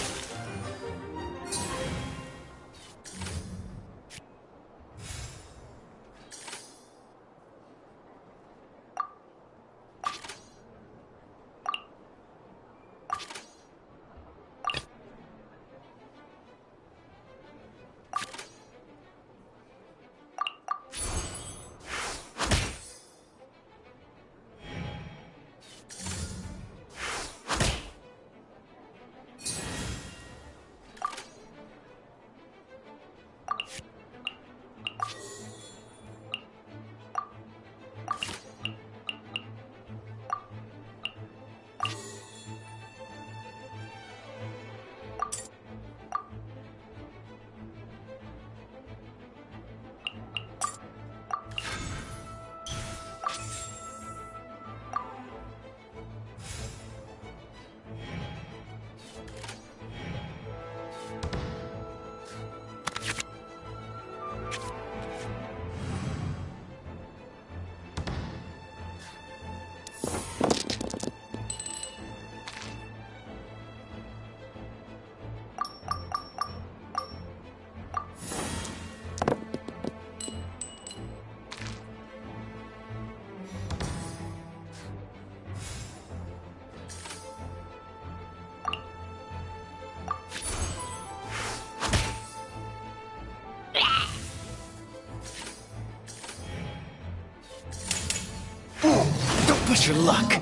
Don't push your luck.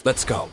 Let's go.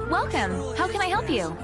Welcome. How can I help you?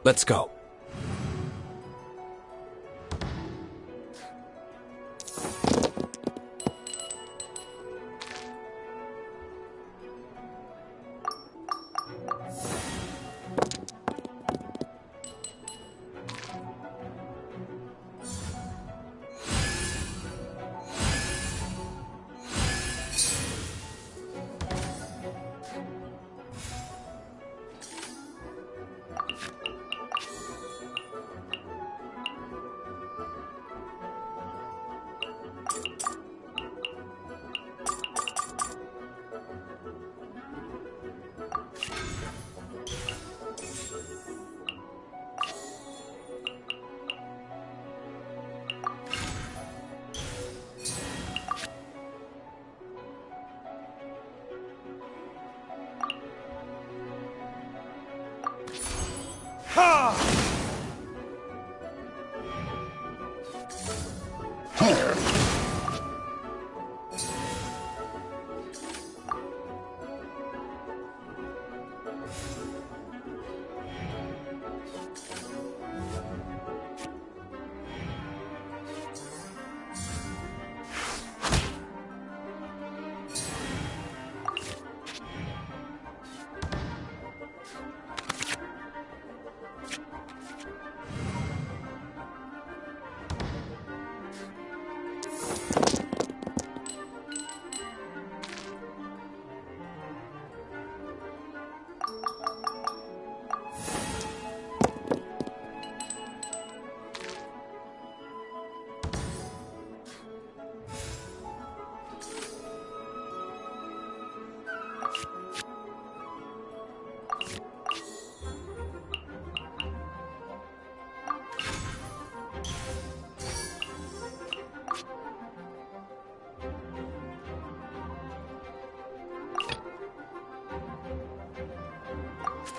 Let's go.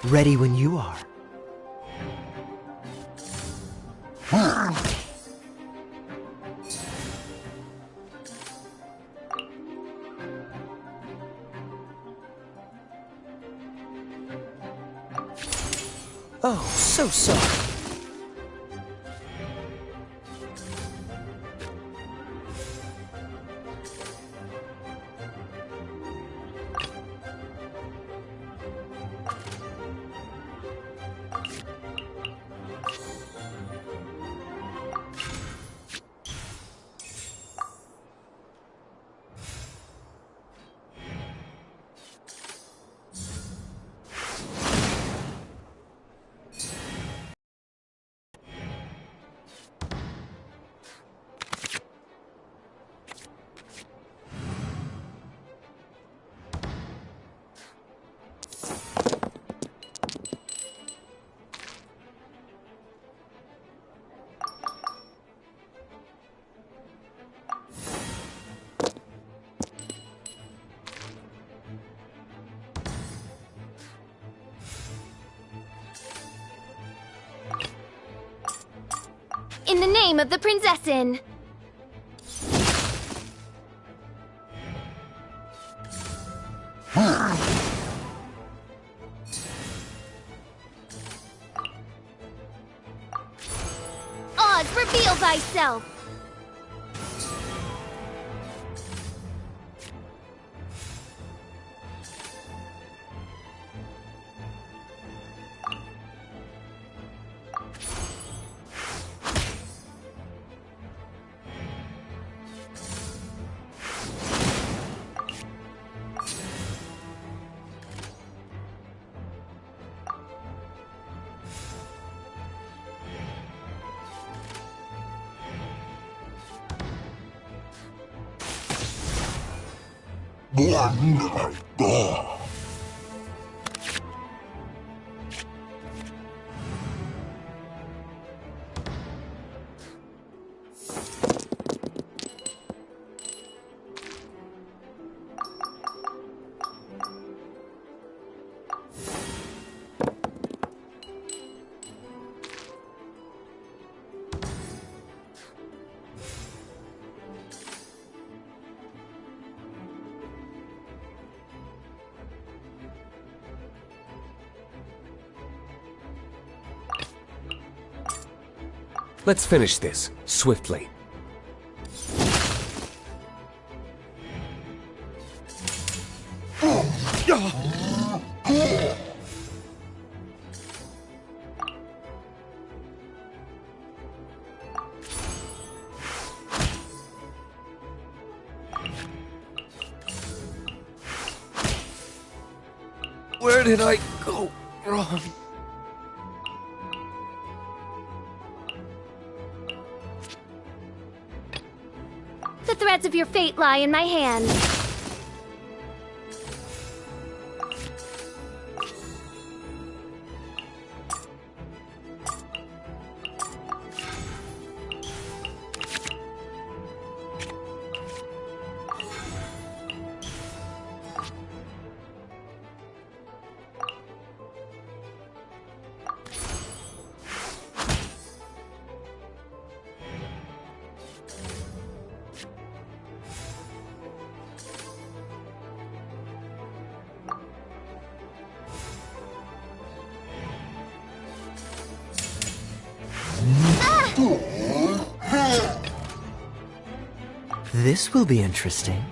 Ready when you are. Oh, so sorry. In the name of the Prinzessin! Oz, reveal thyself! Let's finish this, swiftly. Where did I go wrong? The threads of your fate lie in my hands. This will be interesting.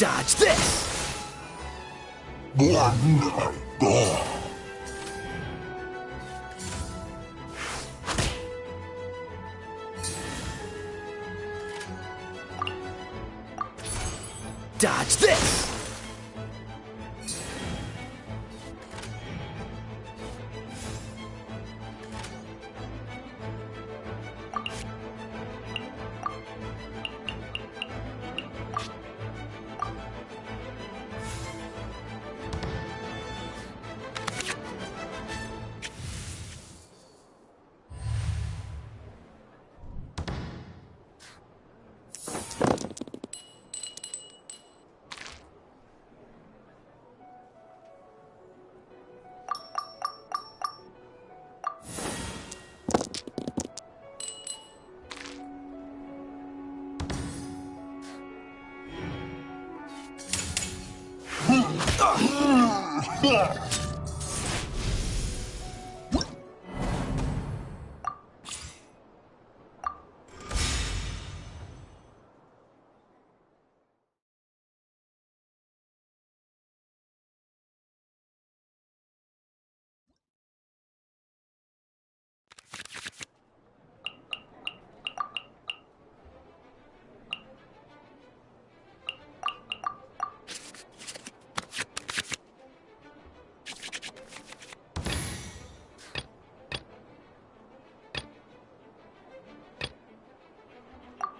Dodge this! Dodge this!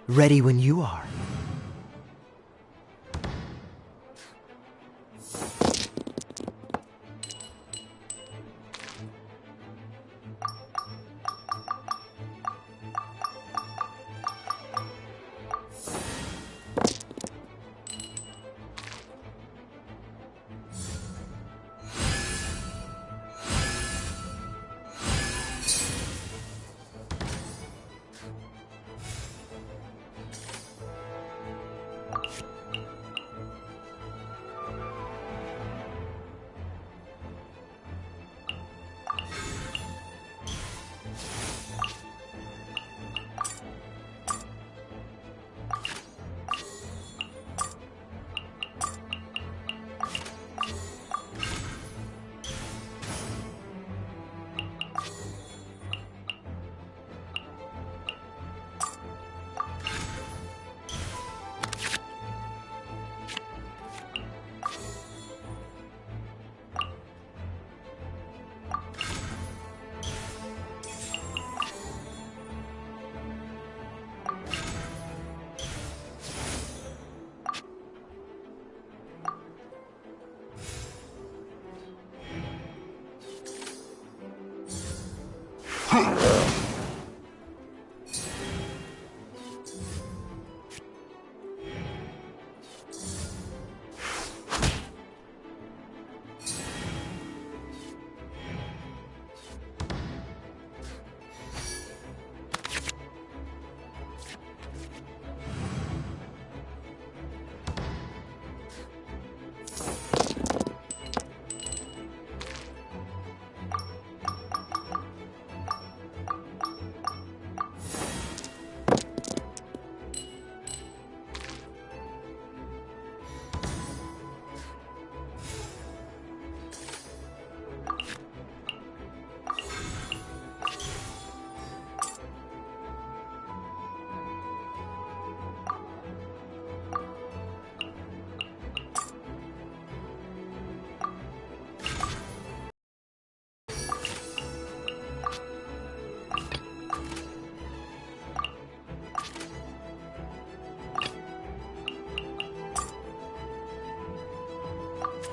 Ready when you are.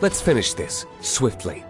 Let's finish this, swiftly.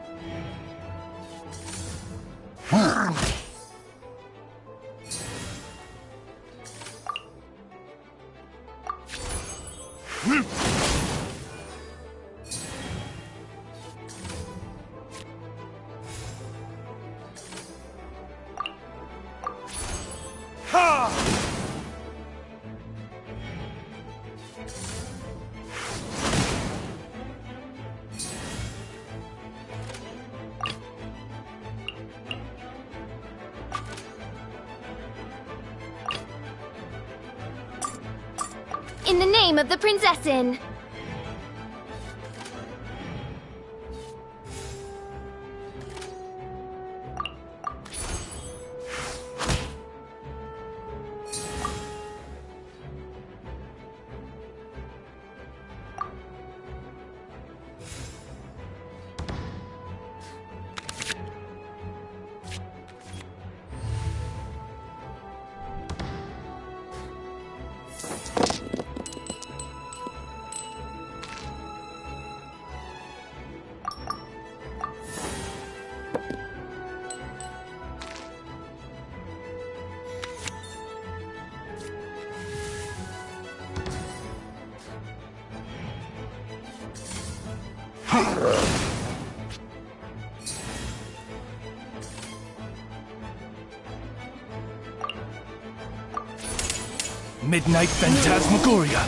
In the name of the Prinzessin! Midnight Phantasmagoria.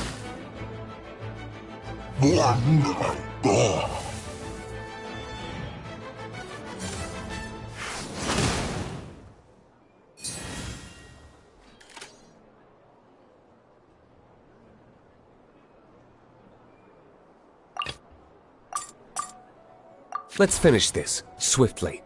Let's finish this, swiftly.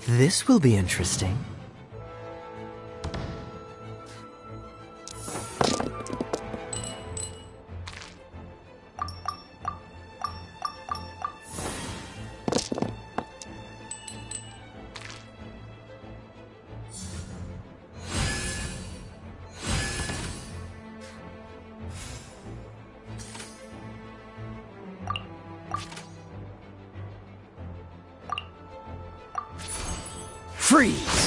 This will be interesting. Freeze!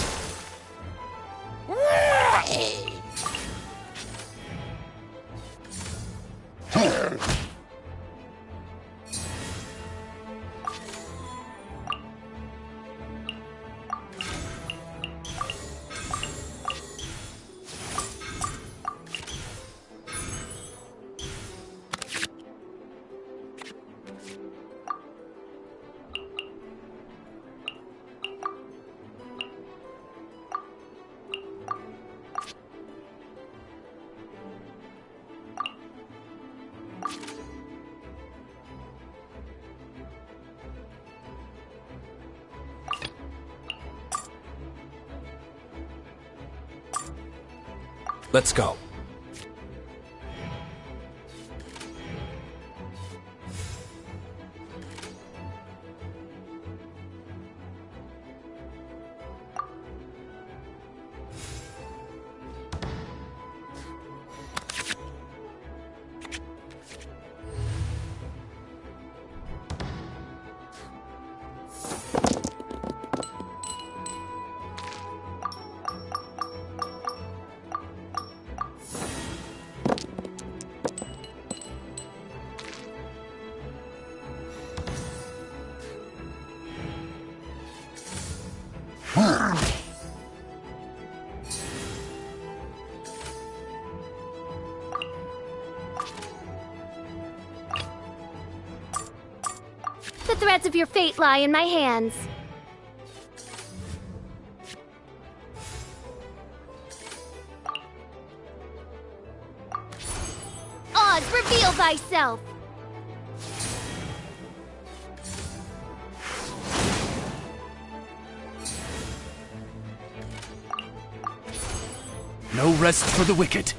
Let's go. The threads of your fate lie in my hands. Oz, reveal thyself! No rest for the wicked.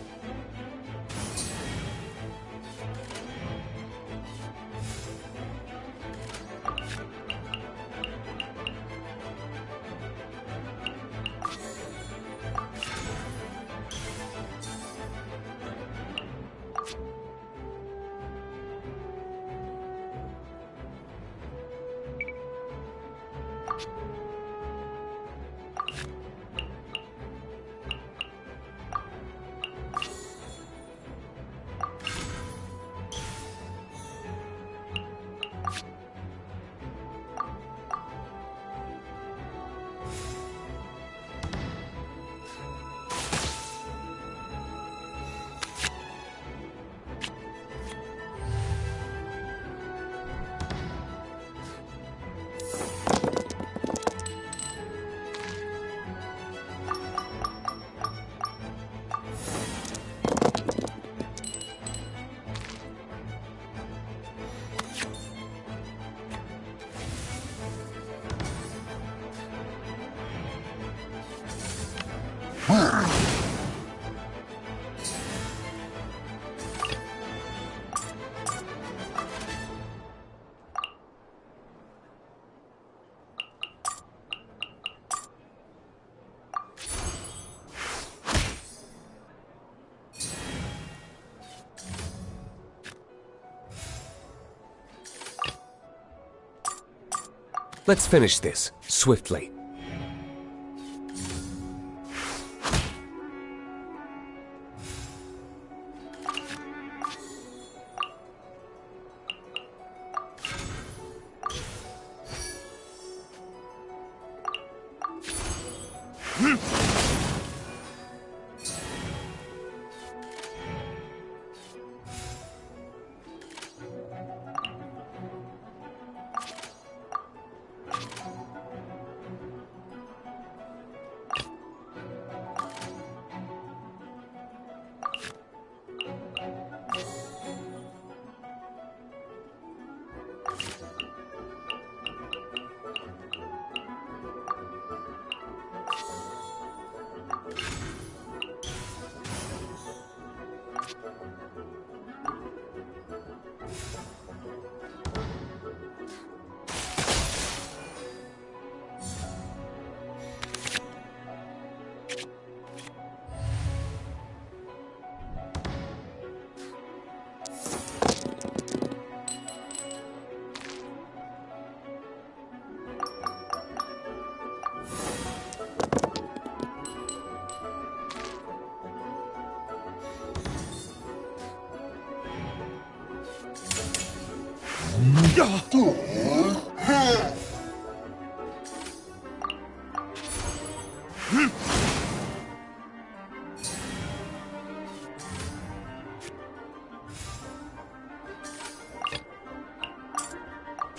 Let's finish this, swiftly.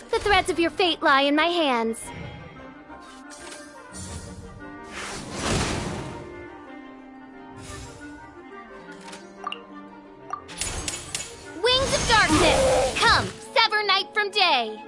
The threads of your fate lie in my hands. Wings of darkness! Come, sever night from day!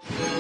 You